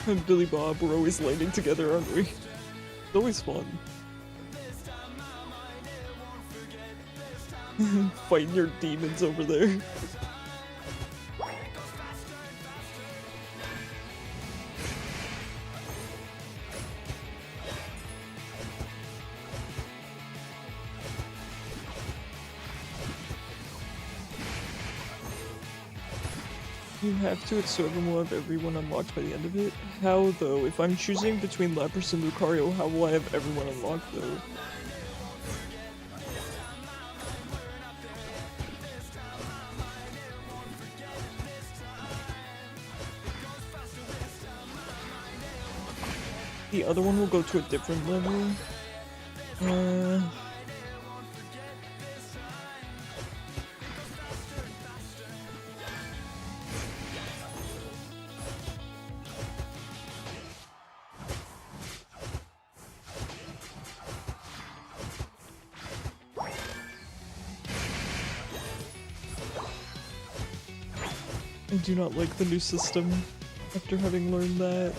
And Billy Bob, we're always landing together, aren't we? It's always fun. Fighting your demons over there. You have to, it's so everyone will have everyone unlocked by the end of it. How though? If I'm choosing between Lapras and Lucario, how will I have everyone unlocked though? The other one will go to a different level. I do not like the new system after having learned that.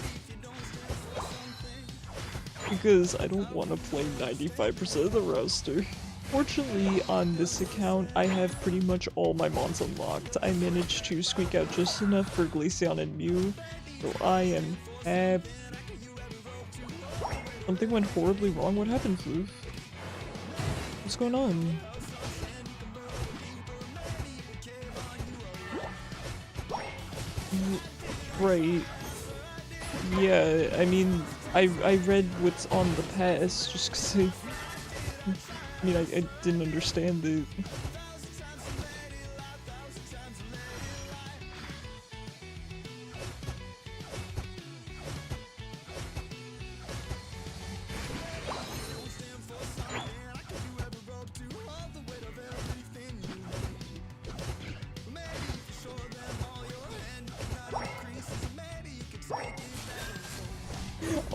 Because I don't want to play 95% of the roster. Fortunately, on this account, I have pretty much all my mons unlocked. I managed to squeak out just enough for Glaceon and Mew, so I am happy. Something went horribly wrong. What happened, Floof? What's going on? Right. Yeah, I mean, I read what's on the pass just cause I didn't understand it.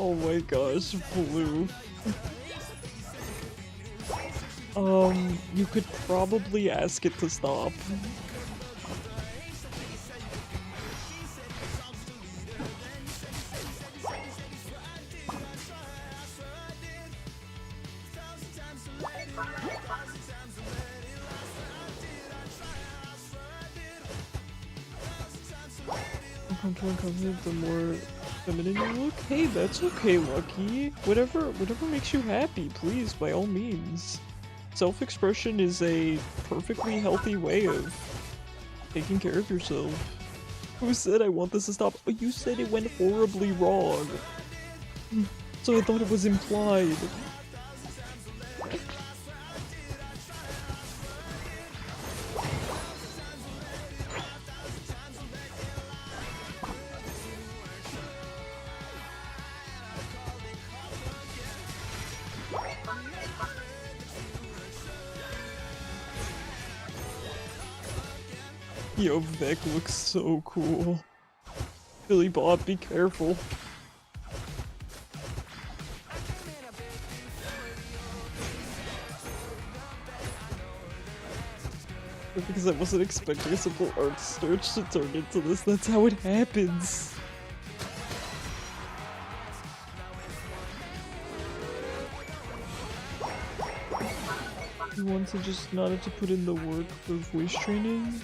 Oh my gosh, Blue. You could probably ask it to stop. The more feminine you look? Hey, that's okay, Lucky. Whatever makes you happy, please, by all means. Self-expression is a perfectly healthy way of taking care of yourself. Who said I want this to stop? Oh, you said it went horribly wrong. So I thought it was implied. Yo, Vec looks so cool. Billy Bob, be careful. Because I wasn't expecting a simple art search to turn into this, that's how it happens. You want to just not have to put in the work for voice training?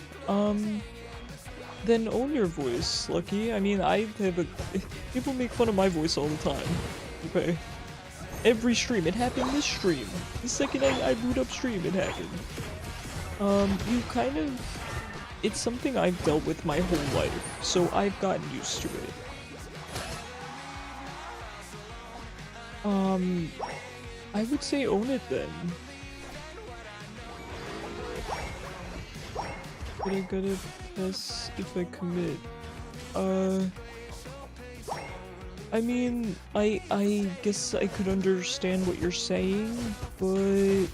Then own your voice, Lucky. I mean, people make fun of my voice all the time. Okay? Every stream. It happened this stream. The second I boot up stream, it happened. It's something I've dealt with my whole life, so I've gotten used to it. I would say own it then. But I gotta press if I commit. I mean, I guess I could understand what you're saying, but...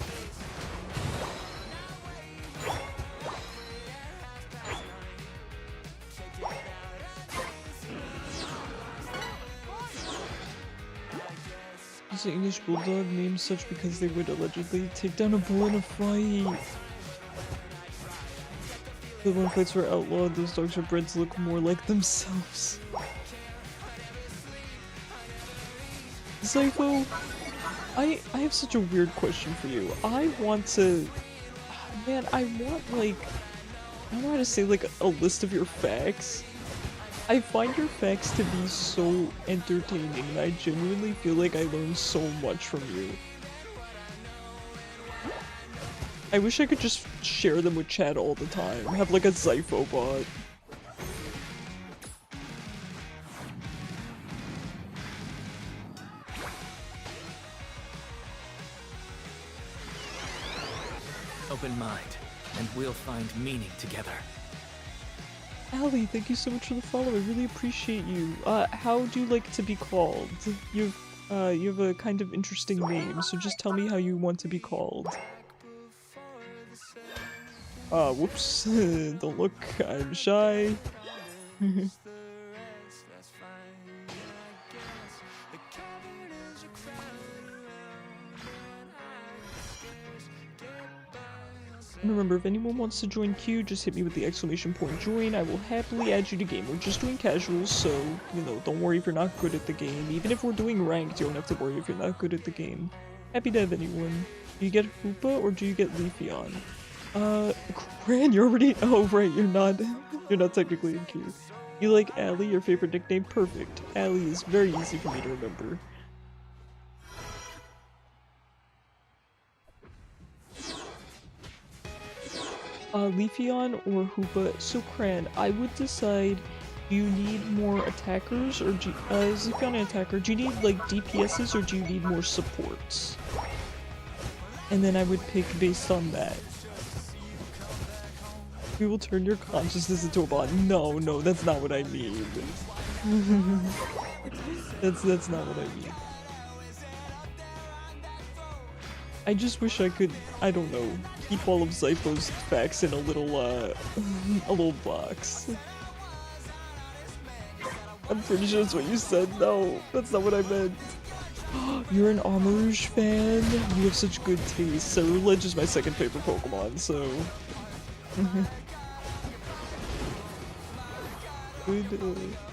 Is the English Bulldog named such because they would allegedly take down a bull in a fight? But when fights were outlawed, those dogs were bred to look more like themselves. Zypho, I have such a weird question for you. I want to... Man, I want, like... I don't know how to say, like, a list of your facts. I find your facts to be so entertaining, and I genuinely feel like I learn so much from you. I wish I could just share them with chat all the time. Have like a Zypho bot. Open mind, and we'll find meaning together. Allie, thank you so much for the follow. I really appreciate you. How do you like to be called? You have a kind of interesting name, so just tell me how you want to be called. Whoops. Don't look, I'm shy. And remember, if anyone wants to join queue, just hit me with the exclamation point join. I will happily add you to game. We're just doing casuals, so, you know, don't worry if you're not good at the game. Even if we're doing ranked, you don't have to worry if you're not good at the game. Happy to have anyone. Do you get Hoopa or do you get Leafeon? Gran, you're already- oh right, you're not technically in queue. You like Allie, your favorite nickname? Perfect. Allie is very easy for me to remember. Leafeon or Hoopa? So Cran, I would decide, do you need more attackers or is Leafeon an attacker? Do you need like DPSs or do you need more supports? And then I would pick based on that. We will turn your consciousness into a bot. No, that's not what I mean. That's not what I mean. I just wish I could, I don't know, keep all of Zypho's facts in a little box. I'm pretty sure that's what you said. No, that's not what I meant. You're an Amarouge fan? You have such good taste. Ceruledge is my second favorite Pokemon, so... Good,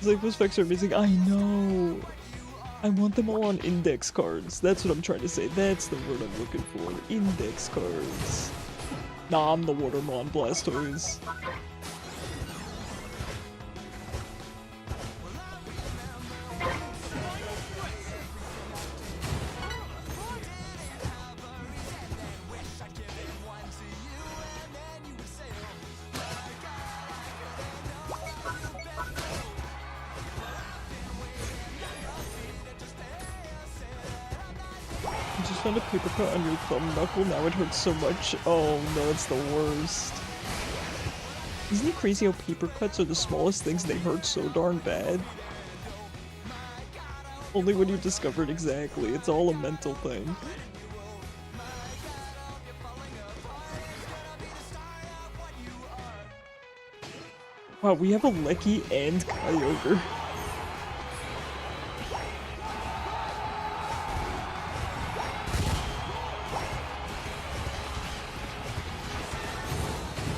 Zypho's facts are amazing. I know! I want them all on index cards. That's what I'm trying to say. That's the word I'm looking for. Index cards. Nah, I'm the Watermon Blastoise. Found a paper cut on your thumb knuckle, now it hurts so much. Oh no, it's the worst. Isn't it crazy how paper cuts are the smallest things and they hurt so darn bad? Only when you've discovered exactly, it's all a mental thing. Wow, we have a Lecky and Kyogre.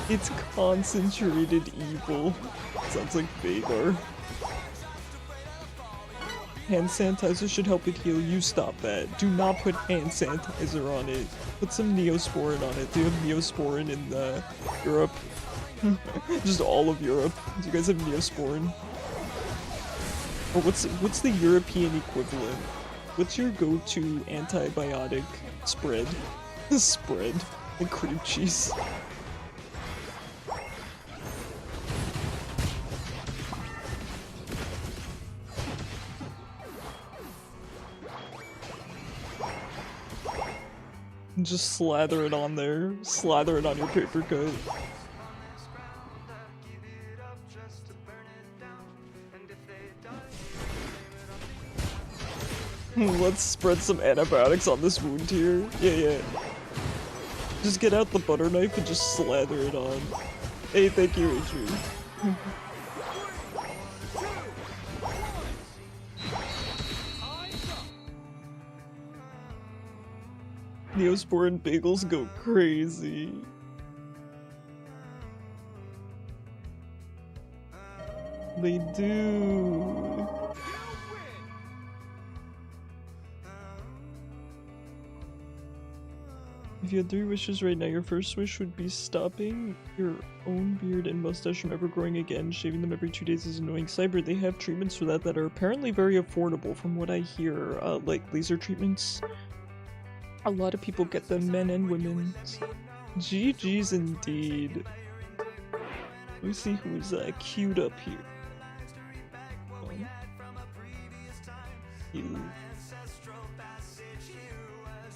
It's concentrated evil. Sounds like Vagar. Hand sanitizer should help it heal. You stop that. Do not put hand sanitizer on it. Put some Neosporin on it. Do you have Neosporin in Europe? Just all of Europe. Do you guys have Neosporin? Or what's the European equivalent? What's your go-to antibiotic spread? Spread. Like cream cheese. Just slather it on there. Slather it on your paper cut. Let's spread some antibiotics on this wound here. Yeah. Just get out the butter knife and just slather it on. Hey, thank you, Adrian. Neosporin bagels go crazy. They do. If you had 3 wishes right now, your first wish would be stopping your own beard and mustache from ever growing again. Shaving them every 2 days is annoying. Cyber, they have treatments for that are apparently very affordable from what I hear. Like laser treatments. A lot of people get them, men and women. GG's indeed. Let me see who's queued up here.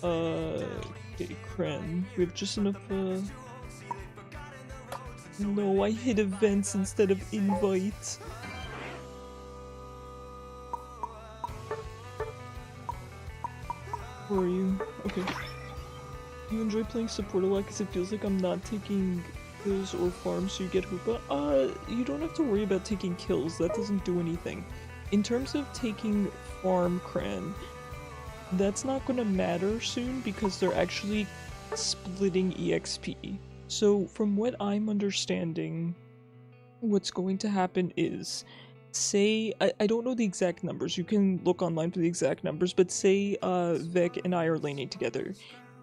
Okay, Kren. We have just enough, No, I hit events instead of invite. Where are you? Okay. You enjoy playing support a lot because it feels like I'm not taking kills or farms so you get Hoopa? You don't have to worry about taking kills, that doesn't do anything. In terms of taking farm Cran, that's not gonna matter soon because they're actually splitting EXP. So from what I'm understanding, what's going to happen is, say, I don't know the exact numbers, you can look online for the exact numbers, but say Vec and I are laning together,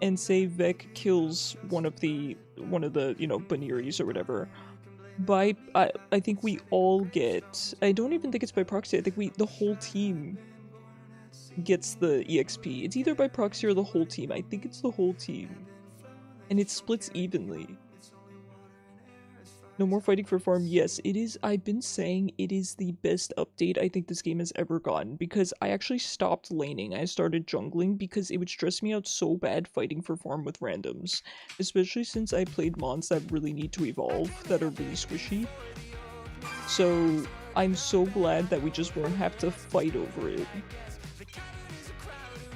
and say Vec kills one of the, you know, Baniris or whatever. I think we all get, I don't even think it's by proxy, I think the whole team gets the EXP. It's either by proxy or the whole team. I think it's the whole team. And it splits evenly. No more fighting for farm. Yes, it is. I've been saying it is the best update I think this game has ever gotten, because I actually stopped laning. I started jungling because it would stress me out so bad fighting for farm with randoms. Especially since I played mons that really need to evolve, that are really squishy. So I'm so glad that we just won't have to fight over it.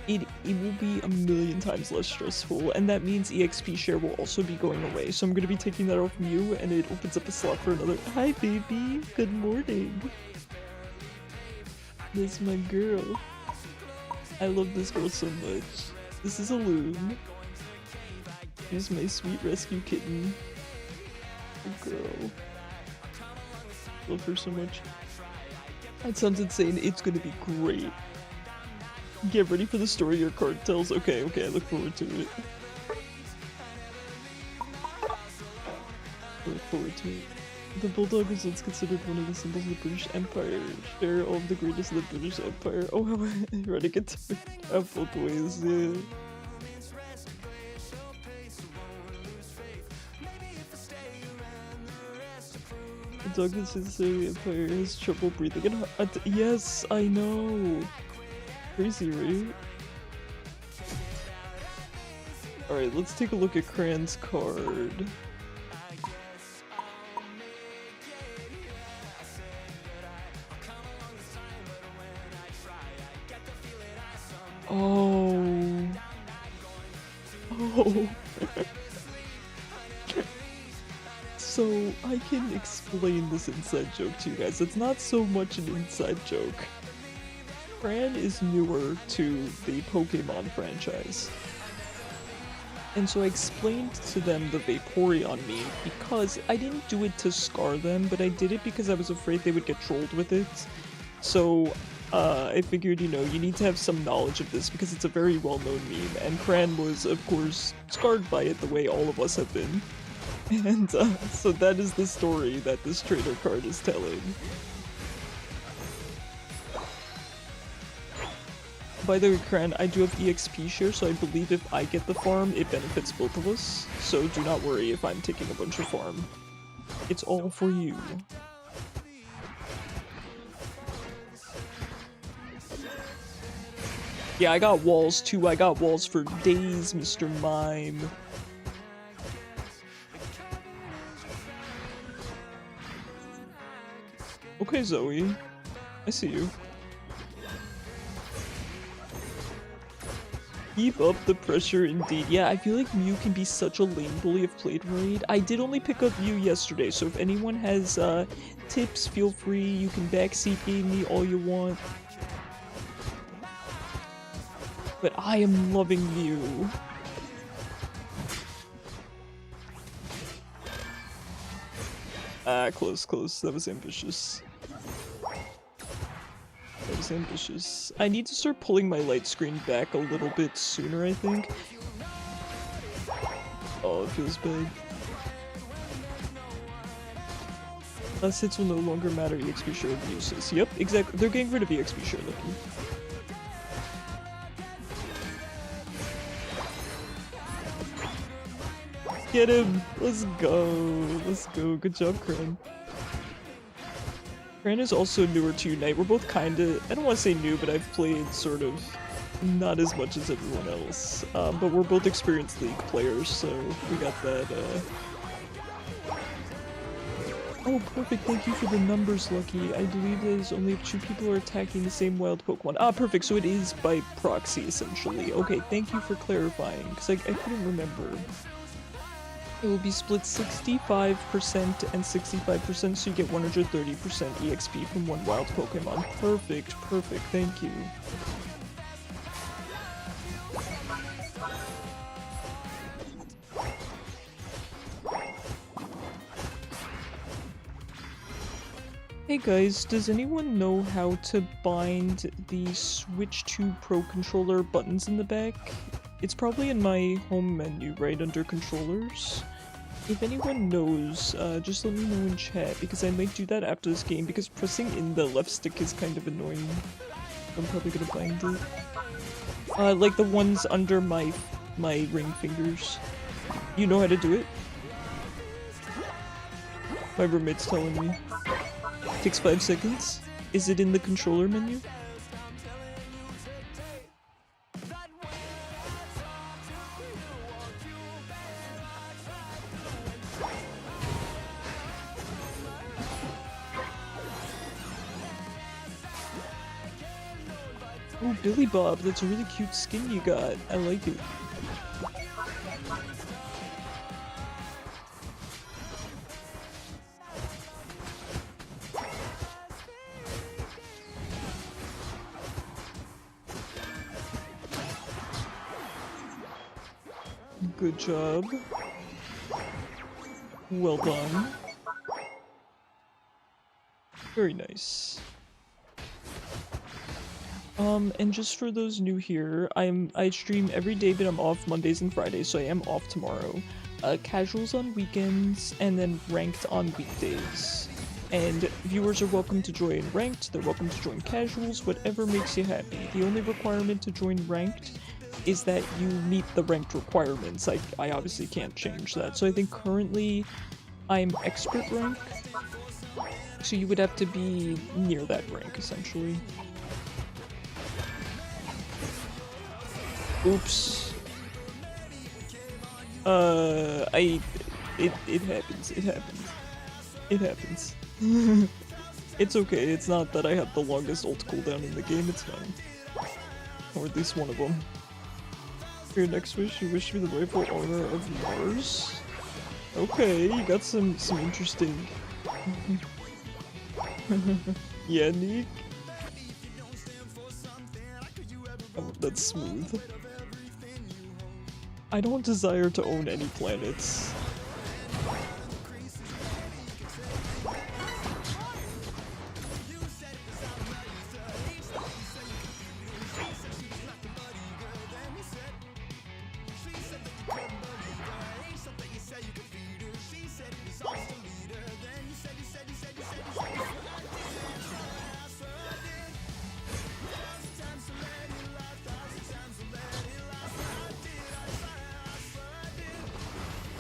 It will be a million times less stressful, and that means EXP share will also be going away, so I'm gonna be taking that off from you, and it opens up a slot for another. Hi baby, good morning. This is my girl. I love this girl so much. This is a loon. Here's my sweet rescue kitten. Good girl. Love her so much. That sounds insane. It's gonna be great. Get ready for the story your card tells. Okay, I look forward to it. The bulldog is once considered one of the symbols of the British Empire. Share all of the greatness of the British Empire. Oh, how ironic it have both ways, yeah. The dog that sits there, the Empire has trouble breathing. And yes, I know. Crazy, right? Alright, let's take a look at Cran's card. Oh. Oh. So, I can explain this inside joke to you guys. It's not so much an inside joke. Cran is newer to the Pokemon franchise. And so I explained to them the Vaporeon meme because I didn't do it to scar them, but I did it because I was afraid they would get trolled with it. So I figured, you know, you need to have some knowledge of this because it's a very well-known meme, and Cran was, of course, scarred by it the way all of us have been. And so that is the story that this trader card is telling. By the way, Cran, I do have EXP share, so I believe if I get the farm, it benefits both of us. So do not worry if I'm taking a bunch of farm. It's all for you. Yeah, I got walls too. I got walls for days, Mr. Mime. Okay, Zoe. I see you. Keep up the pressure indeed. Yeah, I feel like Mew can be such a lane bully if played right. I did only pick up Mew yesterday, so if anyone has tips, feel free. You can backseat game me all you want. But I am loving Mew. Ah, close. That was ambitious. That was ambitious. I need to start pulling my light screen back a little bit sooner, I think. Oh, it feels bad. Last hits will no longer matter, EXP share will be useless. Yep, exactly. They're getting rid of EXP share, Lucky. Get him! Let's go. Good job, Cran. Cran is also newer to Unite. We're both kinda, I don't want to say new, but I've played sort of not as much as everyone else. But we're both experienced League players, so we got that, Oh, perfect. Thank you for the numbers, Lucky. I believe that is only if 2 people are attacking the same wild Pokemon. Ah, perfect. So it is by proxy, essentially. Okay, thank you for clarifying, because I couldn't remember. It will be split 65% and 65%, so you get 130% EXP from one wild Pokemon. Perfect, thank you. Hey guys, does anyone know how to bind the Switch 2 Pro controller buttons in the back? It's probably in my home menu, right under controllers. If anyone knows, just let me know in chat, because I might do that after this game, because pressing in the left stick is kind of annoying. I'm probably gonna bind it. Like the ones under my ring fingers. You know how to do it? My roommate's telling me. Takes 5 seconds. Is it in the controller menu? Oh, Billy Bob, that's a really cute skin you got. I like it. Good job. Well done. Very nice. And just for those new here, I stream every day, but I'm off Mondays and Fridays, so I am off tomorrow. Casuals on weekends, and then ranked on weekdays. And viewers are welcome to join ranked, they're welcome to join casuals, whatever makes you happy. The only requirement to join ranked is that you meet the ranked requirements. I obviously can't change that. So I think currently I'm expert rank, so you would have to be near that rank, essentially. Oops. It happens, it happens. It happens. It's okay, it's not that I have the longest ult cooldown in the game, it's fine. Or at least one of them. For your next wish, you wish to be the rightful owner of Mars? Okay, you got some interesting... Yeah, Nick? Oh, that's smooth. I don't desire to own any planets.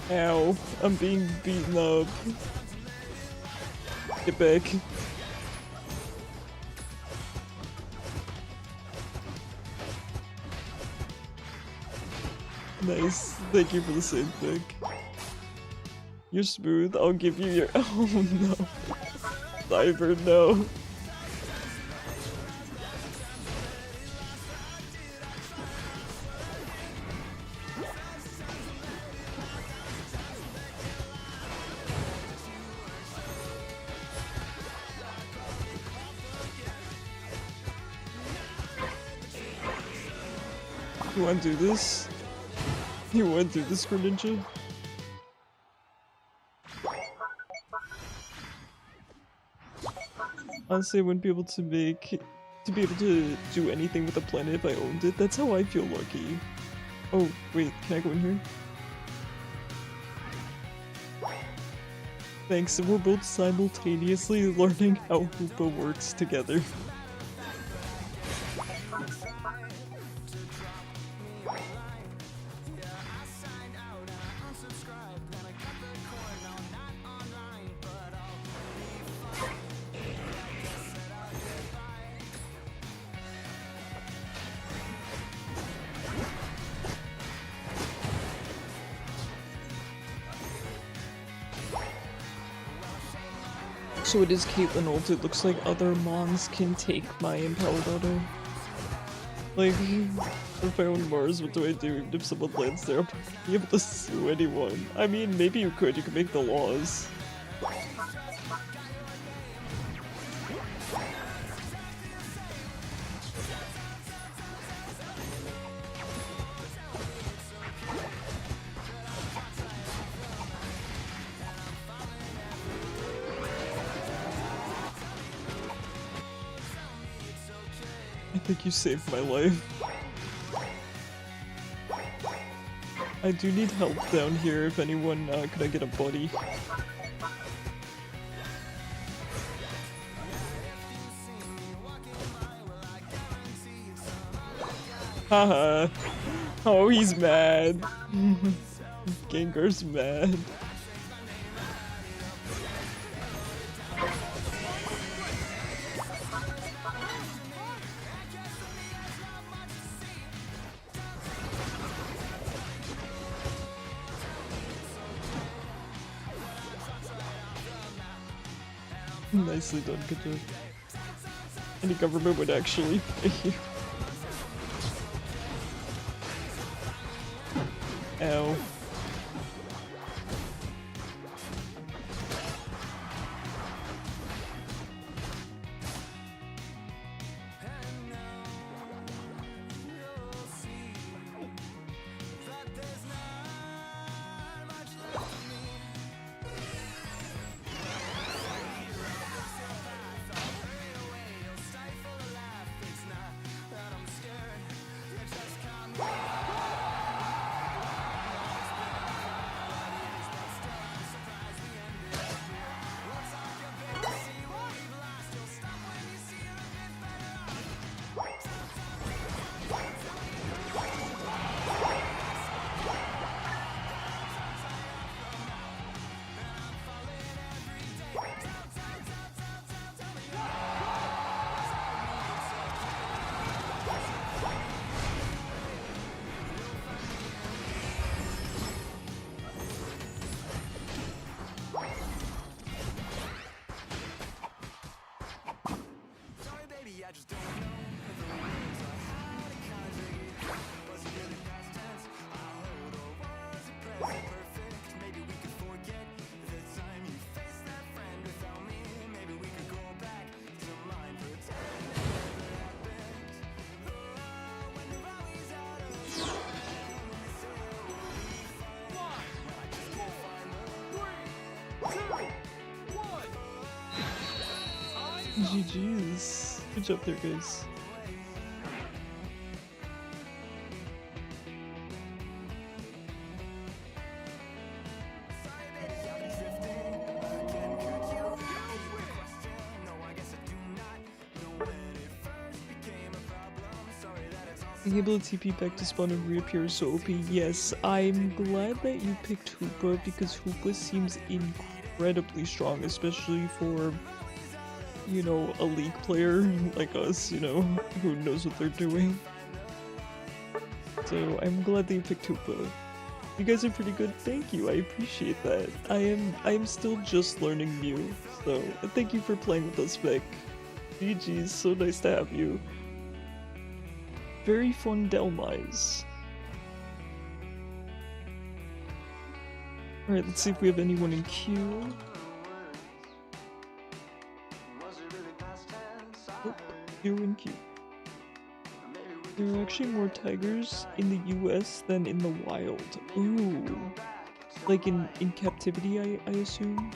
Ow, I'm being beaten up. Get back. Nice, thank you for the save pick. You're smooth, I'll give you your- Oh no. Diver, no. You wanna do this? You wanna do this, Greninja? Honestly, I wouldn't be able to be able to do anything with the planet if I owned it. That's how I feel lucky. Oh, wait, can I go in here? Thanks, we're both simultaneously learning how Hoopa works together. So it is Caitlyn ult. It looks like other Mons can take my empowered auto. Like, if I own Mars, what do I do? Even if someone lands there, I'm not gonna be able to sue anyone. I mean, maybe you could make the laws. I think you saved my life. I do need help down here if anyone, could I get a buddy? Haha. Oh, he's mad. Gengar's mad. Nicely done, good job. Any government would actually pay you. Ow. GG's. Good job there, guys. Being able to TP back to spawn and reappear is so OP. Yes, I'm glad that you picked Hoopa because Hoopa seems incredibly strong, especially for, you know, a league player like us, you know, who knows what they're doing. So I'm glad that you picked Hoopa. You guys are pretty good, thank you, I appreciate that. I am still just learning Mew, so thank you for playing with us, Vic. GG's, so nice to have you. Very fun Delmise. Alright, let's see if we have anyone in queue. Oh, you're in queue. There are actually more tigers in the US than in the wild. Ooh. Like in captivity, I assume?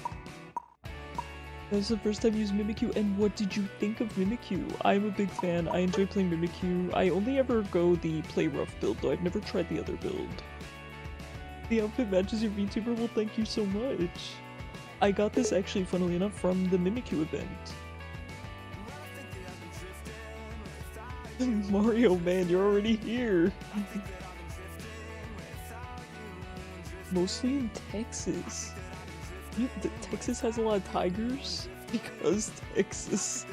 That was the first time you used Mimikyu, and what did you think of Mimikyu? I'm a big fan, I enjoy playing Mimikyu. I only ever go the play rough build though, I've never tried the other build. The outfit matches your VTuber? Well, thank you so much. I got this actually, funnily enough, from the Mimikyu event. Mario, man, you're already here! Mostly in Texas. Texas has a lot of tigers? Because Texas.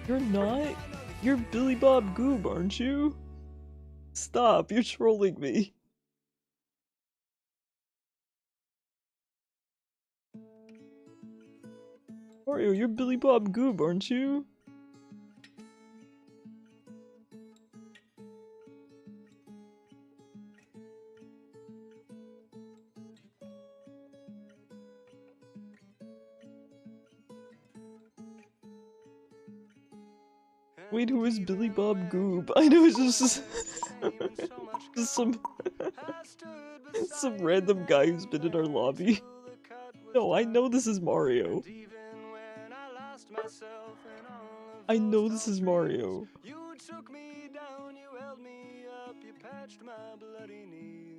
You're not? You're Billy Bob Goob, aren't you? Stop, you're trolling me. Mario, you're Billy Bob Goob, aren't you? Wait, who is Billy Bob Goob? I know it's just some some random guy who's been in our lobby. No, I know this is Mario. lost myself in all of I know those this is tall Mario. trees. You took me down, you held me up, you patched my bloody knees.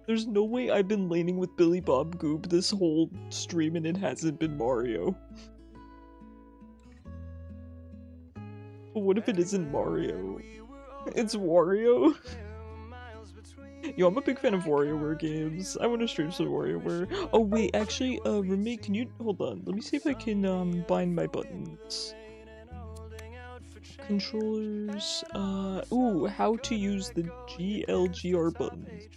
There's no way I've been laning with Billy Bob Goob this whole stream and it hasn't been Mario. But what if it isn't Mario? It's Wario? Yo, I'm a big fan of WarioWare games. I want to stream some WarioWare. Oh wait, actually, roommate, can you hold on? Let me see if I can bind my buttons. Controllers. Ooh, how to use the GLGR buttons.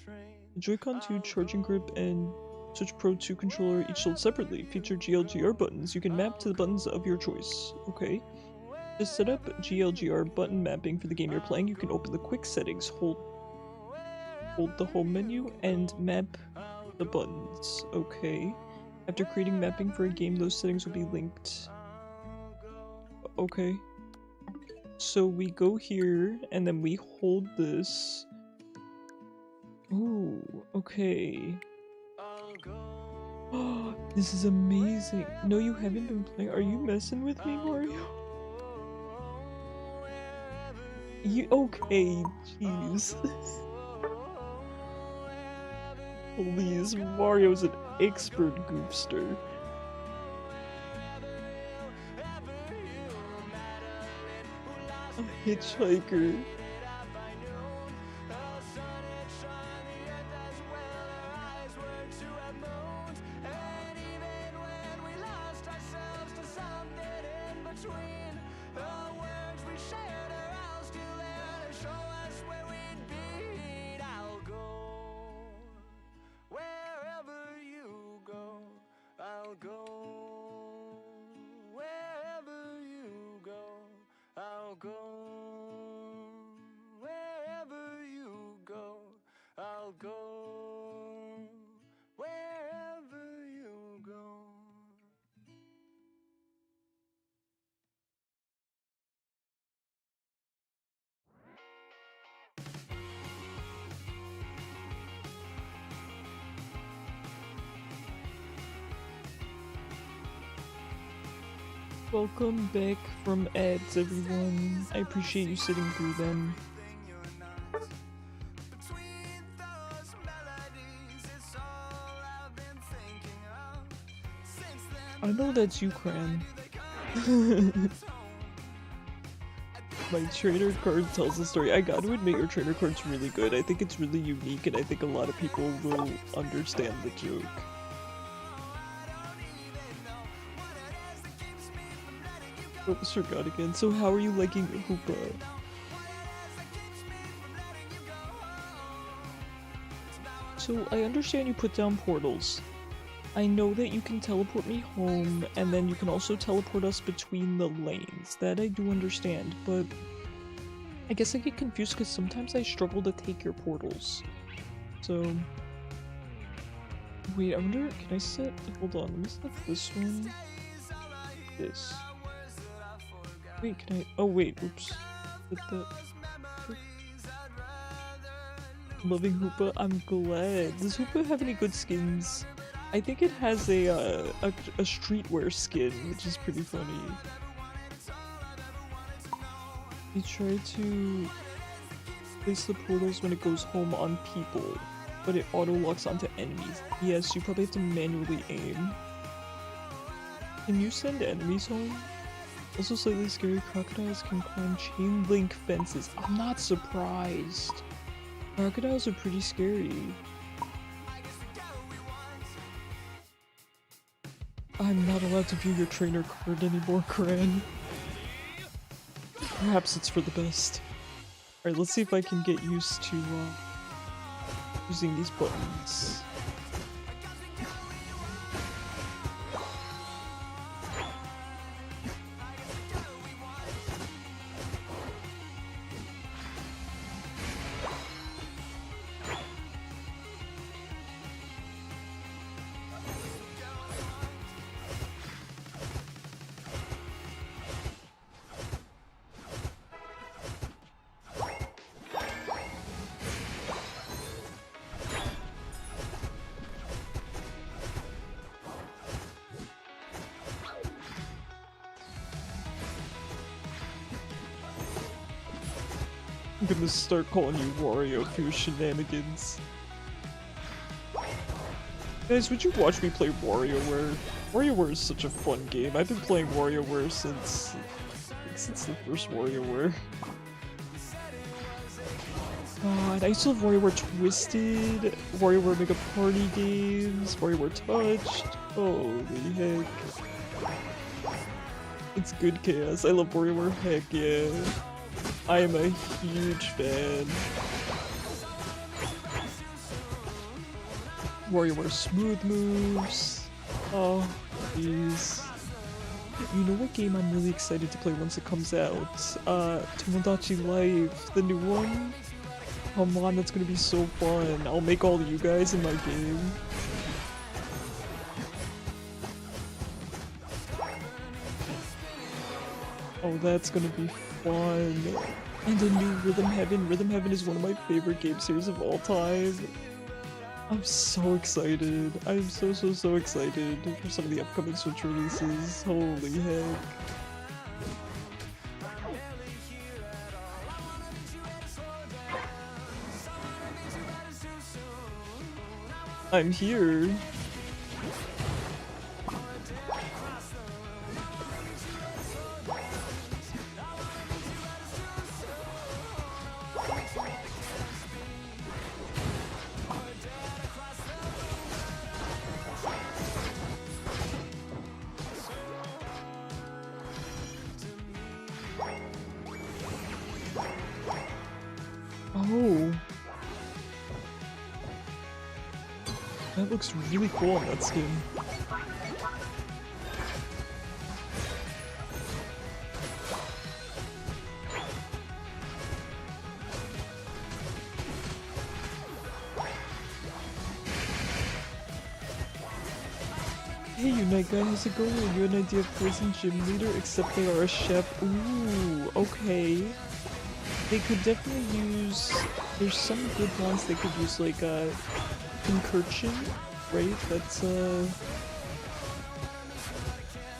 The Joy-Con 2 charging grip and Switch Pro 2 controller each sold separately. Feature GLGR buttons. You can map to the buttons of your choice. Okay. To set up GLGR button mapping for the game you're playing, you can open the quick settings, hold the home menu, and map the buttons. Okay. After creating mapping for a game, those settings will be linked. Okay. So we go here, and then we hold this. Ooh, okay. Oh, this is amazing. No, you haven't been playing. Are you messing with me, Mario? You okay? Jeez. Please, Mario's an expert goofster. A hitchhiker. Welcome back from ads, everyone. I appreciate you sitting through them. I know that's you, Cran. My trainer card tells the story. I gotta admit, your trainer card's really good. I think it's really unique, and I think a lot of people will understand the joke. Oops, forgot again. So how are you liking Hoopa? So I understand you put down portals. I know that you can teleport me home, and then you can also teleport us between the lanes. That I do understand, but I guess I get confused because sometimes I struggle to take your portals. So wait, I wonder, can I set, hold on, let me set this one. This. Wait, can I? Oh wait, oops. Loving Hoopa, I'm glad. Does Hoopa have any good skins? I think it has a streetwear skin, which is pretty funny. We try to place the portals when it goes home on people, but it auto locks onto enemies. Yes, you probably have to manually aim. Can you send enemies home? Also slightly scary, crocodiles can climb chain link fences. I'm not surprised. Crocodiles are pretty scary. I'm not allowed to view your trainer card anymore, Cran. Perhaps it's for the best. Alright, let's see if I can get used to using these buttons. I'm gonna start calling you Wario for your shenanigans. Guys, would you watch me play WarioWare? WarioWare is such a fun game. I've been playing WarioWare since the first WarioWare. God, I used to love WarioWare Twisted, WarioWare Mega Party games, WarioWare Touched. Holy heck. It's good chaos. I love WarioWare, heck yeah. I am a huge fan. WarioWare Smooth Moves. Oh, jeez. You know what game I'm really excited to play once it comes out? Tomodachi Life, the new one. Come on, that's gonna be so fun. I'll make all of you guys in my game. Oh, that's gonna be fun. And a new Rhythm Heaven. Rhythm Heaven is one of my favorite game series of all time. I'm so excited. I'm so excited for some of the upcoming Switch releases. Holy heck. I'm here. Oh. That looks really cool on that skin. Hey Unite guy, how's it going? You had an idea of poison gym leader, except they are a chef. Ooh, okay. They could definitely use... There's some good ones they could use, like, Concursion, right? That's,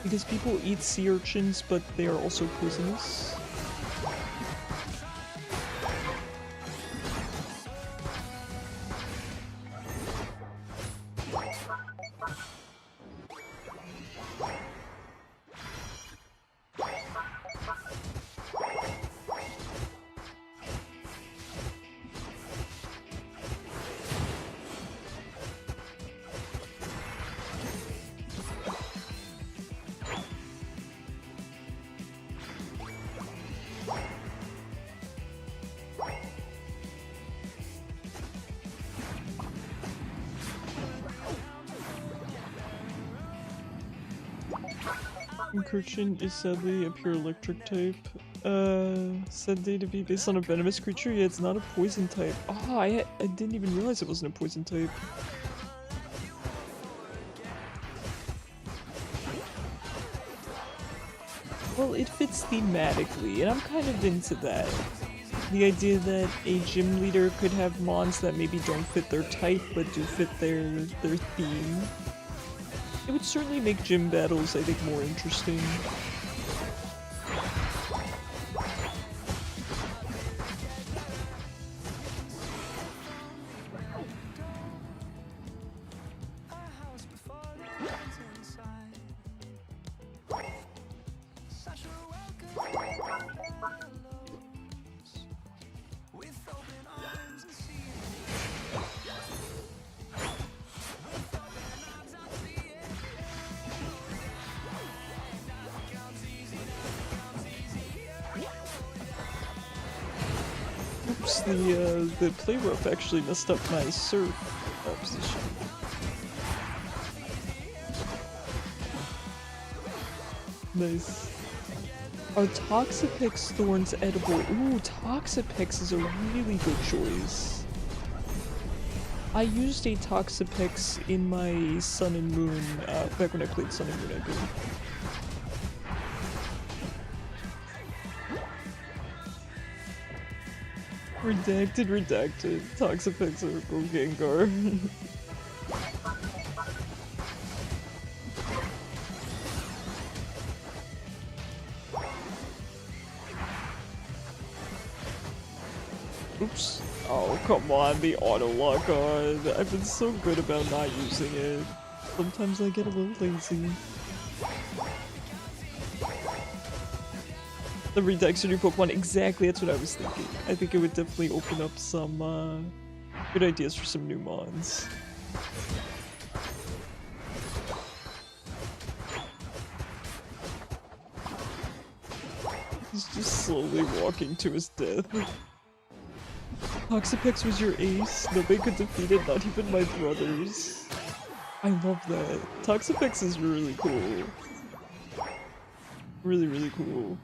because people eat sea urchins, but they are also poisonous. Concursion is sadly a pure electric type. Said they to be based on a venomous creature, yeah, it's not a poison type. Oh, I didn't even realize it wasn't a poison type. Well, it fits thematically, and I'm kind of into that. The idea that a gym leader could have mons that maybe don't fit their type, but do fit their theme. It would certainly make gym battles, I think, more interesting. Oops, the play rough actually messed up my surf position. Nice. Are Toxapex thorns edible? Ooh, Toxapex is a really good choice. I used a Toxapex in my Sun and Moon, back when I played Sun and Moon, I believe. Redacted. Toxapex or Gengar. Oops. Oh, come on, the auto lock on. I've been so good about not using it. Sometimes I get a little lazy. The redex your new Pokemon, exactly, that's what I was thinking. I think it would definitely open up some good ideas for some new mons. He's just slowly walking to his death. Toxapex was your ace. Nobody could defeat it, not even my brothers. I love that. Toxapex is really cool. Really, really cool.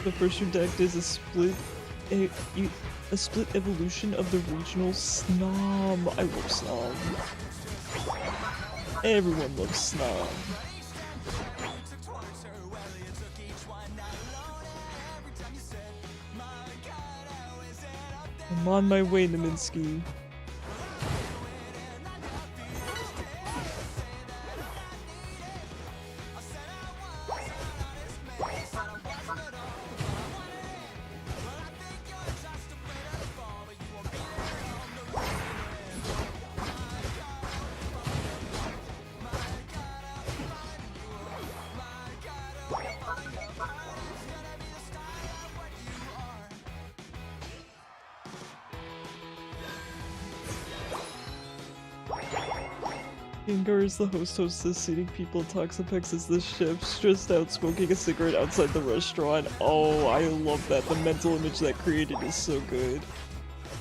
The first deck is a split evolution of the regional Snom. I love Snom. Everyone loves Snom. I'm on my way, Naminsky. Gengar is the hostess seating people. Toxapex is the chef, stressed out smoking a cigarette outside the restaurant. Oh, I love that. The mental image that created is so good.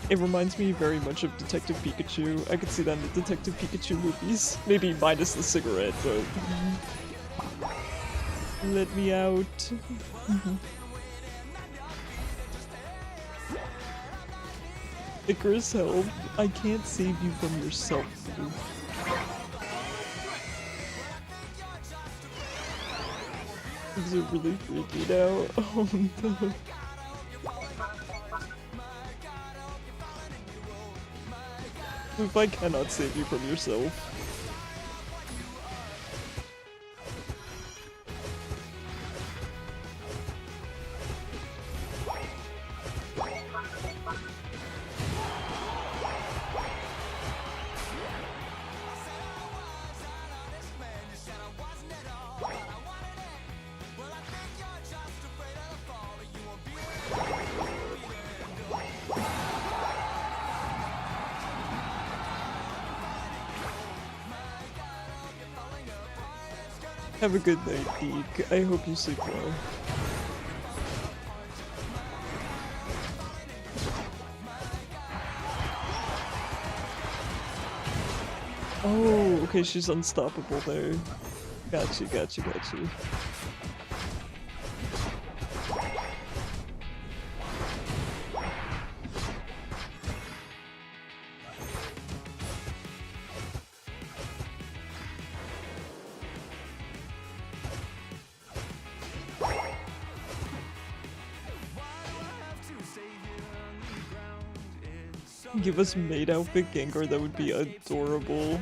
It reminds me very much of Detective Pikachu. I could see that in the Detective Pikachu movies. Maybe minus the cigarette, but... Let me out. Icarus, help. I can't save you from yourself, Blue. These are really freaking out. Oh no. If I cannot save you from yourself. Have a good night, Deke. I hope you sleep well. Oh, okay, she's unstoppable there. Gotcha, gotcha, gotcha. Give us maid outfit Gengar, that would be adorable.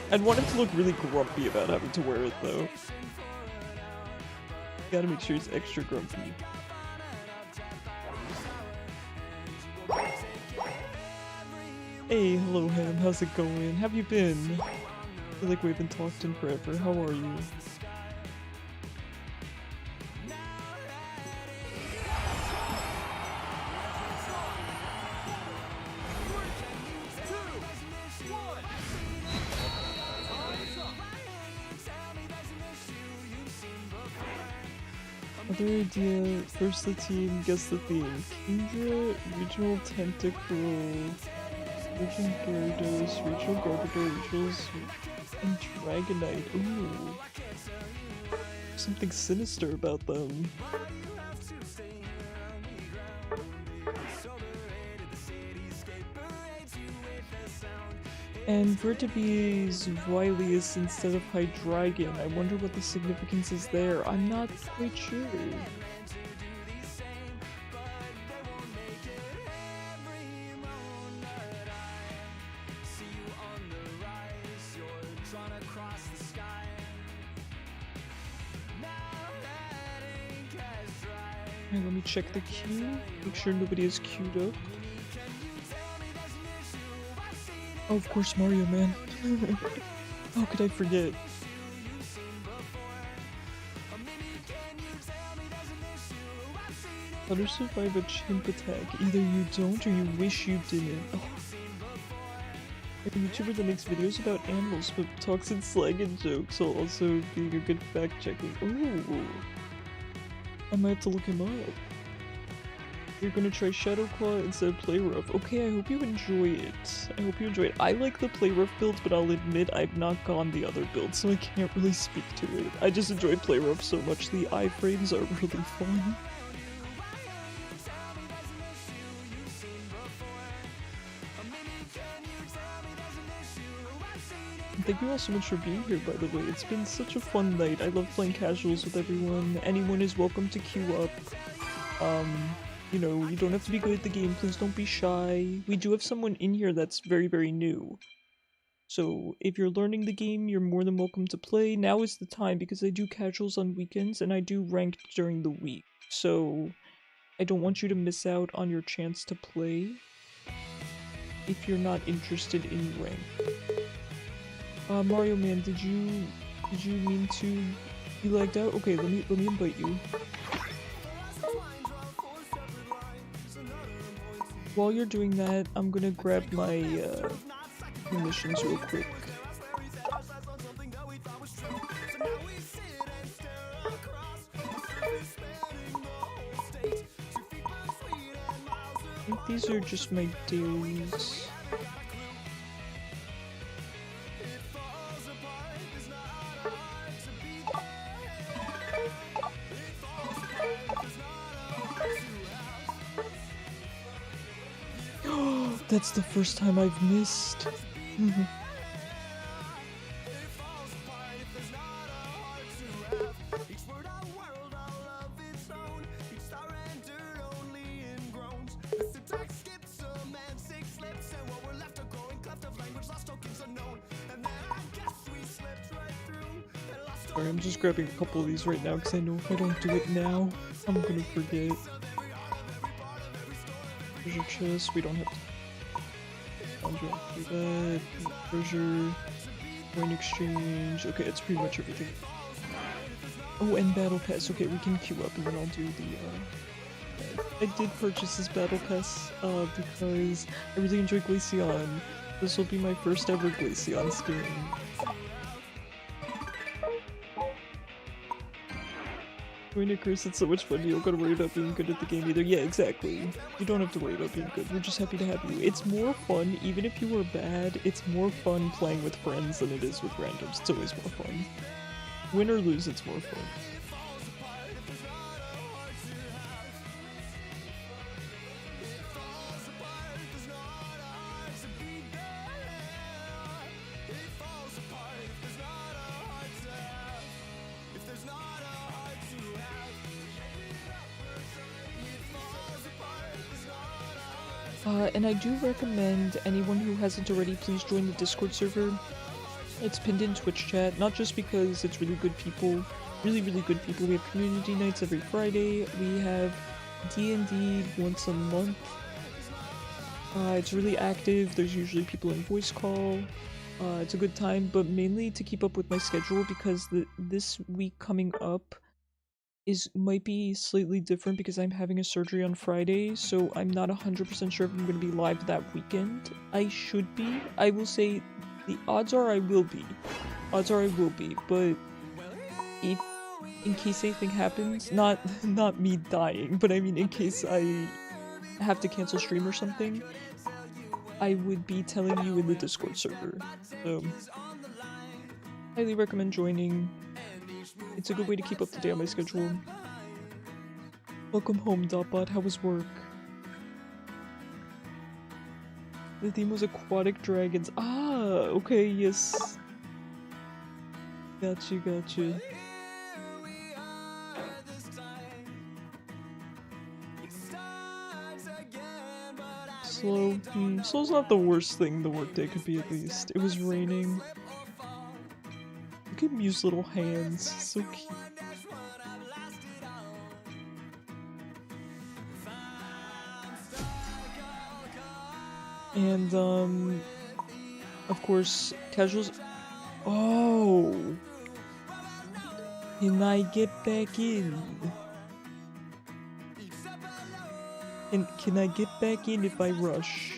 I'd want him to look really grumpy about having to wear it though. Gotta make sure he's extra grumpy. Hey, hello Ham, how's it going? Have you been? I feel like we haven't talked in forever. How are you? Other idea, first the team, guess the theme. Kingdra, regional tentacle, regional Gyarados, regional Garbodor, regionals, and Dragonite. Ooh. Something sinister about them. And for it to be Zweilius instead of Hydreigon, I wonder what the significance is there. I'm not quite sure. Alright, let me check the queue. Make sure nobody is queued up. Oh, of course, Mario, man. How could I forget? How to survive a chimp attack? Either you don't or you wish you didn't. Oh. A YouTuber that makes videos about animals but talks in slang and jokes while also being a good fact-checking. Ooh. I might have to look him up. You're gonna try Shadow Claw instead of Play Rough. Okay, I hope you enjoy it. I hope you enjoy it. I like the Play Rough build, but I'll admit I've not gone the other build, so I can't really speak to it. I just enjoy Play Rough so much. The iframes are really fun. Thank you all so much for being here, by the way. It's been such a fun night. I love playing casuals with everyone. Anyone is welcome to queue up. You know, you don't have to be good at the game. Please don't be shy. We do have someone in here that's very, very new. So if you're learning the game, you're more than welcome to play. Now is the time because I do casuals on weekends and I do ranked during the week. So I don't want you to miss out on your chance to play if you're not interested in ranked. Mario man, did you mean to be lagged out? Okay, let me invite you. While you're doing that, I'm gonna grab my permissions real quick. I think these are just my dailies. That's the first time I've missed. Sorry, I'm just grabbing a couple of these right now because I know if I don't do it now, I'm gonna forget. Treasure chest, we don't have to. Do that. Treasure. Coin exchange. Okay, it's pretty much everything. Oh, and battle pass. Okay, we can queue up and then I'll do the I did purchase this battle pass because I really enjoy Glaceon. This will be my first ever Glaceon skin. Going to curse, it's so much fun. You don't gotta worry about being good at the game either. Yeah, exactly. You don't have to worry about being good. We're just happy to have you. It's more fun, even if you were bad, it's more fun playing with friends than it is with randoms. It's always more fun. Win or lose, it's more fun. And I do recommend anyone who hasn't already, please join the Discord server. It's pinned in Twitch chat, not just because it's really good people, really good people. We have community nights every Friday. We have D&D once a month. It's really active. There's usually people in voice call. It's a good time, but mainly to keep up with my schedule because this week coming up might be slightly different because I'm having a surgery on Friday, so I'm not 100% sure if I'm going to be live that weekend. I should be. I will say the odds are I will be. Odds are I will be, but if in case anything happens, not me dying, but I mean in case I have to cancel stream or something, I would be telling you in the Discord server. So highly recommend joining. It's a good way to keep up to date on my schedule. Welcome home, Dotbot. How was work? The theme was aquatic dragons. Ah, okay, yes. Gotcha. Slow. Slow's not the worst thing the workday could be, at least. It was raining. Look at Mew's little hands, so cute. And, of course, casuals. Oh! Can I get back in? And can I get back in if I rush?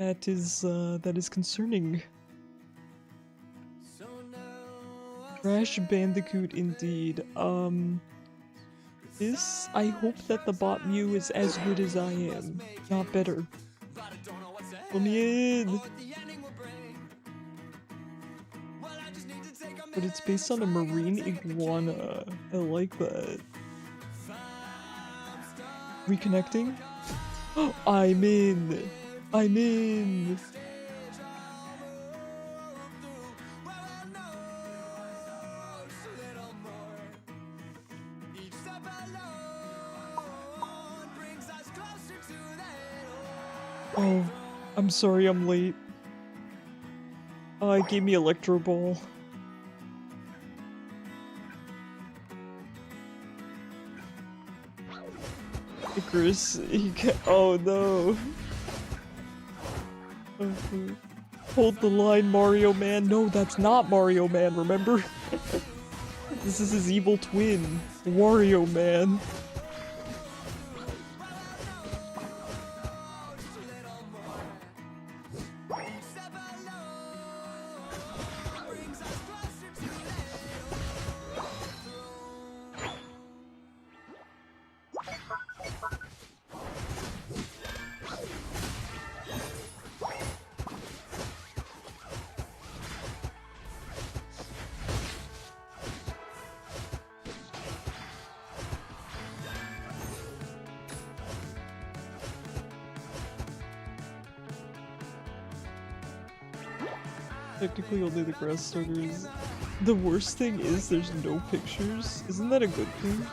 That is concerning. Crash Bandicoot indeed. I hope that the bot Mew is as good as I am, not better. Let me in! But it's based on a marine iguana. I like that. Reconnecting? I'm in! I'm in! Oh, I'm sorry I'm late. It gave me Electro Ball. Icarus, oh no. Hold the line, Mario Man. No, that's not Mario Man, remember? This is his evil twin, Wario Man. Technically only the grass starters. The worst thing is there's no pictures. Isn't that a good thing?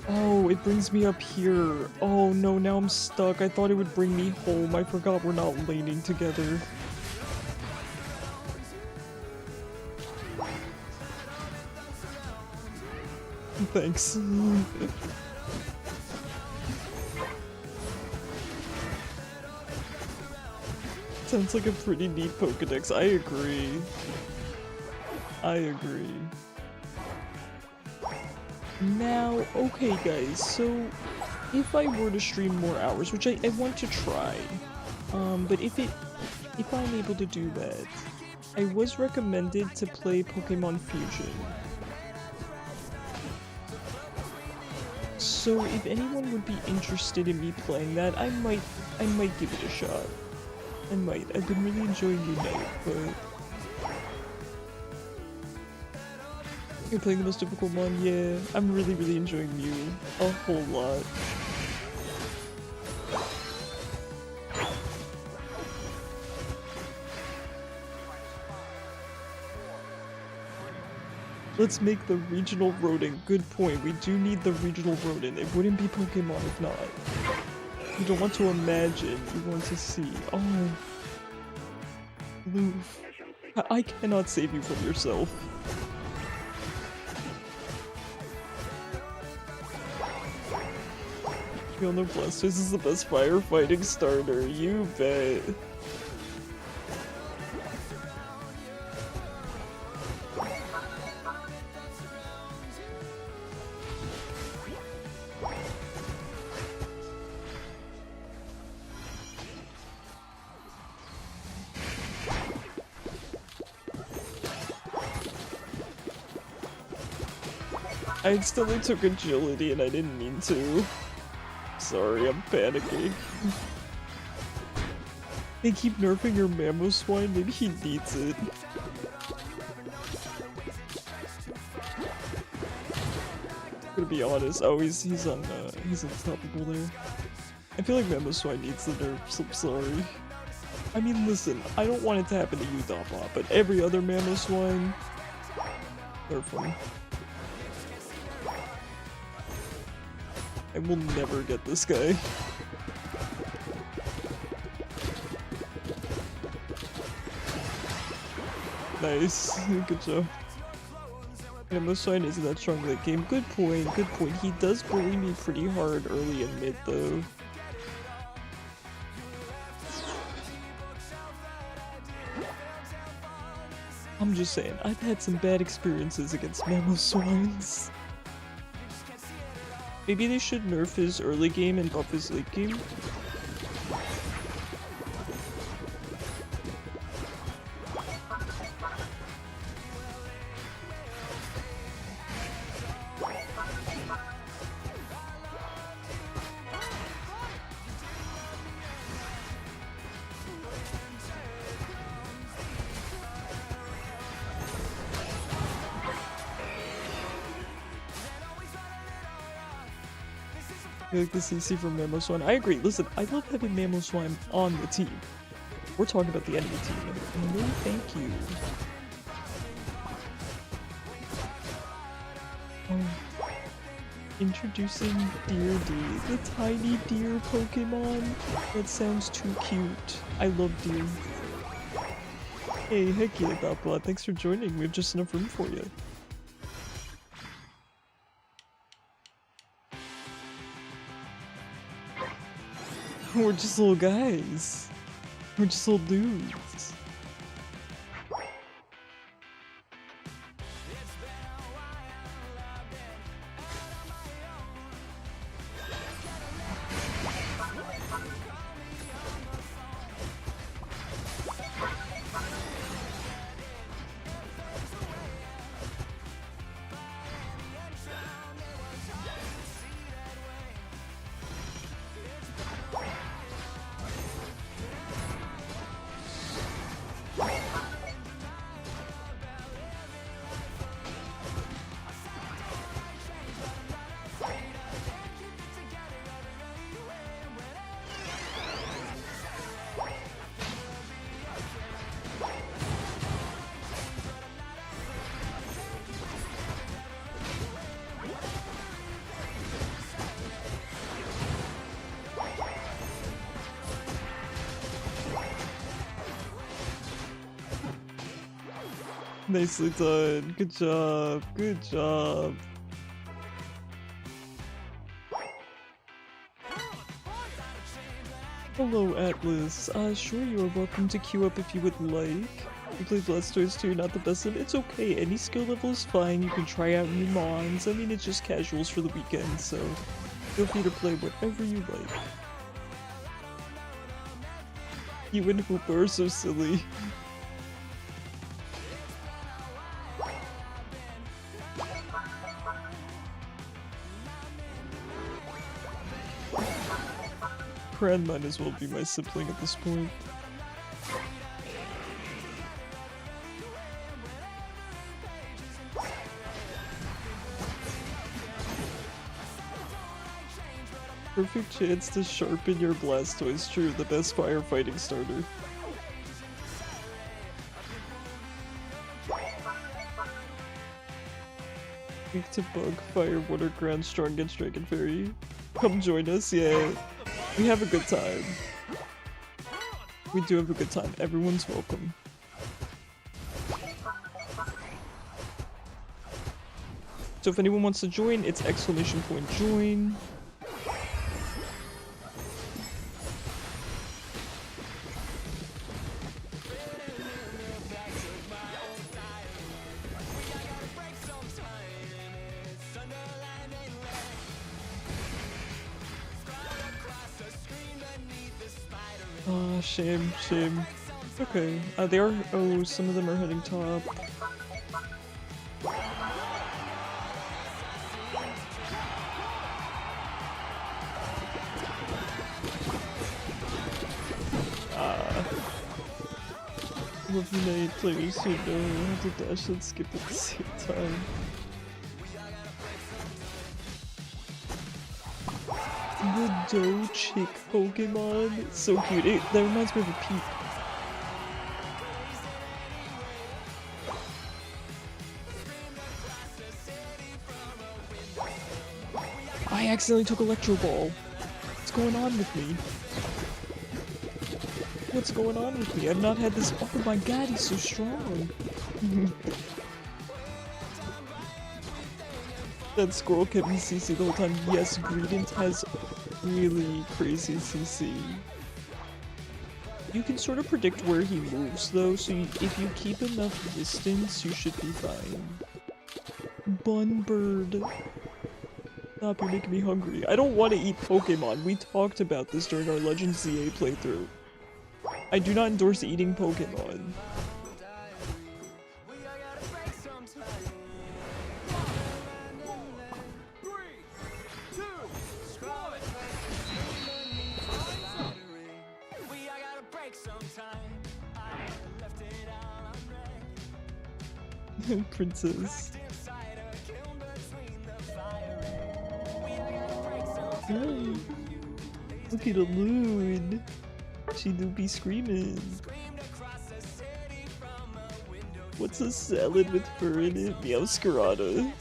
Oh, it brings me up here. Oh no, now I'm stuck. I thought it would bring me home. I forgot we're not laning together. Thanks. Sounds like a pretty neat Pokedex. I agree. I agree. Now, okay guys, so if I were to stream more hours, which I want to try, but if I'm able to do that, I was recommended to play Pokemon Fusion. So if anyone would be interested in me playing that, I might give it a shot. I might. I've been really enjoying Unite, but... You're playing the most difficult one? Yeah. I'm really enjoying Mew. A whole lot. Let's make the regional rodent. Good point. We do need the regional rodent. It wouldn't be Pokemon if not. You don't want to imagine, you want to see. Oh. Loof. I cannot save you from yourself. We all know Blastoise is the best firefighting starter. You bet. I accidentally took agility and I didn't mean to. Sorry, I'm panicking. They keep nerfing your Mamoswine, maybe he needs it. I'm gonna be honest, oh he's unstoppable there. I feel like Mamoswine needs the nerfs, I'm sorry. I mean listen, I don't want it to happen to you, DOVA, but every other Mamoswine, nerf him. I will never get this guy. Nice. Good job. Emotes isn't that strong late game. Good point, good point. He does bully me pretty hard early and mid though. I'm just saying, I've had some bad experiences against Mammal Swans. Maybe they should nerf his early game and buff his late game. I like the CC from Mammal Swan. I agree. Listen, I love having Mammal Swan on the team. We're talking about the enemy team. No, thank you. Oh. Introducing Deer D, the tiny deer Pokemon. That sounds too cute. I love deer. Hey, heck yeah, Dotbot. Thanks for joining. We have just enough room for you. We're just little guys. We're just little dudes. Nicely done. Good job. Good job. Hello, Atlas. Sure, you are welcome to queue up if you would like. You play Blastoise too, not the best of it. It's okay. Any skill level is fine. You can try out new mons. I mean, it's just casuals for the weekend, so feel free to play whatever you like. You and Hooper are so silly. Cran might as well be my sibling at this point. Perfect chance to sharpen your Blastoise. True, the best firefighting starter. Weak to bug, fire, water, ground, strong against Dragon Fairy. Come join us, yeah. We have a good time. We do have a good time. Everyone's welcome. So if anyone wants to join, it's !join. Shame. Okay, they are. Oh, some of them are heading top. Love Unite players who know how to dash and skip at the same time. The Doe Chick Pokemon, so cute. That reminds me of a Peep. I accidentally took Electro Ball. What's going on with me? What's going on with me? I've not had this. Oh my god, he's so strong. That squirrel kept me CC the whole time. Yes, Greedent has really crazy CC. You can sort of predict where he moves though, so if you keep enough distance, you should be fine. Bunbird. Stop, you're making me hungry. I don't want to eat Pokemon. We talked about this during our Legend ZA playthrough. I do not endorse eating Pokemon. Princess. Hey, look at Alune. She do be screaming. What's a salad with fur in it? Meowscarada.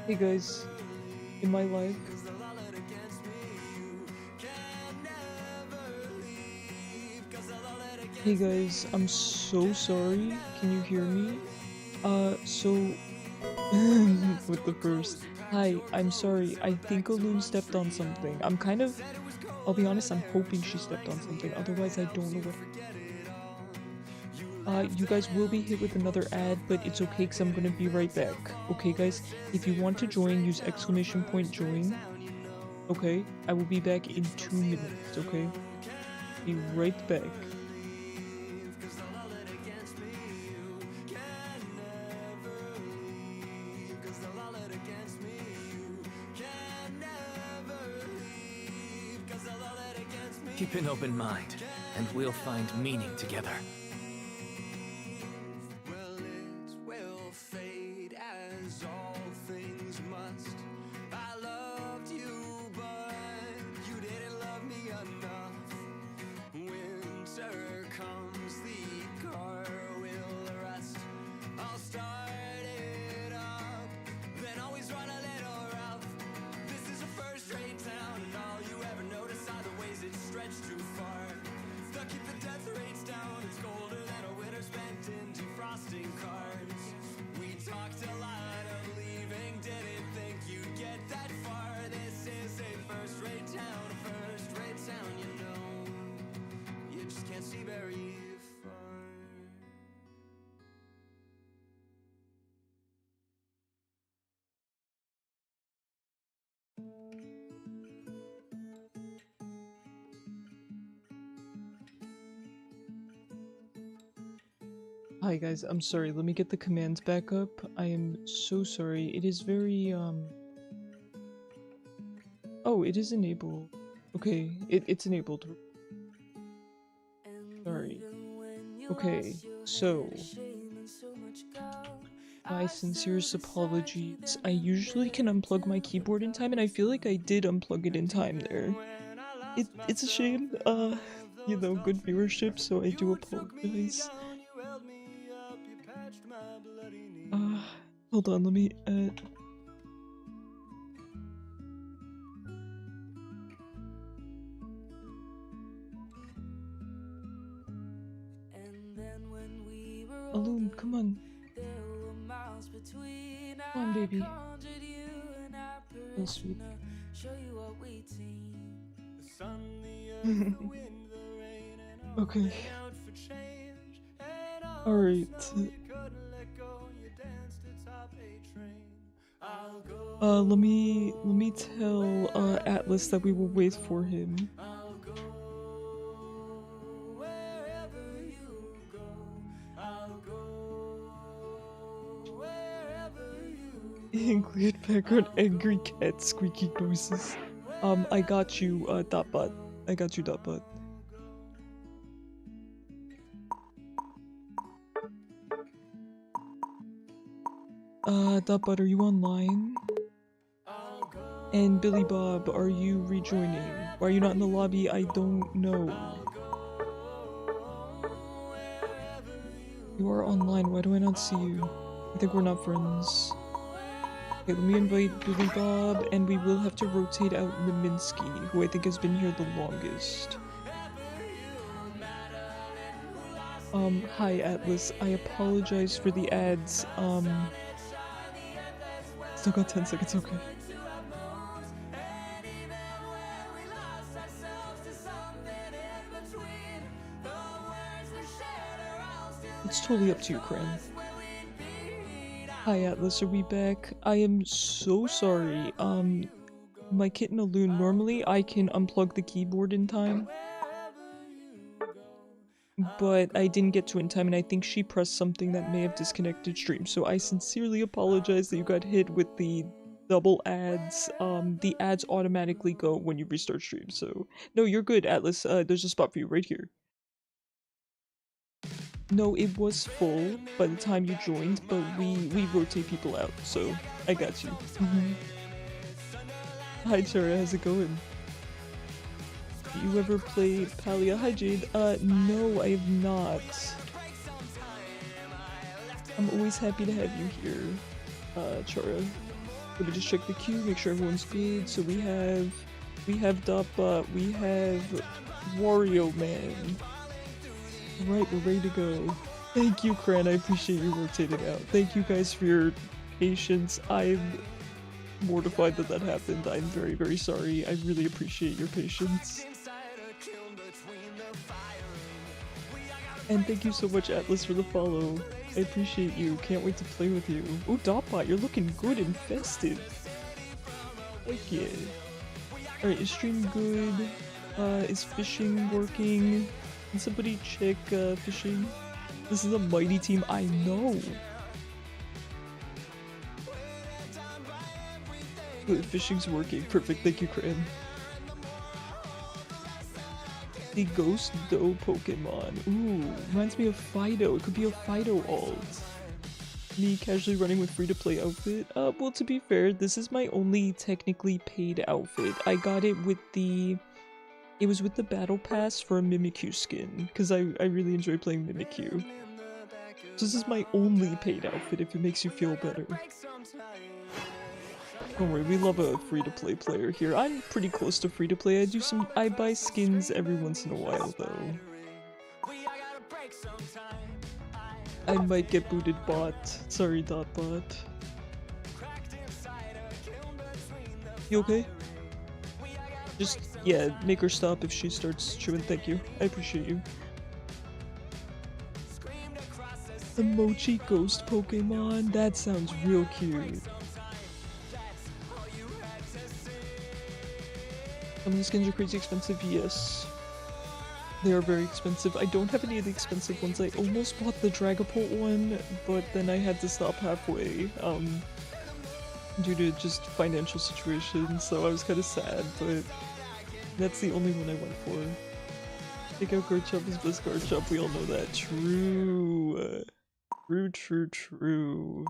Hey guys, in my life, hey guys, I'm so sorry. Can you hear me? With the first. Hi, I'm sorry. I think Alune stepped on something. I'll be honest, I'm hoping she stepped on something. Otherwise, I don't know what. You guys will be hit with another ad, but it's okay because I'm gonna be right back. Okay, guys? If you want to join, use !join. Okay? I will be back in 2 minutes, okay? Be right back. Keep an open mind, and we'll find meaning together. Well, it will fade as all things must. I loved you, but you didn't love me enough. Winter comes, the car will rust. I'll start it up, then always run a little rough. This is a first-rate town, and all you ever notice are the ways it stretched too far. Stuck keep the death rates down. It's colder than a winter spent in defrosting cars. We talked a lot of leaving, didn't think you'd get that far. This is a first-rate town, you know. You just can't see very far. Hi guys, I'm sorry, let me get the commands back up. I am so sorry. It is very, Oh, it is enabled. Okay, it's enabled. Sorry. Okay, so... My sincerest apologies. I usually can unplug my keyboard in time, and I feel like I did unplug it in time there. It's a shame, you know, good viewership, so I do apologize. Hold on, let me, Alune, come on. Come on, baby. Oh, sweet. Okay. Alright. Let me tell Atlas that we will wait for him. Include background angry cat squeaky noises. I got you, Dotbot. I got you, Dotbot. Dotbot, are you online? And Billy Bob, are you rejoining? Why are you not in the lobby? I don't know. You are online, why do I not see you? I think we're not friends. Okay, let me invite Billy Bob, and we will have to rotate out Leminski, who I think has been here the longest. Hi Atlas, I apologize for the ads, still got 10 seconds, okay. It's totally up to you, Cran. Hi Atlas, are we back? I am so sorry, my kitten Aloon, normally I can unplug the keyboard in time, but I didn't get to it in time, and I think she pressed something that may have disconnected stream, so I sincerely apologize that you got hit with the double ads. The ads automatically go when you restart stream, so no, you're good, Atlas. There's a spot for you right here. No, it was full by the time you joined, but we rotate people out, so I got you. Hi Chara, how's it going? You ever play Palia? Hi Jade. No, I have not. I'm always happy to have you here, Chara. Let me just check the queue, make sure everyone's good. So we have Dopbot, we have Wario Man. Right, we're ready to go. Thank you, Cran, I appreciate you rotating out. Thank you guys for your patience. I'm mortified that happened. I'm very, very sorry. I really appreciate your patience. And thank you so much, Atlas, for the follow. I appreciate you. Can't wait to play with you. Oh, Dotbot, you're looking good and festive. Heck yeah. Alright, is stream good? Is fishing working? Can somebody check, fishing? This is a mighty team, I know! Good, fishing's working. Perfect, thank you, Cran. The Ghost Doe Pokemon. Ooh, reminds me of Fido. It could be a Fido alt. Me casually running with free-to-play outfit. Well, to be fair, this is my only technically paid outfit. I got it with the... It was with the Battle Pass for a Mimikyu skin, because I really enjoy playing Mimikyu. So this is my only paid outfit, if it makes you feel better. Don't worry, we love a free-to-play player here. I'm pretty close to free-to-play. I buy skins every once in a while, though. I might get booted bot. Sorry, Dotbot. You okay? Just, yeah, make her stop if she starts chewing. Thank you. I appreciate you. The Mochi Ghost Pokemon? That sounds real cute. Some of the skins are crazy expensive, yes. They are very expensive. I don't have any of the expensive ones. I almost bought the Dragapult one, but then I had to stop halfway, due to just financial situations, so I was kind of sad, but that's the only one I went for. Take out Garchomp is best Garchomp, we all know that. True. True.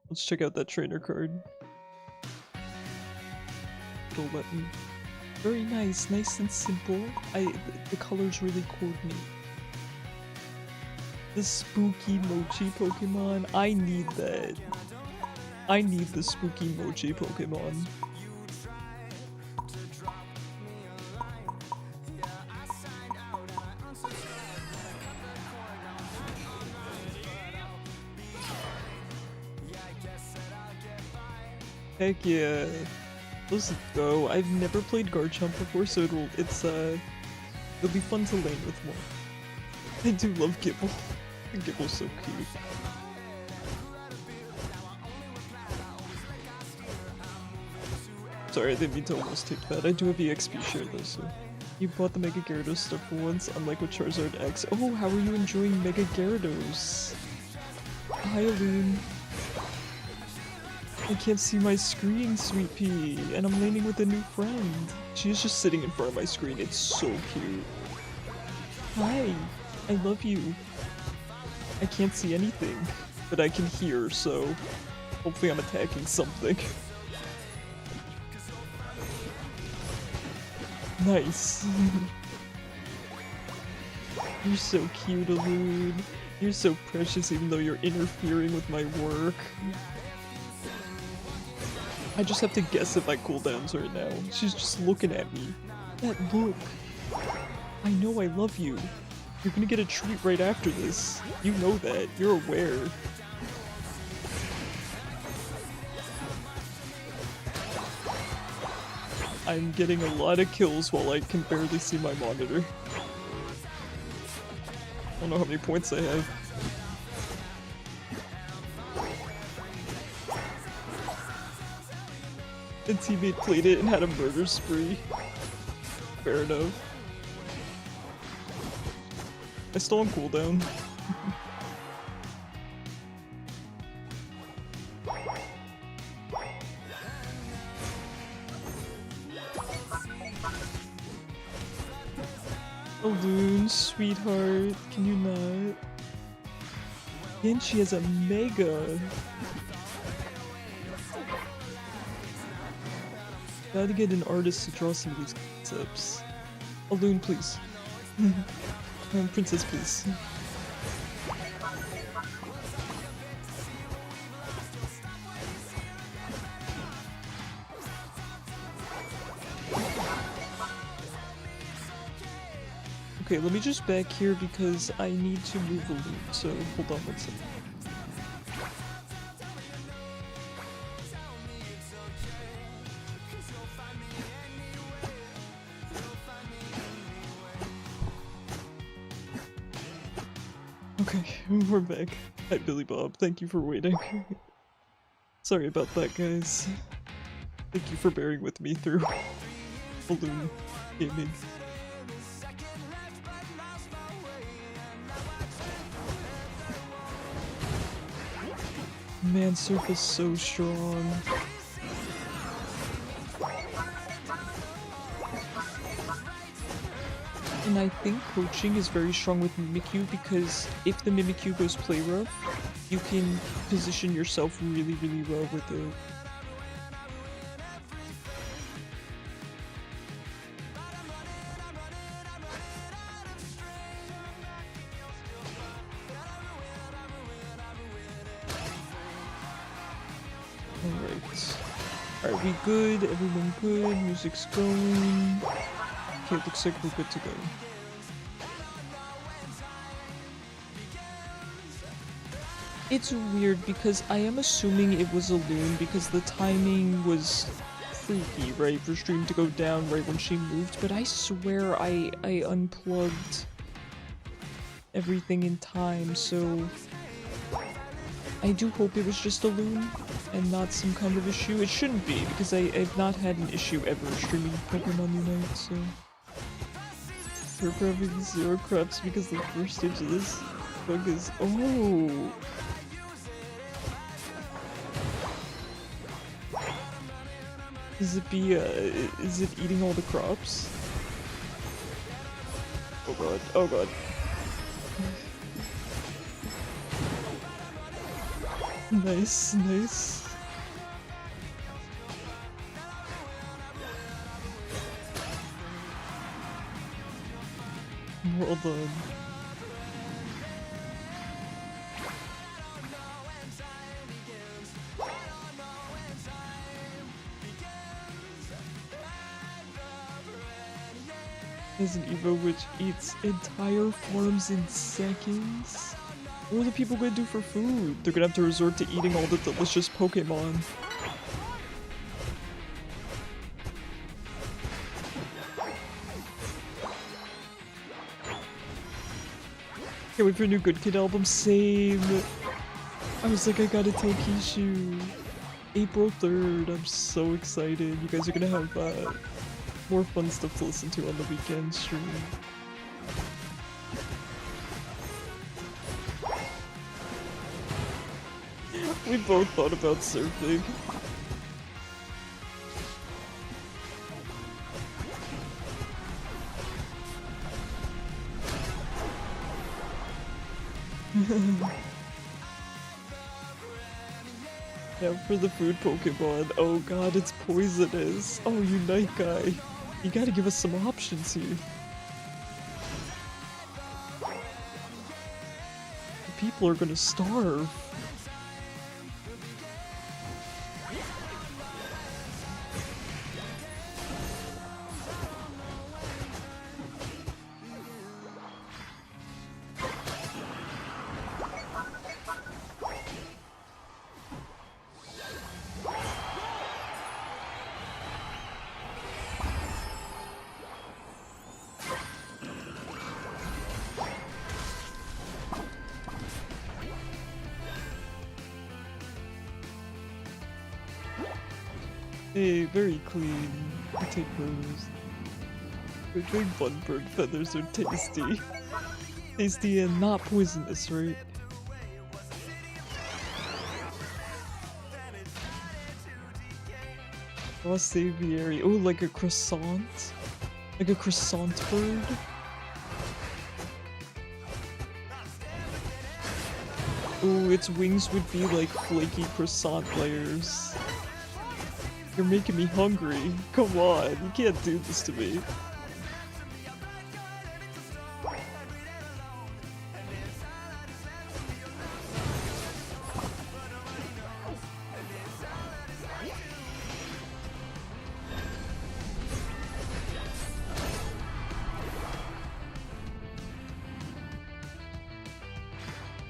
Let's check out that trainer card. Don't let me. Very nice and simple. The colors really coordinate. The spooky Mochi Pokemon. I need that. I need the spooky Mochi Pokemon. Heck yeah. Let's go. I've never played Garchomp before, so it'll be fun to lane with more. I do love Gibble. Gibble's so cute. Sorry, I didn't mean to almost take that. I do have EXP share though, so. You bought the Mega Gyarados stuff for once, unlike with Charizard X. Oh, how are you enjoying Mega Gyarados? Hi, Aloon. I can't see my screen, Sweet Pea, and I'm laning with a new friend. She is just sitting in front of my screen. It's so cute. Hi, I love you. I can't see anything, but I can hear, so hopefully I'm attacking something. Nice. You're so cute, Aloon. You're so precious even though you're interfering with my work. I just have to guess at my cooldowns right now. She's just looking at me. That look. I know I love you. You're gonna get a treat right after this. You know that. You're aware. I'm getting a lot of kills while I can barely see my monitor. I don't know how many points I have. A teammate played it and had a murder spree. Fair enough. I still on cooldown. Balloon, sweetheart, can you not? And she has a mega. Gotta get an artist to draw some of these concepts. Balloon, please. Princess, please. Okay, let me just back here because I need to move a loop, so hold on one second. Okay, we're back. Hi Billy Bob, thank you for waiting. Sorry about that, guys. Thank you for bearing with me through balloon gaming. Man, Surf is so strong. And I think coaching is very strong with Mimikyu because if the Mimikyu goes play rough, you can position yourself really, really well with it. Alright, we good? Everyone good? Music's going. Okay, looks like we're good to go. It's weird because I am assuming it was a loon because the timing was freaky, right? For stream to go down right when she moved, but I swear I unplugged everything in time, so I do hope it was just a loon and not some kind of issue. It shouldn't be because I've not had an issue ever streaming Pokemon Unite, so we're probably 0 crops because the first stage of this bug is oh. Is it eating all the crops? Oh god, oh god. Nice, nice. Well done. There's an Evo which eats entire farms in seconds. What are the people gonna do for food? They're gonna have to resort to eating all the delicious Pokemon. Can't wait for a new Good Kid album. Same. I was like, I gotta tell Kishu. April 3rd. I'm so excited. You guys are gonna have more fun stuff to listen to on the weekend stream. We both thought about surfing. Yeah, for the food Pokemon. Oh god, it's poisonous. Oh, Unite guy. You gotta give us some options here. The people are gonna starve. Hey, very clean. I take those. Good bun bird feathers are tasty. Tasty and not poisonous, right? Ross aviary. Oh, like a croissant? Like a croissant bird? Oh, its wings would be like flaky croissant layers. You're making me hungry. Come on, you can't do this to me.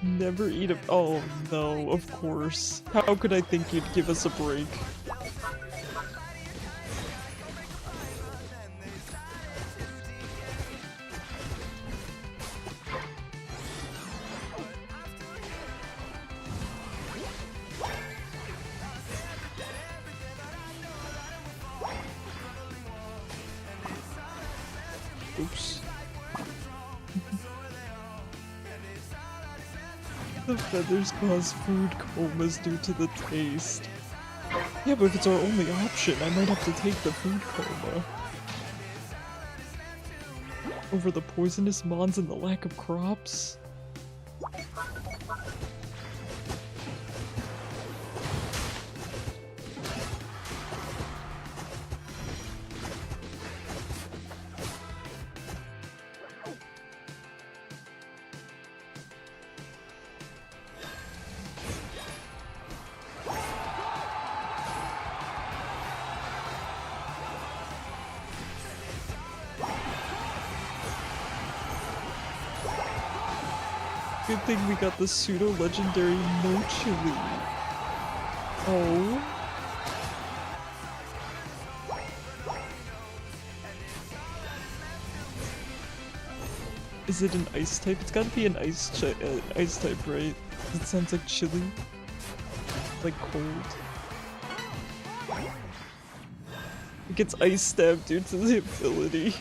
Never eat a- oh no, of course. How could I think you'd give us a break? Oops. The feathers cause food comas due to the taste. Yeah, but if it's our only option, I might have to take the food coma. Over the poisonous mons and the lack of crops? Good thing we got the pseudo-legendary no chili. Oh. Is it an ice type? It's gotta be an ice type, right? It sounds like chili. Like cold. It gets ice stabbed due to the ability.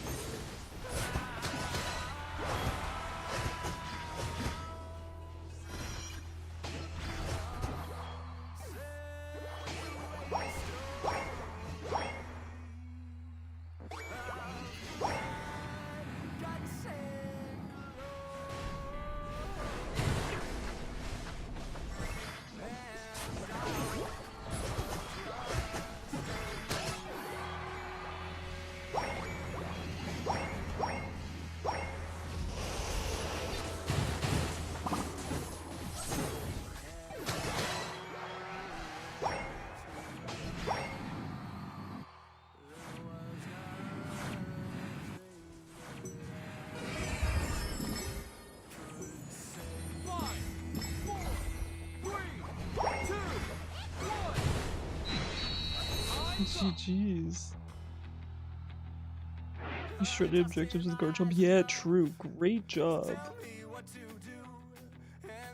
GG's. You shredded objectives with guard jump. Yeah, true. Great job.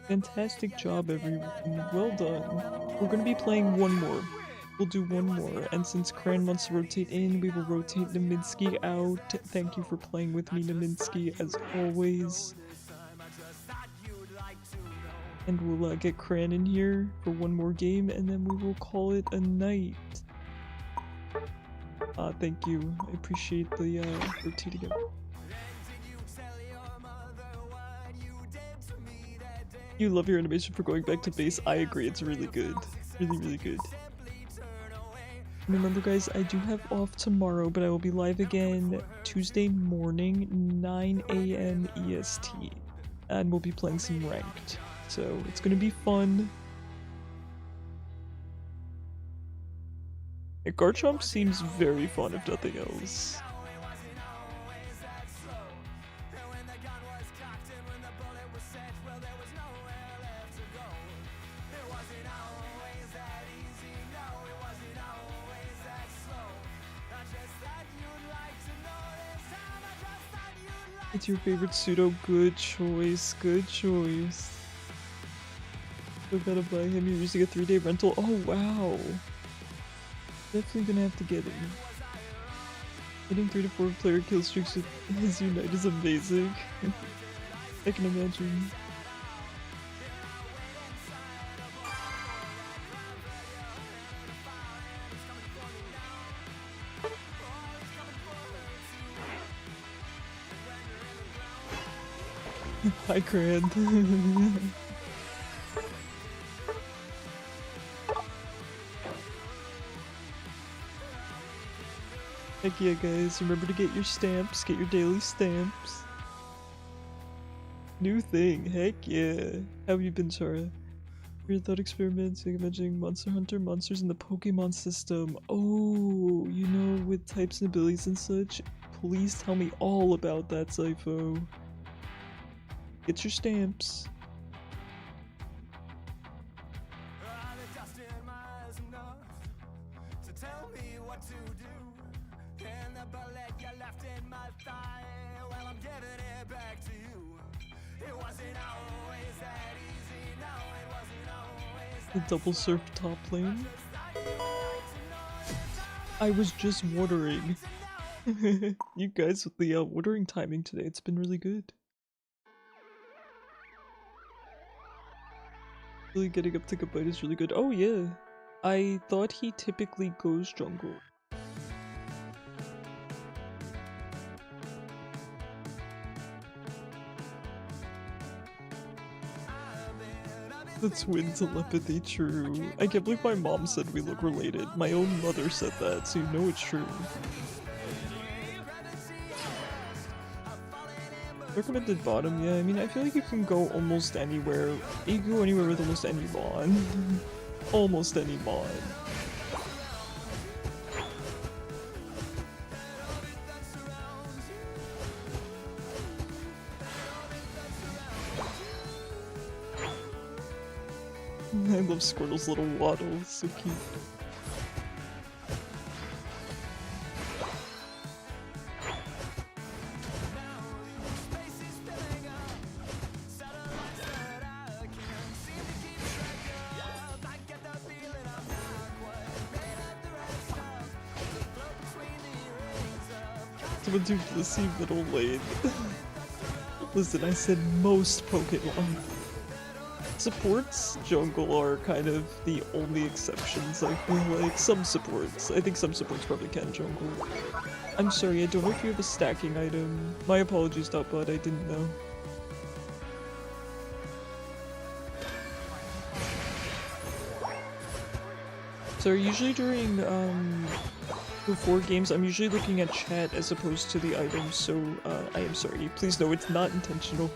Fantastic job, everyone. Well done. We're gonna be playing one more. We'll do one more, and since Kran wants to rotate in, we will rotate Naminsky out. Thank you for playing with me, Naminsky, as always. And we'll get Kran in here for one more game, and then we will call it a night. Thank you. I appreciate the rotating it. You love your animation for going back to base. I agree, it's really good. Really, really good. Remember guys, I do have off tomorrow, but I will be live again Tuesday morning, 9 AM EST. And we'll be playing some ranked. So it's gonna be fun. Garchomp seems very fun if nothing else. It's your favorite pseudo? Good choice, good choice. I gotta buy him, you're using a 3-day rental? Oh wow! Definitely gonna have to get him. Getting 3 to 4 player kill streaks with his Unite is amazing. I can imagine. Hi, Grand. Heck yeah, guys. Remember to get your stamps. Get your daily stamps. New thing. Heck yeah. How have you been, Tara? Weird thought experiments, like imagining Monster Hunter monsters in the Pokemon system. Oh, you know, with types and abilities and such. Please tell me all about that, Zypho. Get your stamps. The double surf top lane. I was just watering. You guys with the watering timing today, it's been really good. Really getting up to Gigabyte is really good. Oh yeah, I thought he typically goes jungle. The twin telepathy, true. I can't believe my mom said we look related. My own mother said that, so you know it's true. Recommended bottom, yeah, I mean, I feel like you can go almost anywhere. You can go anywhere with almost any mon. Almost any mon. I love Squirtle's little waddle, it's so cute. Someone do Blissey middle lane. Listen, I said most Pokemon. Supports jungle are kind of the only exceptions, I feel like. Some supports. I think some supports probably can jungle. I'm sorry, I don't know if you have a stacking item. My apologies, Dotbot, I didn't know. So usually during, before games, I'm usually looking at chat as opposed to the items, so I am sorry. Please know it's not intentional.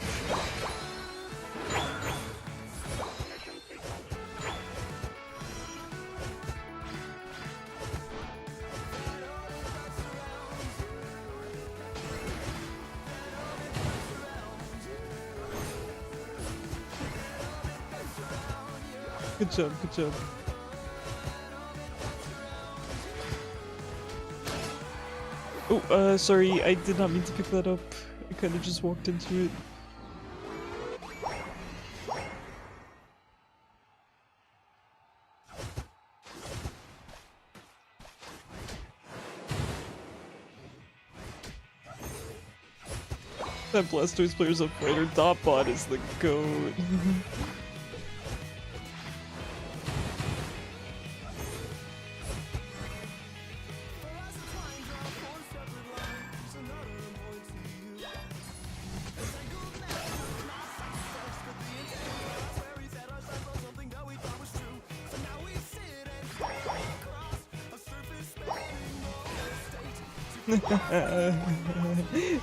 Good job, good job. Oh, sorry, I did not mean to pick that up. I kind of just walked into it. That Blastoise player's a fighter. Dotbot is the GOAT.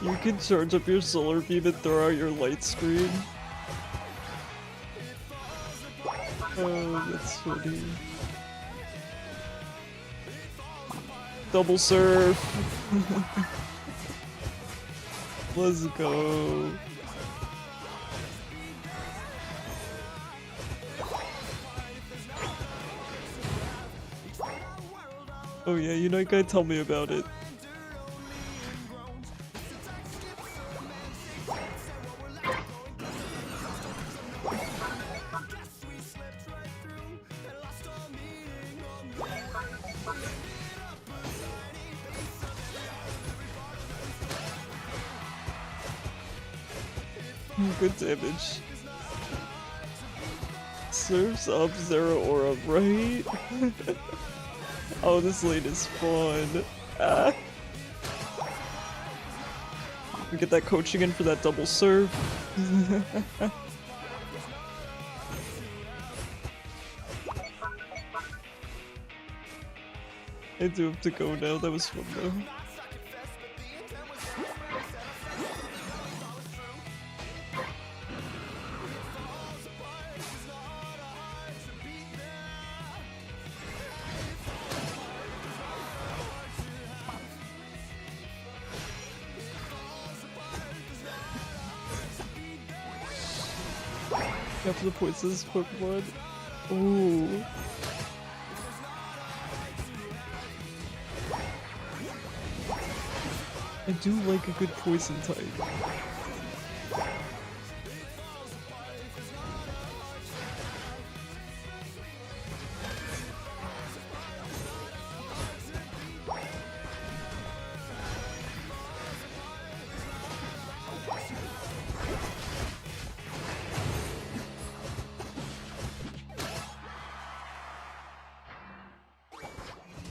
You can charge up your solar beam and throw out your light screen. Oh, that's funny. Double surf! Let's go! Oh yeah, you know, you gotta tell me about it. Good damage. Serves up Zero Aura, right? Oh, this lane is fun. Ah. We get that coaching in for that double serve. I do have to go now, that was fun though. After the poisonous Pokemon. Ooh. I do like a good poison type.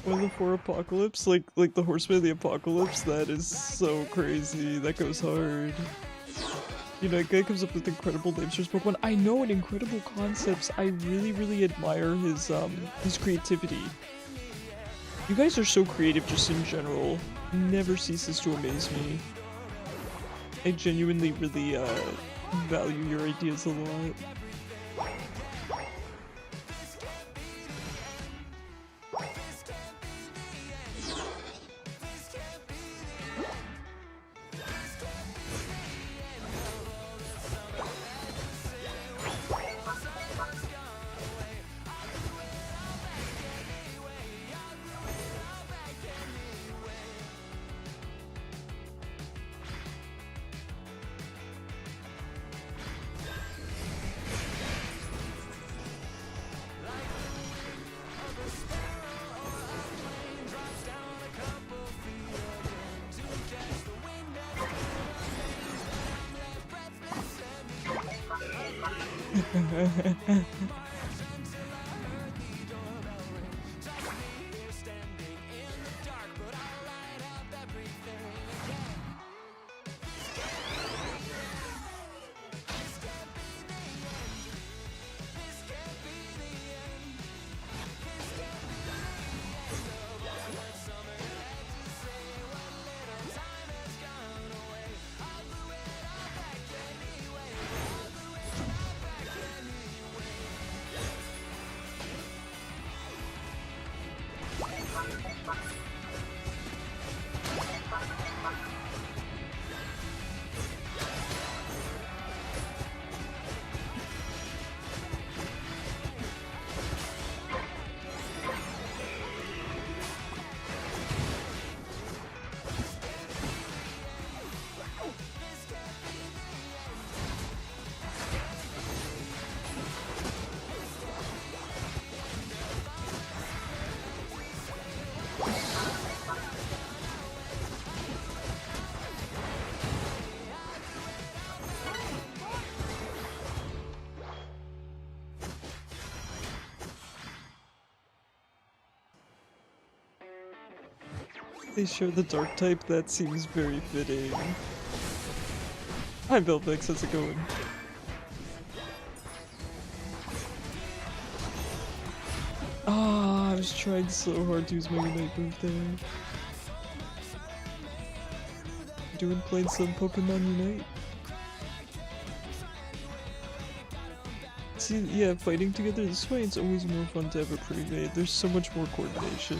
Weather for Apocalypse, like the Horseman of the Apocalypse, that is so crazy. That goes hard. You know, a guy comes up with incredible names for his Pokemon. I know, and incredible concepts. I really admire his creativity. You guys are so creative just in general. Never ceases to amaze me. I genuinely really value your ideas a lot. They show the dark type, that seems very fitting. Hi Velvex, how's it going? Ah, I was trying so hard to use my Unite move there. Doing playing some Pokemon Unite. See, yeah, fighting together this way, it's always more fun to have a pre-made. There's so much more coordination.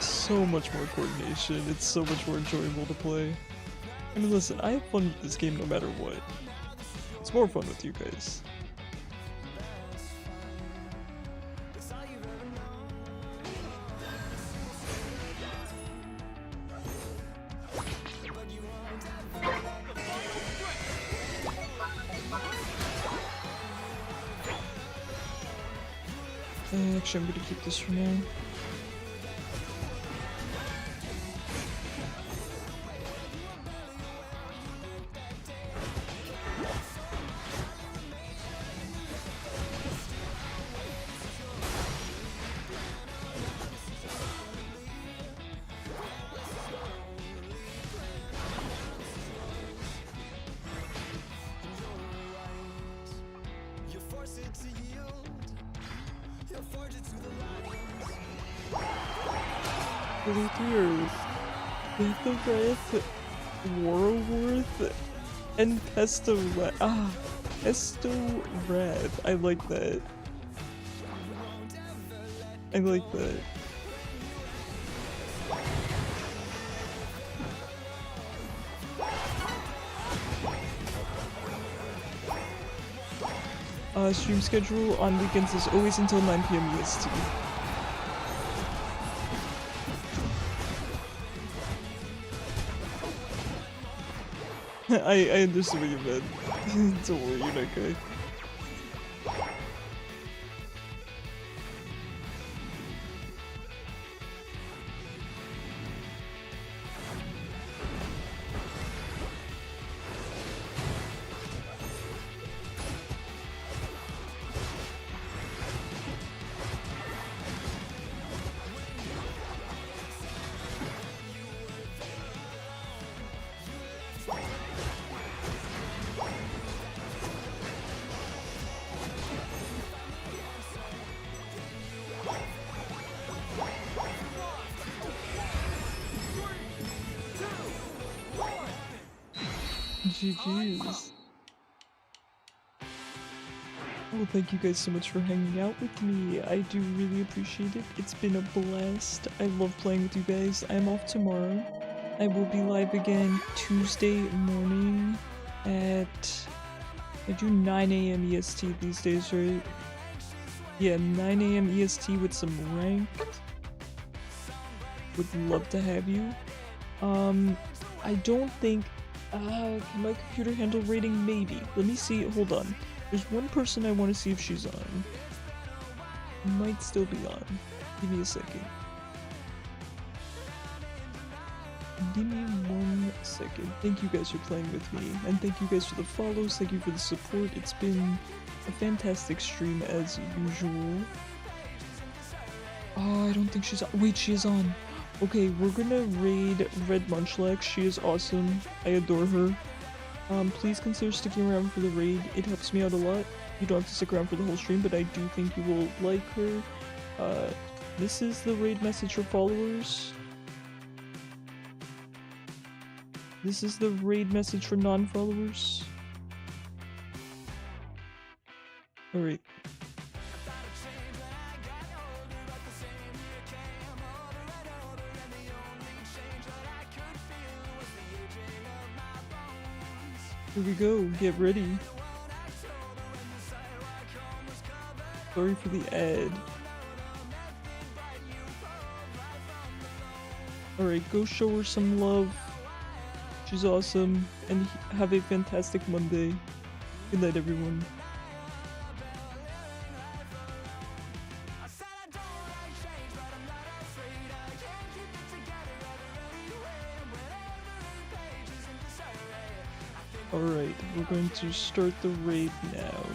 So much more coordination, it's so much more enjoyable to play. I mean listen, I have fun with this game no matter what. It's more fun with you guys. Actually, I'm gonna keep this for now. 43rd. Betharath, Warworth, and Pestorad. I like that. I like that. Stream schedule on weekends is always until 9 PM EST. I understand what you meant. Don't worry, you're not good. GG's. Well, thank you guys so much for hanging out with me. I do really appreciate it. It's been a blast. I love playing with you guys. I'm off tomorrow. I will be live again Tuesday morning at... I do 9 AM EST these days, right? Yeah, 9 AM EST with some ranked. Would love to have you. I don't think... can my computer handle raiding? Maybe. Let me see. Hold on. There's one person I want to see if she's on. Might still be on. Give me a second. Give me 1 second. Thank you guys for playing with me. And thank you guys for the follows. Thank you for the support. It's been a fantastic stream as usual. Oh, I don't think she's on. Wait, she is on. Okay, we're gonna raid Red Munchlax. She is awesome. I adore her. Please consider sticking around for the raid. It helps me out a lot. You don't have to stick around for the whole stream, but I do think you will like her. This is the raid message for followers. This is the raid message for non-followers. Alright. Here we go, get ready. Sorry for the ad. Alright, go show her some love. She's awesome, and have a fantastic Monday. Good night, everyone. Alright, we're going to start the raid now.